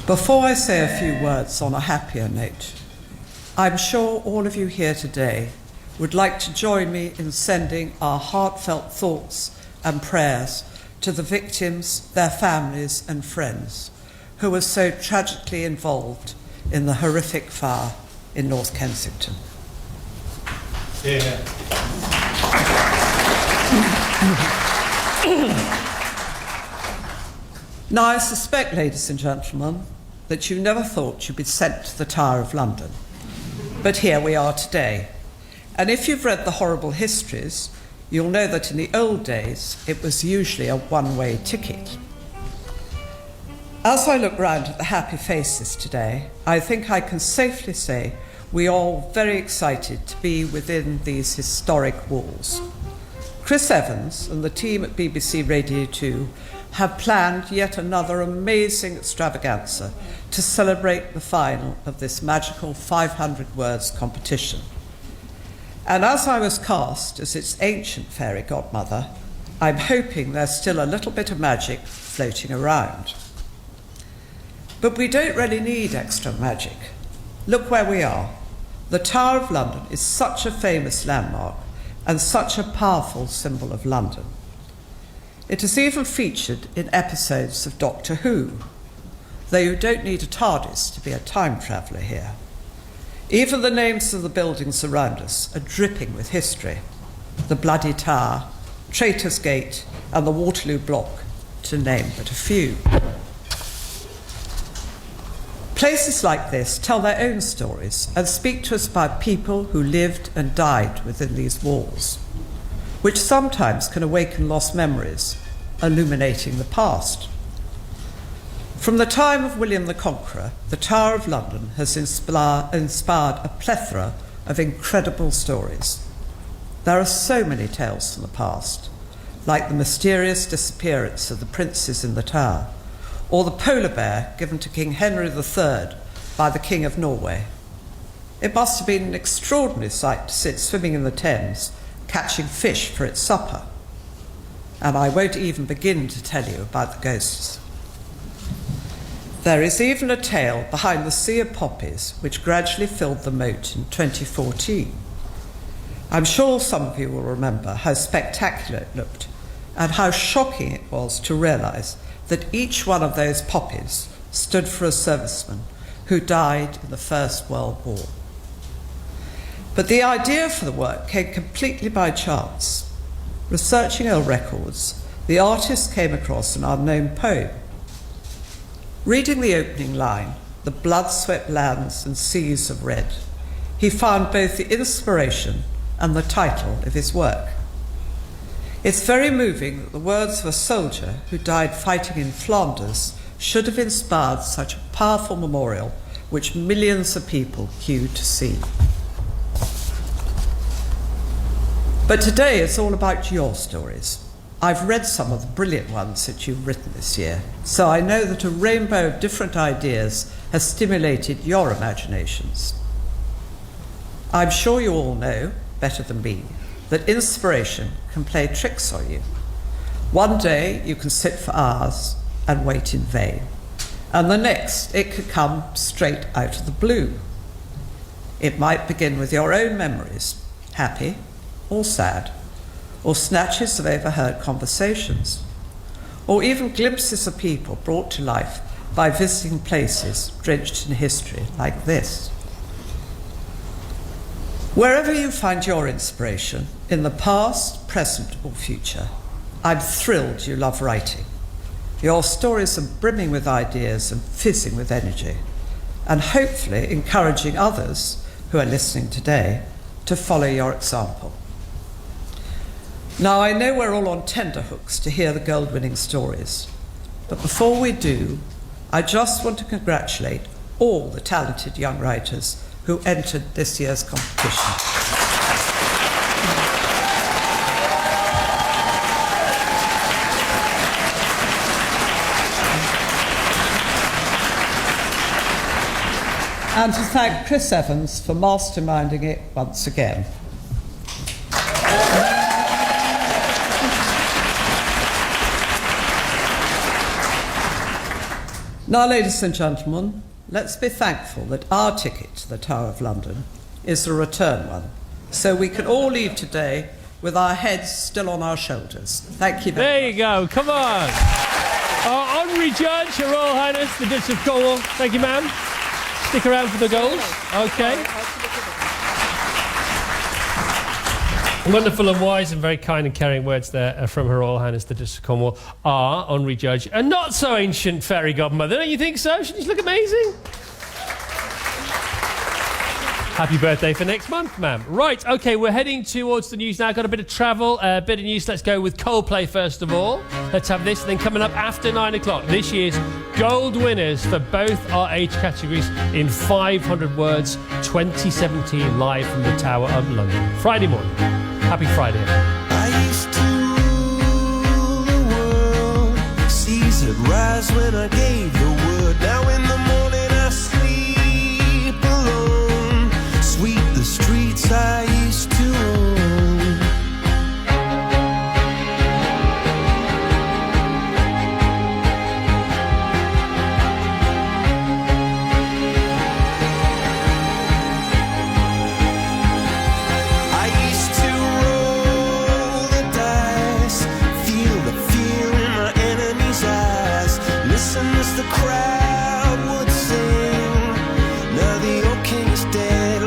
Before I say a few words on a happier note, I'm sure all of you here today would like to join me in sending our heartfelt thoughts and prayers to the victims, their families and friends who were so tragically involved in the horrific fire in North Kensington. Yeah. Now, I suspect, ladies and gentlemen, that you never thought you'd be sent to the Tower of London. But here we are today. And if you've read the horrible histories, you'll know that in the old days, it was usually a one-way ticket. As I look round at the happy faces today, I think I can safely say we are all very excited to be within these historic walls. Chris Evans and the team at BBC Radio 2 have planned yet another amazing extravaganza to celebrate the final of this magical 500 words competition. And as I was cast as its ancient fairy godmother, I'm hoping there's still a little bit of magic floating around. But we don't really need extra magic. Look where we are. The Tower of London is such a famous landmark and such a powerful symbol of London. It is even featured in episodes of Doctor Who, though you don't need a TARDIS to be a time traveller here. Even the names of the buildings around us are dripping with history. The Bloody Tower, Traitor's Gate, and the Waterloo Block, to name but a few. Places like this tell their own stories and speak to us about people who lived and died within these walls, which sometimes can awaken lost memories, illuminating the past. From the time of William the Conqueror, the Tower of London has inspired a plethora of incredible stories. There are so many tales from the past, like the mysterious disappearance of the princes in the tower, or the polar bear given to King Henry III by the King of Norway. It must have been an extraordinary sight to sit swimming in the Thames, catching fish for its supper. And I won't even begin to tell you about the ghosts. There is even a tale behind the sea of poppies which gradually filled the moat in 2014. I'm sure some of you will remember how spectacular it looked and how shocking it was to realise that each one of those poppies stood for a serviceman who died in the First World War. But the idea for the work came completely by chance. Researching old records, the artist came across an unknown poem. Reading the opening line, "The blood-swept lands and seas of red," he found both the inspiration and the title of his work. It's very moving that the words of a soldier who died fighting in Flanders should have inspired such a powerful memorial which millions of people queued to see. But today it's all about your stories. I've read some of the brilliant ones that you've written this year, so I know that a rainbow of different ideas has stimulated your imaginations. I'm sure you all know, better than me, that inspiration can play tricks on you. One day you can sit for hours and wait in vain, and the next it could come straight out of the blue. It might begin with your own memories, happy or sad, or snatches of overheard conversations, or even glimpses of people brought to life by visiting places drenched in history like this. Wherever you find your inspiration, in the past, present, or future, I'm thrilled you love writing. Your stories are brimming with ideas and fizzing with energy, and hopefully encouraging others who are listening today to follow your example. Now, I know we're all on tenterhooks to hear the gold-winning stories, but before we do, I just want to congratulate all the talented young writers who entered this year's competition. And to thank Chris Evans for masterminding it once again. Now, ladies and gentlemen, let's be thankful that our ticket to the Tower of London is a return one, so we can all leave today with our heads still on our shoulders. Thank you very much. There you go, come on. Our honorary judge, Her Royal Highness, the Duchess of Cornwall. Thank you, ma'am. Stick around for the goals. Okay. Wonderful and wise and very kind and caring words there from Her Royal Highness the Duchess of Cornwall, our honorary judge, a not so ancient fairy godmother. Don't you think so? Shouldn't she look amazing? Happy birthday for next month, ma'am. Right, okay, we're heading towards the news now. Got a bit of travel, a bit of news. Let's go with Coldplay first of all. Let's have this. Then coming up after 9 o'clock, this year's gold winners for both our age categories in 500 words, 2017, live from the Tower of London. Friday morning. Happy Friday. I used to rule the world. Seas would rise when I gave the word. Now in the morning I sleep alone. Sweep the streets I used to own. I used to roll the dice, feel the fear in my enemy's eyes. Listen as the crowd would sing. Now the old king is dead.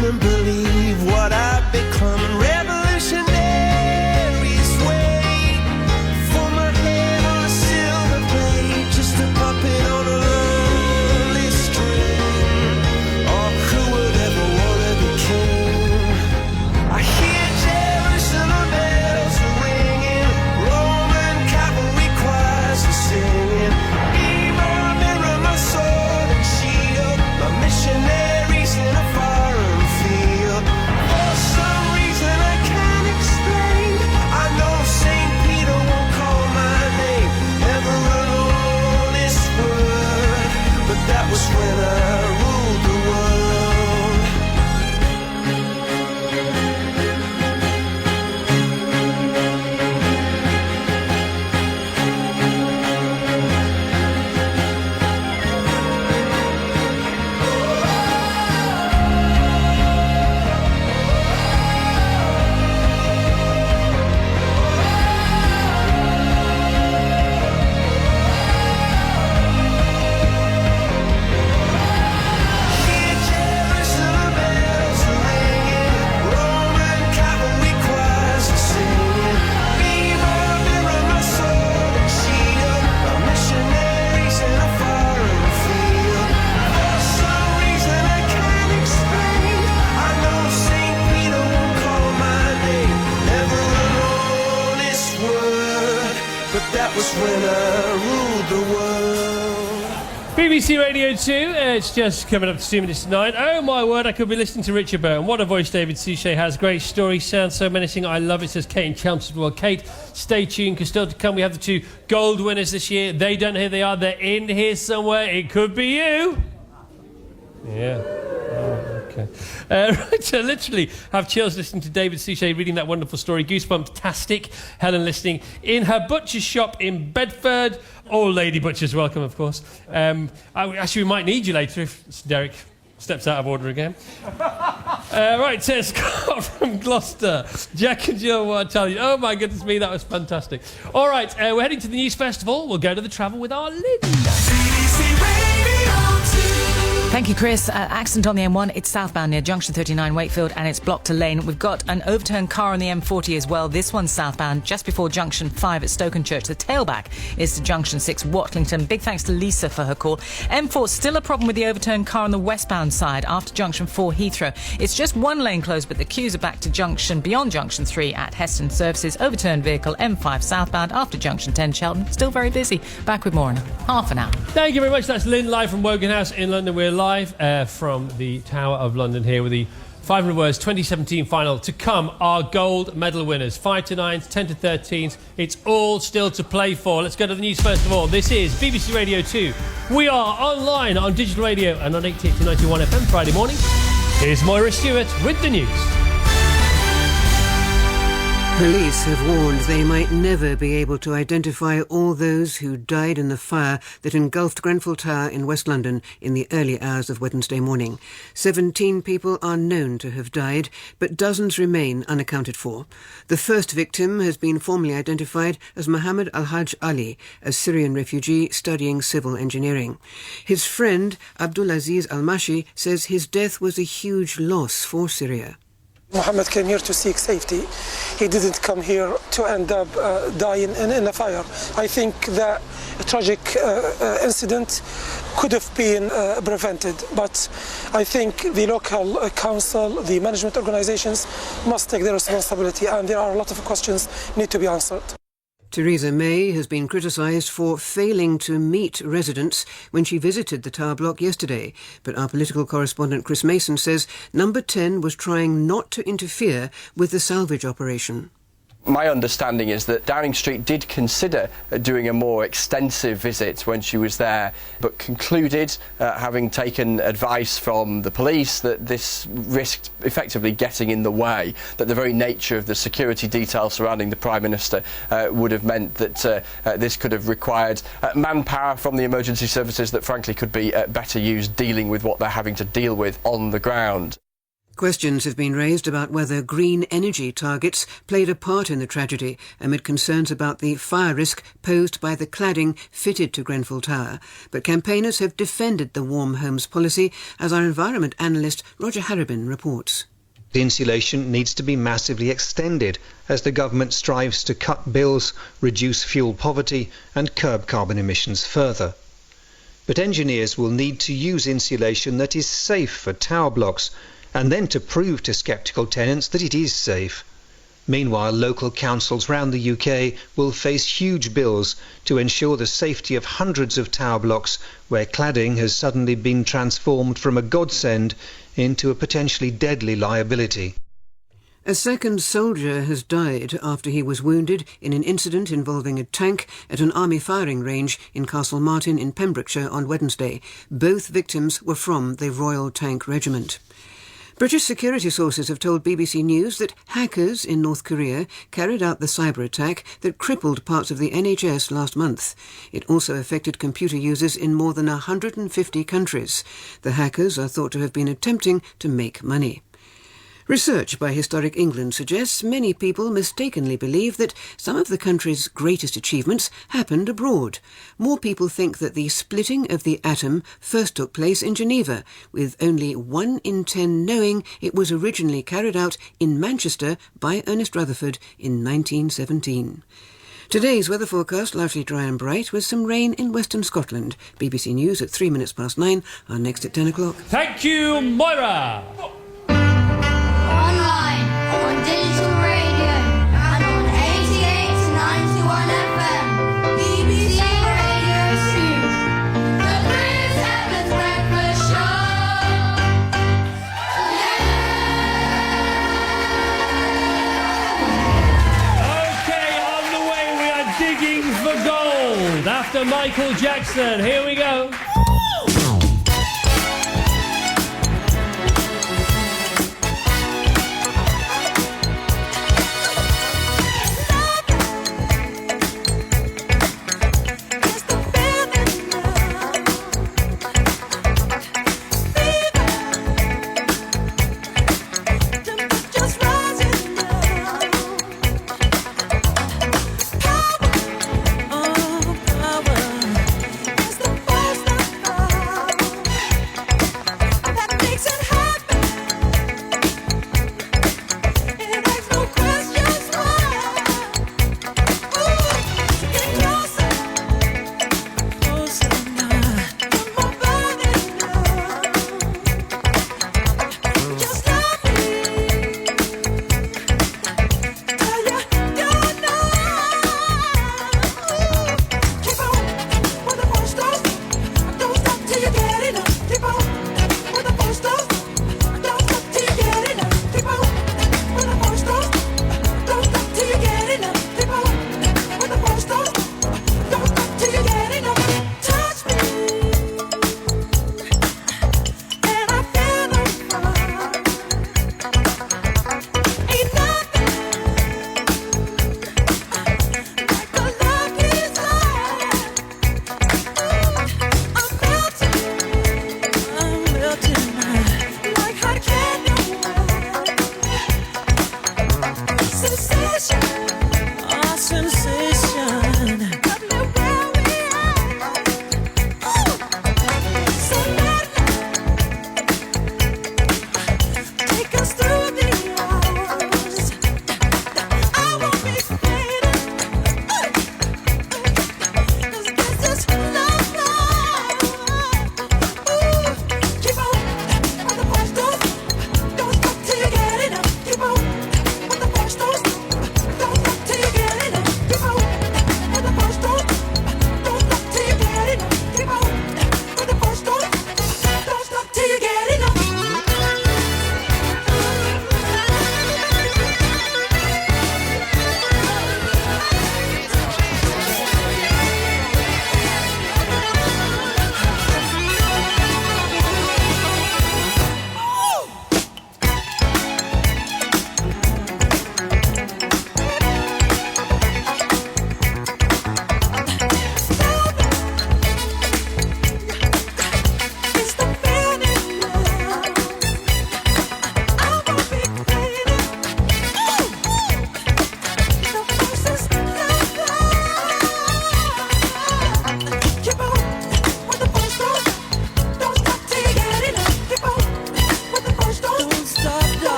couldn't believe what I'd become. Revolutionaries wait for my head on a silver plate, just a puppet on a lonely string. Oh, who would ever wanna be king? I hear Jerusalem bells are ringing, Roman cavalry choirs are singing. Be my mirror, my sword and shield, my missionaries in a foreign field. For some reason I can't explain, I know St. Peter won't call my name ever alone this word, but that was when I ruled the world. Hear Jerusalem bells are ringing, Roman cavalry choirs are singing. Be my mirror, my sword and shield, my missionaries in a foreign field. For some reason I can't explain, I know St. Peter won't call my name ever alone this word, but that was when I ruled the world. BBC Radio 2, it's just coming up to 2 minutes to 9. Oh my word, I could be listening to Richard Burton. What a voice David Suchet has. Great story, sounds so menacing. I love it, says Kate in Chelmsford. Well, Kate, stay tuned, because still to come we have the 2 gold winners this year. They don't know who they are, they're in here somewhere. It could be you. Yeah. Oh, okay. Right, I literally have chills listening to David Suchet reading that wonderful story. Goosebumps-tastic. Helen listening in her butcher's shop in Bedford. All lady butchers welcome, of course. Actually, we might need you later if Derek steps out of order again. Right, says Scott from Gloucester. Jack and Jill want to tell you. Oh, my goodness me, that was fantastic. All right, we're heading to the News Festival. We'll go to the travel with our Linda. Thank you, Chris. Accident on the M1. It's southbound near Junction 39 Wakefield, and it's blocked a lane. We've got an overturned car on the M40 as well. This one's southbound just before Junction 5 at Stokenchurch. The tailback is to Junction 6 Watlington. Big thanks to Lisa for her call. M4, still a problem with the overturned car on the westbound side after Junction 4 Heathrow. It's just one lane closed, but the queues are back to Junction beyond Junction 3 at Heston Services. Overturned vehicle M5 southbound after Junction 10 Shelton. Still very busy. Back with more in half an hour. Thank you very much. That's Lynn live from Wogan House in London. We're live from the Tower of London here with the 500 Words 2017 final. To come, our gold medal winners. 5 to 9s, 10 to 13s. It's all still to play for. Let's go to the news first of all. This is BBC Radio 2. We are online on digital radio and on 88 to 91 FM Friday morning. Here's Moira Stewart with the news. Police have warned they might never be able to identify all those who died in the fire that engulfed Grenfell Tower in West London in the early hours of Wednesday morning. 17 people are known to have died, but dozens remain unaccounted for. The first victim has been formally identified as Mohammed Al-Hajj Ali, a Syrian refugee studying civil engineering. His friend, Abdulaziz Al-Mashi, says his death was a huge loss for Syria. Mohammed came here to seek safety. He didn't come here to end up dying in a fire. I think that a tragic incident could have been prevented, but I think the local council, the management organizations must take their responsibility, and there are a lot of questions need to be answered. Theresa May has been criticised for failing to meet residents when she visited the tower block yesterday. But our political correspondent Chris Mason says Number 10 was trying not to interfere with the salvage operation. My understanding is that Downing Street did consider doing a more extensive visit when she was there, but concluded, having taken advice from the police, that this risked effectively getting in the way, that the very nature of the security details surrounding the Prime Minister would have meant that this could have required manpower from the emergency services that frankly could be better used dealing with what they're having to deal with on the ground. Questions have been raised about whether green energy targets played a part in the tragedy amid concerns about the fire risk posed by the cladding fitted to Grenfell Tower. But campaigners have defended the warm homes policy, as our environment analyst Roger Harrabin reports. The insulation needs to be massively extended as the government strives to cut bills, reduce fuel poverty and curb carbon emissions further. But engineers will need to use insulation that is safe for tower blocks, and then to prove to sceptical tenants that it is safe. Meanwhile, local councils round the UK will face huge bills to ensure the safety of hundreds of tower blocks where cladding has suddenly been transformed from a godsend into a potentially deadly liability. A second soldier has died after he was wounded in an incident involving a tank at an army firing range in Castle Martin in Pembrokeshire on Wednesday. Both victims were from the Royal Tank Regiment. British security sources have told BBC News that hackers in North Korea carried out the cyber attack that crippled parts of the NHS last month. It also affected computer users in more than 150 countries. The hackers are thought to have been attempting to make money. Research by Historic England suggests many people mistakenly believe that some of the country's greatest achievements happened abroad. More people think that the splitting of the atom first took place in Geneva, with only 1 in 10 knowing it was originally carried out in Manchester by Ernest Rutherford in 1917. Today's weather forecast largely dry and bright, with some rain in western Scotland. BBC News at 9:03 are next at 10 o'clock. Thank you, Moira. Online, on digital radio, and on 88-91 FM. BBC Radio 2. The Chris Evans Breakfast Show. Okay, on the way we are digging for gold. After Michael Jackson, here we go. Power, it's the force that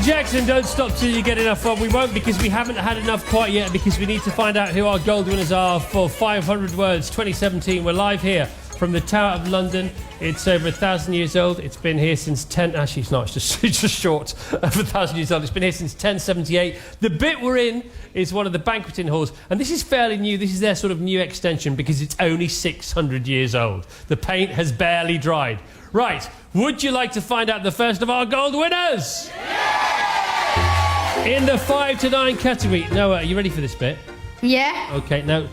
Jackson, don't stop till you get enough fun. We won't, because we haven't had enough quite yet, because we need to find out who our gold winners are for 500 Words 2017. We're live here from the Tower of London. It's over 1,000 years old. It's been here since 10... Actually, it's not. It's just short of 1,000 years old. It's been here since 1078. The bit we're in is one of the banqueting halls. And this is fairly new. This is their sort of new extension because it's only 600 years old. The paint has barely dried. Right. Would you like to find out the first of our gold winners? In the 5 to 9 category. Noah, are you ready for this bit? Yeah. Okay, now...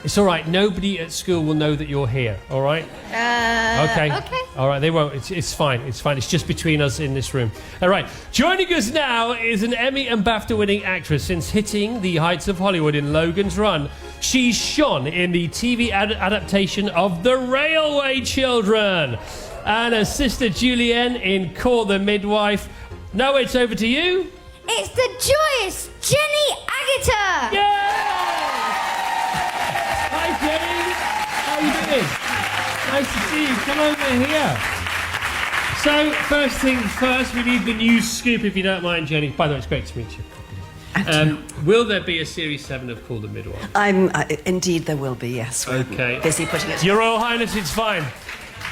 It's all right. Nobody at school will know that you're here, all right? Okay. All right, they won't. It's fine. It's fine. It's just between us in this room. All right. Joining us now is an Emmy and BAFTA-winning actress. Since hitting the heights of Hollywood in Logan's Run, she's shone in the TV adaptation of The Railway Children. And her sister Julienne in Call the Midwife. Noah, it's over to you. It's the joyous Jenny Agutter! Yeah! Hi, Jenny. How you doing? Nice to see you. Come over here. So, first things first, we need the news scoop, if you don't mind, Jenny. By the way, it's great to meet you. Will there be a Series 7 of Call the Midwife? Indeed there will be, yes. We're busy putting it... Your Royal Highness, it's fine.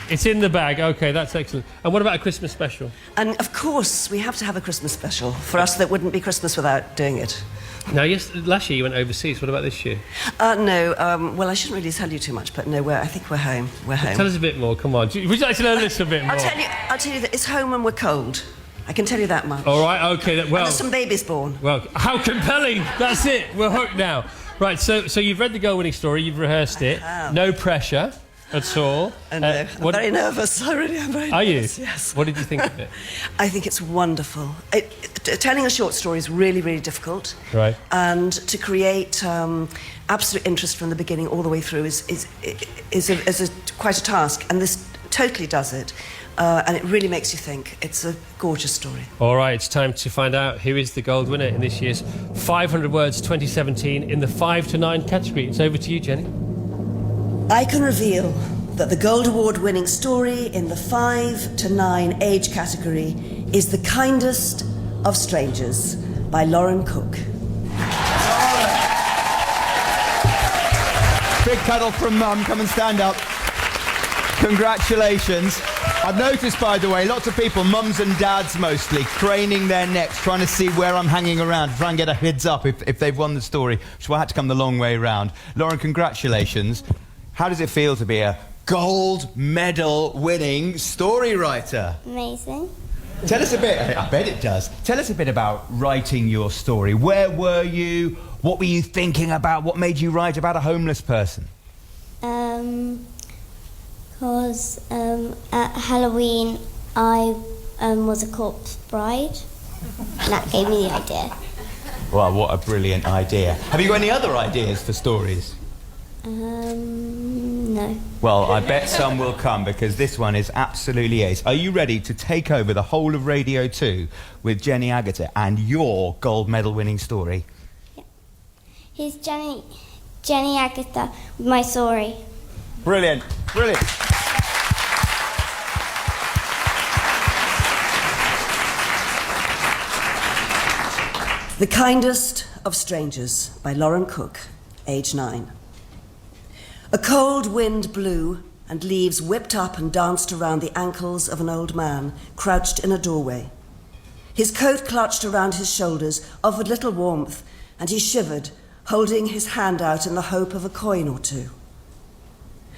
It's in the bag. OK, that's excellent. And what about a Christmas special? And, of course, we have to have a Christmas special. For us, that wouldn't be Christmas without doing it. Now, yes, last year you went overseas. What about this year? No. Well, I shouldn't really tell you too much, but no, I think we're home. We're home. Tell us a bit more. Come on. Would you like to know this a bit more? I'll tell you that it's home and we're cold. I can tell you that much. All right. OK. And there's some babies born. Well, how compelling. That's it. We're hooked now. Right. So you've read the goal-winning story. You've rehearsed it. No pressure at all. I'm very nervous. I really am very nervous. Are you? Yes. What did you think of it? I think it's wonderful. Telling a short story is really, really difficult. Right. And to create absolute interest from the beginning all the way through is quite a task. And this totally does it. And it really makes you think. It's a gorgeous story. All right, it's time to find out who is the gold winner in this year's 500 Words 2017 in the 5 to 9 category. It's over to you, Jenny. I can reveal that the Gold Award winning story in the 5 to 9 age category is The Kindest of Strangers by Lauren Cook. Big cuddle from Mum. Come and stand up. Congratulations. I've noticed, by the way, lots of people, mums and dads mostly, craning their necks, trying to see where I'm hanging around, to try and get a heads up if they've won the story, so I had to come the long way round. Lauren, congratulations. How does it feel to be a gold medal winning story writer? Amazing. Tell us a bit, I bet it does. Tell us a bit about writing your story. Where were you? What were you thinking about? What made you write about a homeless person? Because at Halloween I was a corpse bride, and that gave me the idea. Well, what a brilliant idea. Have you got any other ideas for stories? No. Well, I bet some will come, because this one is absolutely ace. Are you ready to take over the whole of Radio 2 with Jenny Agutter and your gold medal winning story? Yeah. Here's Jenny Agutter with my story. Brilliant, brilliant. The Kindest of Strangers by Lauren Cook, age 9. A cold wind blew, and leaves whipped up and danced around the ankles of an old man crouched in a doorway. His coat clutched around his shoulders, offered little warmth, and he shivered, holding his hand out in the hope of a coin or two.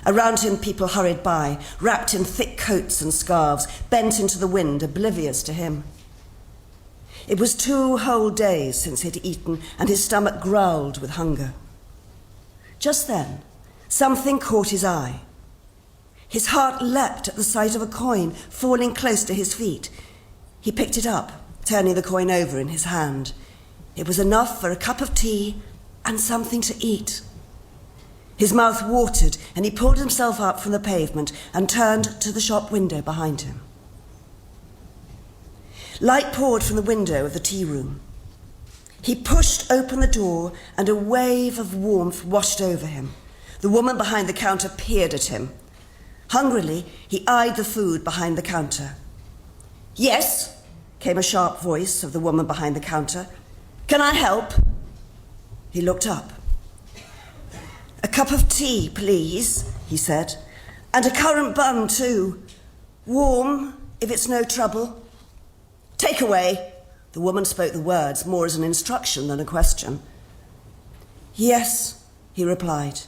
Around him people hurried by, wrapped in thick coats and scarves, bent into the wind, oblivious to him. It was 2 whole days since he'd eaten, and his stomach growled with hunger. Just then, something caught his eye. His heart leapt at the sight of a coin falling close to his feet. He picked it up, turning the coin over in his hand. It was enough for a cup of tea and something to eat. His mouth watered, and he pulled himself up from the pavement and turned to the shop window behind him. Light poured from the window of the tea room. He pushed open the door, and a wave of warmth washed over him. The woman behind the counter peered at him. Hungrily, he eyed the food behind the counter. Yes, came a sharp voice of the woman behind the counter. "Can I help?" He looked up. "A cup of tea, please," he said. "And a currant bun, too. Warm, if it's no trouble." "Take away." The woman spoke the words more as an instruction than a question. "Yes," he replied.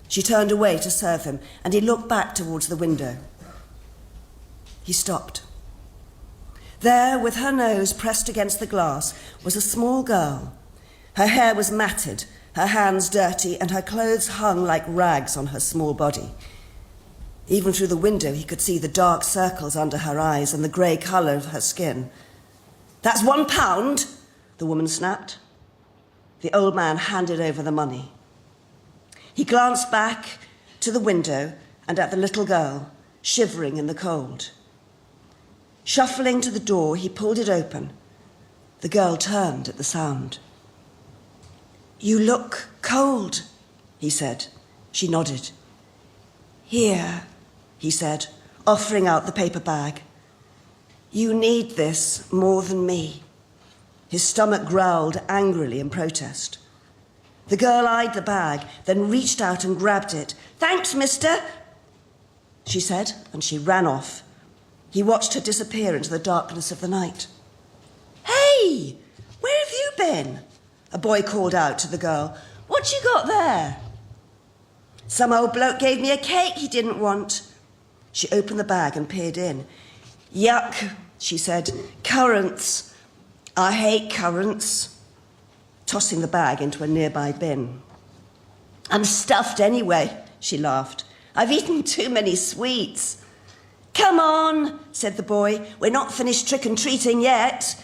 She turned away to serve him, and he looked back towards the window. He stopped. There, with her nose pressed against the glass, was a small girl. Her hair was matted, her hands dirty, and her clothes hung like rags on her small body. Even through the window, he could see the dark circles under her eyes and the grey colour of her skin. "That's £1, the woman snapped. The old man handed over the money. He glanced back to the window and at the little girl, shivering in the cold. Shuffling to the door, he pulled it open. The girl turned at the sound. "You look cold," he said. She nodded. "Here," he said, offering out the paper bag. "You need this more than me." His stomach growled angrily in protest. The girl eyed the bag, then reached out and grabbed it. "Thanks, mister," she said, and she ran off. He watched her disappear into the darkness of the night. "Hey, where have you been?" a boy called out to the girl. "What you got there?" "Some old bloke gave me a cake he didn't want." She opened the bag and peered in. "Yuck," she said. "Currants. I hate currants," tossing the bag into a nearby bin. "I'm stuffed anyway," she laughed. "I've eaten too many sweets." "Come on," said the boy. "We're not finished trick-and-treating yet.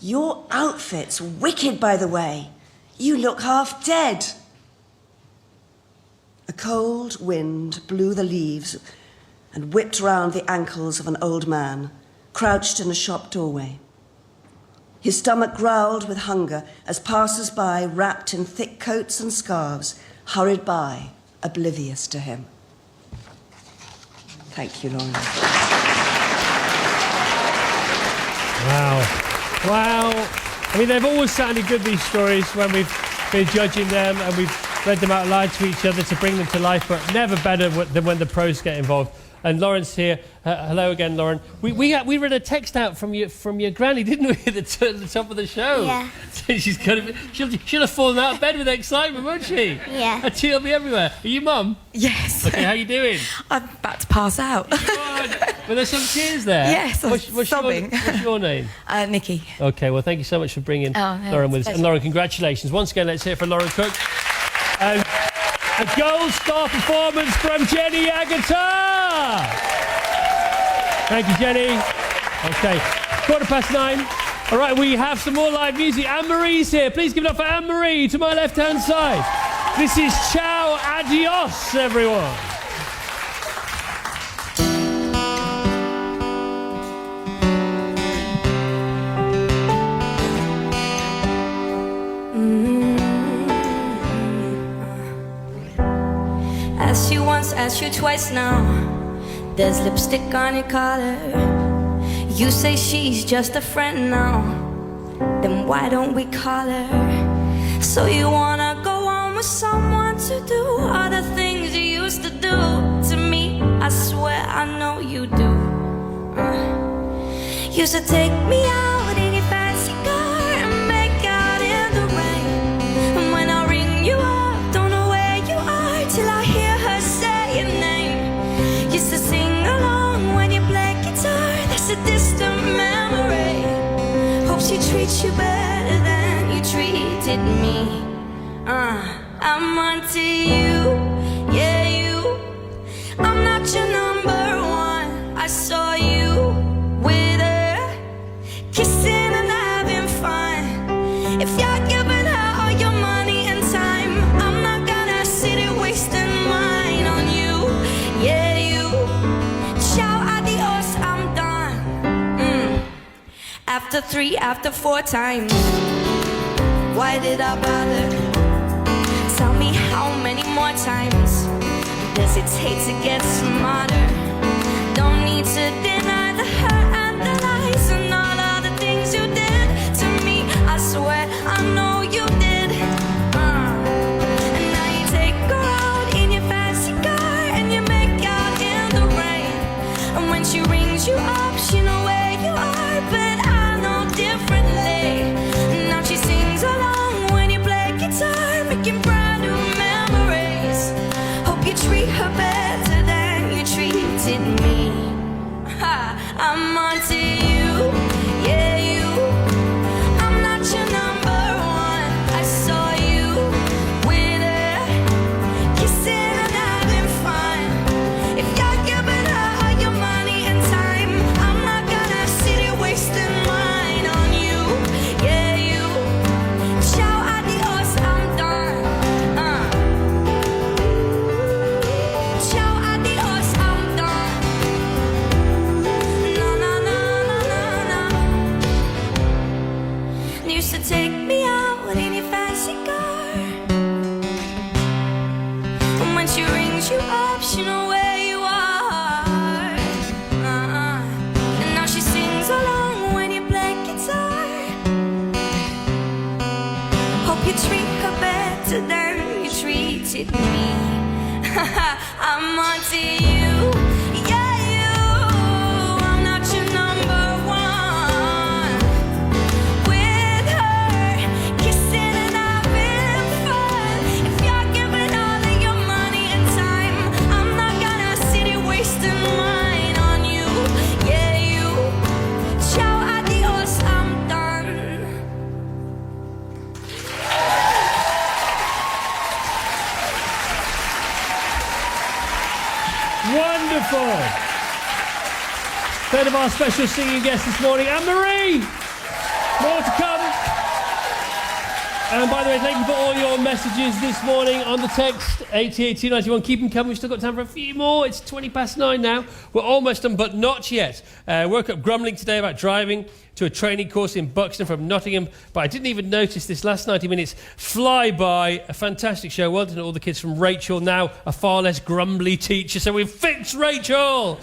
Your outfit's wicked, by the way. You look half dead." A cold wind blew the leaves and whipped round the ankles of an old man, crouched in a shop doorway. His stomach growled with hunger as passers-by, wrapped in thick coats and scarves, hurried by, oblivious to him. Thank you, Lauren. Wow. I mean, they've always sounded good, these stories, when we've been judging them and we've read them out loud to each other to bring them to life, but never better than when the pros get involved. And Lauren's here. Hello again, Lauren. We read a text out from your granny, didn't we, at the top of the show? Yeah. She's gonna she'll have fallen out of bed with excitement, won't she? Yeah. Her tea will be everywhere. Are you mum? Yes. Okay, how you doing? I'm about to pass out. Well, there's some tears there. Yes, I'm sobbing. What's your name? Nikki. Okay, well, thank you so much for bringing no, Lauren with us. pleasure. And Lauren, congratulations. Once again, let's hear it for Lauren Cook. And a gold star performance from Jenny Aguitar. Thank you, Jenny. Okay, 9:15. All right, we have some more live music. Anne-Marie's here. Please give it up for Anne-Marie to my left-hand side. This is Ciao Adios, everyone. Asked you once, asked you twice now. There's lipstick on your collar. You say she's just a friend now. Then why don't we call her? So you wanna go on with someone to do all the things you used to do to me? I swear I know you do. Used to take me out in your fancy car and make out in the rain. And when I ring you up, don't know where you are till I hear her say your name. Used to sing along when you play guitar. That's a distant memory. Hope she treats you better than you treated me. I'm onto you, yeah, you. I'm not your number one. I saw you with her, kissing and having fun. If you're giving her all your money and time, I'm not gonna sit here wasting mine on you, yeah, you. Ciao, adios, I'm done. After 3, after 4 times, why did I bother? Tell me how many more times does it take to get smarter? Don't need to deny the hurt and the lies and all of the you optional where you are. And now she sings along when you play guitar. Hope you treat her better than you treated me. I'm onto you. Yeah, you. I'm not your number one. With her, kissing and having fun. If you're giving all of your money and time, I'm not gonna sit here wasting mine on you. Yeah, you. Ciao, adios, I'm done. Wonderful. Third of our special singing guests this morning, Anne-Marie. More to come. And by the way, thank you for all your messages this morning on the text 889291. Keep them coming. We've still got time for a few more. It's 9:20 now. We're almost done, but not yet. Woke up grumbling today about driving to a training course in Buxton from Nottingham, but I didn't even notice this last 90 minutes fly by. A fantastic show. Well done to all the kids from Rachel, now a far less grumbly teacher. So we've fixed Rachel.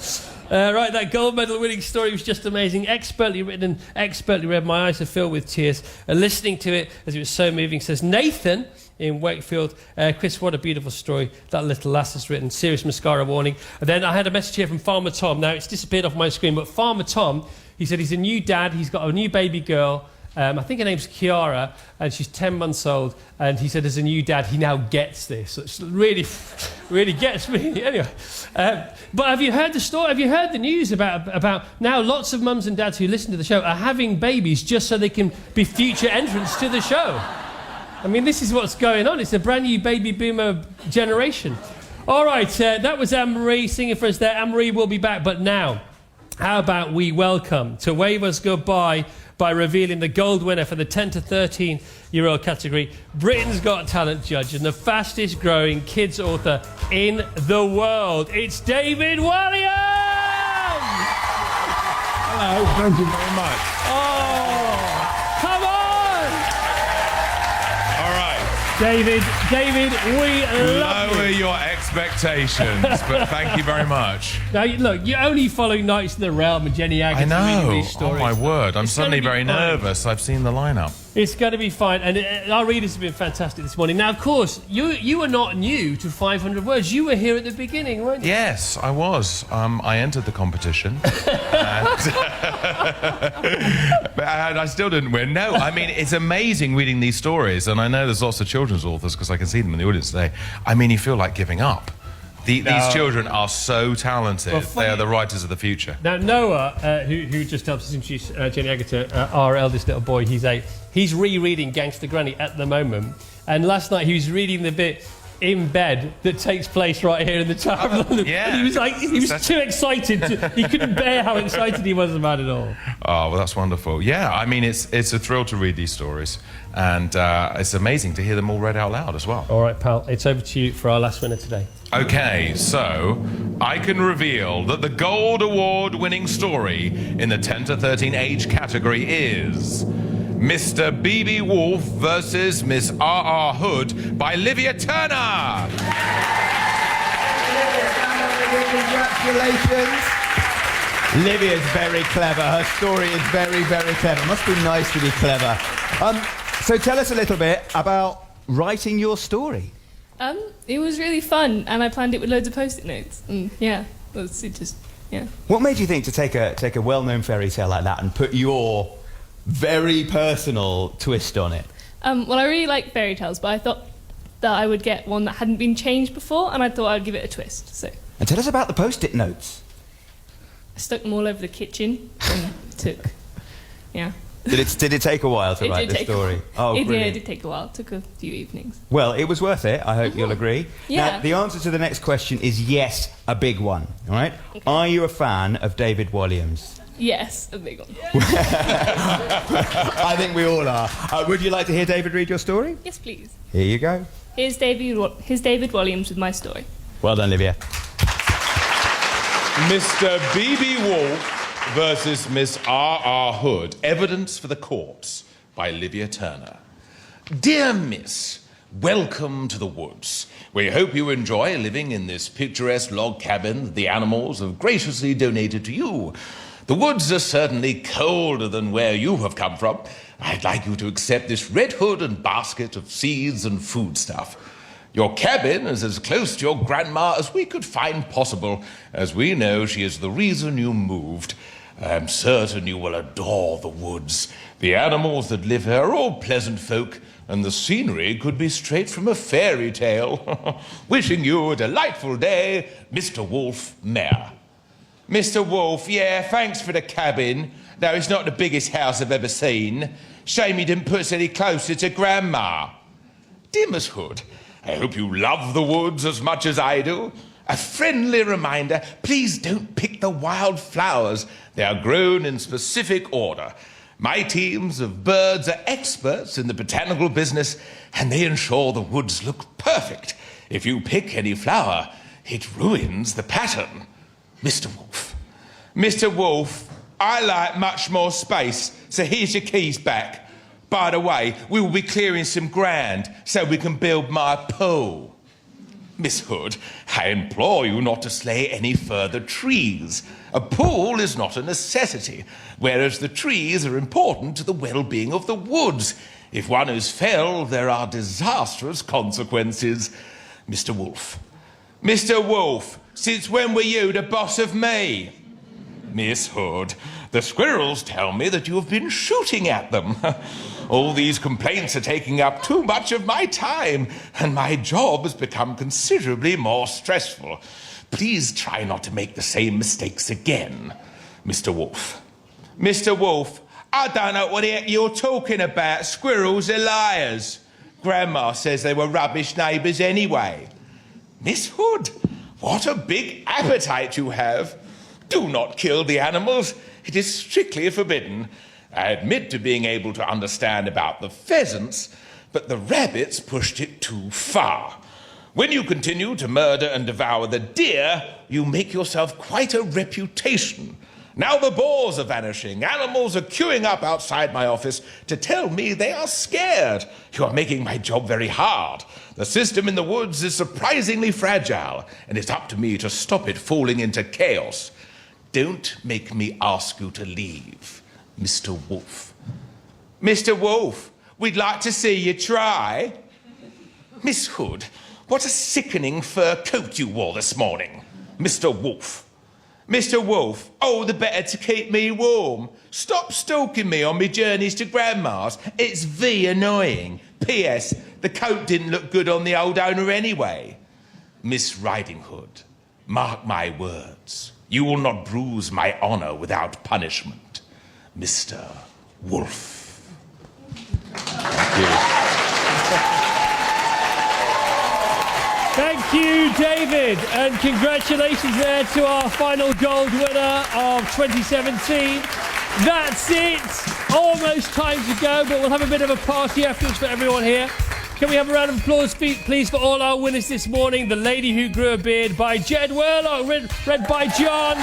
Right, that gold medal winning story was just amazing. Expertly written and expertly read. My eyes are filled with tears. Listening to it, as it was so moving, says Nathan in Wakefield. Chris, what a beautiful story that little lass has written. Serious mascara warning. And then I had a message here from Farmer Tom. Now, it's disappeared off my screen, but Farmer Tom, he said he's a new dad. He's got a new baby girl. I think her name's Kiara, and she's 10 months old. And he said, as a new dad, he now gets this. It really, really gets me. Anyway, but have you heard the story? Have you heard the news about now lots of mums and dads who listen to the show are having babies just so they can be future entrants to the show? I mean, this is what's going on. It's a brand new baby boomer generation. All right, that was Anne-Marie singing for us there. Anne-Marie will be back, but now, how about we welcome, to wave us goodbye, by revealing the gold winner for the 10 to 13-year-old category, Britain's Got Talent judge and the fastest growing kids author in the world. It's David Williams! Hello, thank you very much. Oh, come on! All right. David, we love Lower you. your expectations, but thank you very much. Now, look, you're only following Knights of the Realm and Jenny Agutter. I know. These stories. Oh, my word. I'm It's suddenly gonna be very fine. nervous. I've seen the lineup. It's going to be fine, and our readers have been fantastic this morning. Now, of course, you are not new to 500 words. You were here at the beginning, weren't you? Yes, I was. I entered the competition. And I still didn't win. No, I mean, it's amazing reading these stories, and I know there's lots of children's authors because I can see them in the audience today. I mean, you feel like giving up. These children are so talented. Well, they are the writers of the future. Now, Noah, who just helps us introduce Jenny Agutter, our eldest little boy, he's 8. He's rereading Gangster Granny at the moment. And last night he was reading the bit in bed that takes place right here in the Tower of London. Yeah. And he was too excited. He couldn't bear how excited he was about it all. Oh, well, that's wonderful. Yeah, I mean, it's a thrill to read these stories. And it's amazing to hear them all read out loud as well. All right, pal, it's over to you for our last winner today. Okay, so I can reveal that the Gold Award-winning story in the 10 to 13 age category is Mr. B.B. Wolf versus Miss R.R. Hood by Livia Turner. Congratulations. Livia's very clever. Her story is very, very clever. Must be nice to be clever. So tell us a little bit about writing your story. It was really fun, and I planned it with loads of post-it notes. And yeah, yeah. What made you think to take a well-known fairy tale like that and put your very personal twist on it? Well, I really like fairy tales, but I thought that I would get one that hadn't been changed before, and I thought I'd give it a twist. So And tell us about the post-it notes. I stuck them all over the kitchen and yeah. Did it take a while to write the story? Oh, it brilliant. did take a while. It took a few evenings. Well, it was worth it. I hope you'll agree. Yeah. Now, the answer to the next question is yes, a big one. All right? Okay. Are you a fan of David Williams? Yes, a big one. I think we all are. Would you like to hear David read your story? Yes, please. Here you go. Here's David Williams with my story. Well done, Livia. Mr. B.B. Wolf versus Miss R.R. Hood. Evidence for the Corpse by Livia Turner. Dear Miss, welcome to the woods. We hope you enjoy living in this picturesque log cabin that the animals have graciously donated to you. The woods are certainly colder than where you have come from. I'd like you to accept this red hood and basket of seeds and foodstuff. Your cabin is as close to your grandma as we could find possible, as we know she is the reason you moved. I'm certain you will adore the woods. The animals that live here are all pleasant folk, and the scenery could be straight from a fairy tale. Wishing you a delightful day, Mr. Wolf, Mayor. Mr. Wolf, yeah, thanks for the cabin. No, it's not the biggest house I've ever seen. Shame you didn't put us any closer to Grandma. Dear Miss Hood, I hope you love the woods as much as I do. A friendly reminder, please don't pick the wild flowers. They are grown in specific order. My teams of birds are experts in the botanical business, and they ensure the woods look perfect. If you pick any flower, it ruins the pattern. Mr. Wolf. Mr. Wolf, I like much more space, so here's your keys back. By the way, we will be clearing some ground so we can build my pool. Miss Hood, I implore you not to slay any further trees. A pool is not a necessity, whereas the trees are important to the well-being of the woods. If one is felled, there are disastrous consequences. Mr. Wolf. Mr. Wolf, since when were you the boss of me? Miss Hood, the squirrels tell me that you have been shooting at them. All these complaints are taking up too much of my time, and my job has become considerably more stressful. Please try not to make the same mistakes again, Mr. Wolf. Mr. Wolf, I don't know what the heck you're talking about. Squirrels are liars. Grandma says they were rubbish neighbours anyway. Miss Hood, what a big appetite you have. Do not kill the animals. It is strictly forbidden. I admit to being able to understand about the pheasants, but the rabbits pushed it too far. When you continue to murder and devour the deer, you make yourself quite a reputation. Now the boars are vanishing. Animals are queuing up outside my office to tell me they are scared. You are making my job very hard. The system in the woods is surprisingly fragile, and it's up to me to stop it falling into chaos. Don't make me ask you to leave, Mr. Wolf. Mr. Wolf, we'd like to see you try. Miss Hood, what a sickening fur coat you wore this morning, Mr. Wolf. Mr. Wolf, oh, the better to keep me warm. Stop stalking me on me journeys to Grandma's. It's annoying. P.S. The coat didn't look good on the old owner anyway. Miss Riding Hood, mark my words. You will not bruise my honour without punishment, Mr. Wolf. Thank you. Thank you, David, and congratulations there to our final gold winner of 2017. That's it. Almost time to go, but we'll have a bit of a party afterwards for everyone here. Can we have a round of applause, please, for all our winners this morning? The Lady Who Grew a Beard by Jed Werlock, read by John.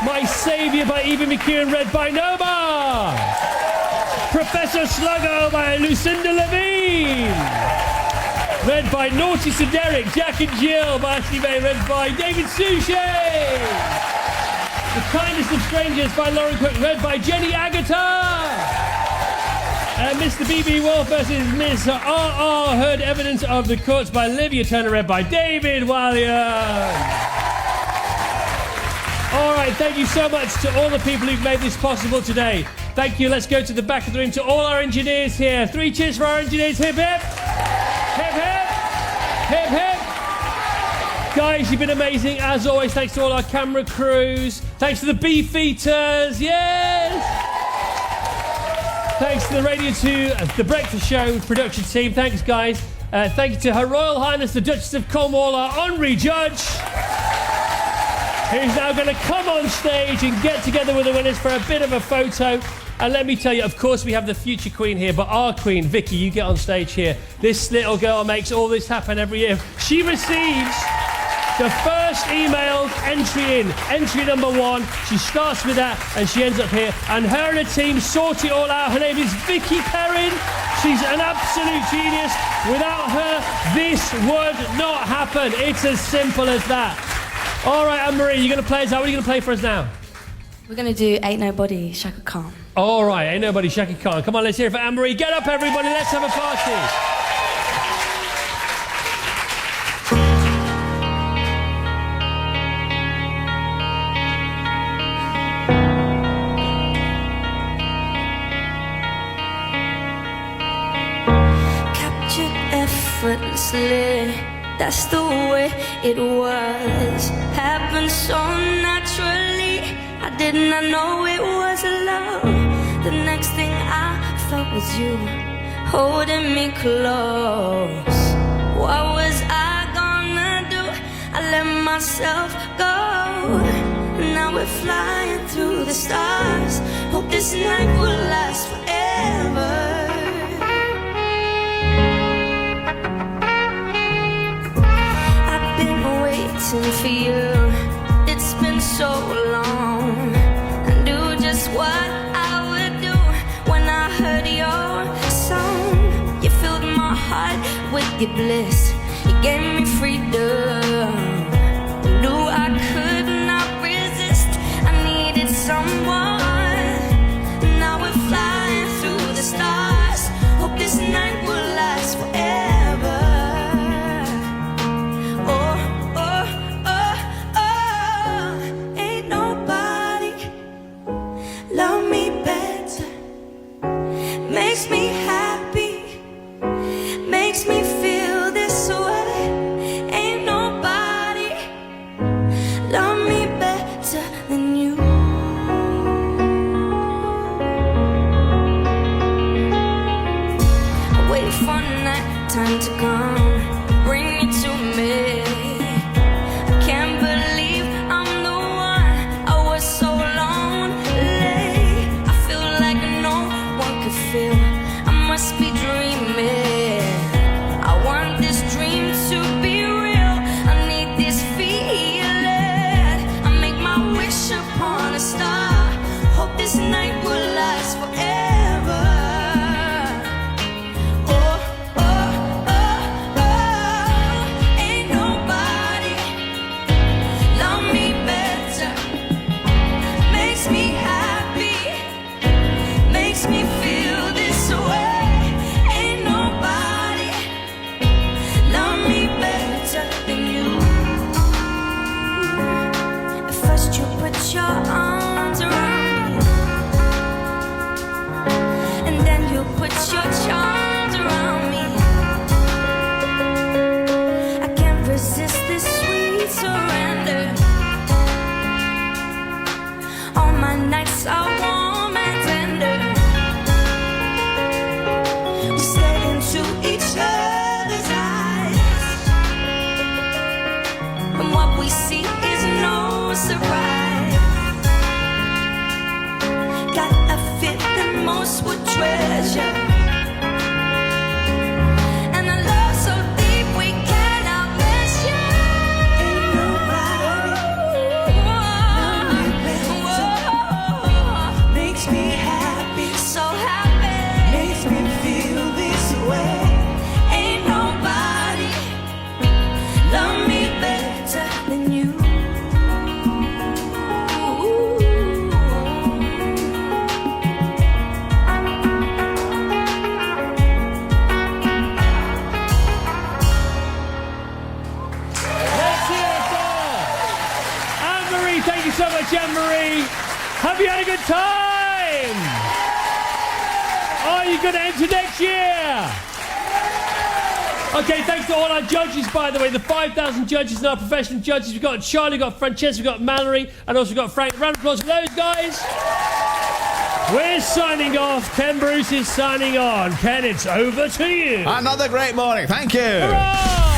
My Saviour by Eva McKeown, read by Noma. Professor Sluggo by Lucinda Levine. Read by Naughty Sir Derek, Jack and Jill by Ashley May, read by David Suchet. The Kindest of Strangers by Lauren Cook, read by Jenny Agatha. And Mr. B.B. Wolf versus Miss R.R. Heard Evidence of the Courts by Olivia Turner, read by David Walliam. All right, thank you so much to all the people who've made this possible today. Thank you. Let's go to the back of the room to all our engineers here. 3 cheers for our engineers. Hip, hip. Hip, hip. Hip, hip. Guys, you've been amazing. As always, thanks to all our camera crews. Thanks to the Beefeaters. Yes. Thanks to the Radio 2, The Breakfast Show production team. Thanks, guys. Thank you to Her Royal Highness, the Duchess of Cornwall, our honorary judge, who's now going to come on stage and get together with the winners for a bit of a photo. And let me tell you, of course, we have the future queen here, but our queen, Vicky, you get on stage here. This little girl makes all this happen every year. She receives the first emailed entry in, entry number 1. She starts with that and she ends up here. And her and her team sort it all out. Her name is Vicky Perrin. She's an absolute genius. Without her, this would not happen. It's as simple as that. All right, Anne-Marie, you're going to play us out. What are you going to play for us now? We're going to do Ain't Nobody, Shaka Khan. All right, Ain't Nobody, Shaka Khan. Come on, let's hear it for Anne-Marie. Get up, everybody. Let's have a party. Effortlessly, that's the way it was. Happened so naturally, I did not know it was love. The next thing I felt was you holding me close. What was I gonna do? I let myself go. Now we're flying through the stars. Hope this night will last forever. Waiting for you, it's been so long. I knew just what I would do when I heard your song. You filled my heart with your bliss, you gave me freedom. Knew I could not resist, I needed someone. Now we're flying through the stars. Hope this night will last forever. Makes me happy, makes me feel this way. Ain't nobody love me better than you. I wait for night time to come, bring you to me. I can't believe I'm the one, I was so lonely. I feel like no one could feel, I must be dreaming. I want this dream to be real, I need this feeling. I make my wish upon a star, hope this night will last forever. Oh, oh, oh, oh. Ain't nobody love me better. Makes me happy, makes me feel this way. Ain't nobody love me better than you. At first you put your arms around me, and then you put your charms around me. I can't resist this sweet surrender. All my nights are warm and tender. We stare into each other's eyes, and what we see is no surprise. Got a feeling most would treasure, and a love so deep we cannot measure. Ain't nobody makes me happy, so happy, makes me feel this way. Ain't nobody love me better than you. Let's hear it for Anne-Marie. Thank you so much, Anne-Marie. Have you had a good time? Are you going to enter next year? Okay, thanks to all our judges, by the way, the 5,000 judges and our professional judges. We've got Charlie, we've got Francesca, we've got Mallory, and also we've got Frank. Round of applause for those guys. We're signing off. Ken Bruce is signing on. Ken, it's over to you. Another great morning. Thank you. Hurrah!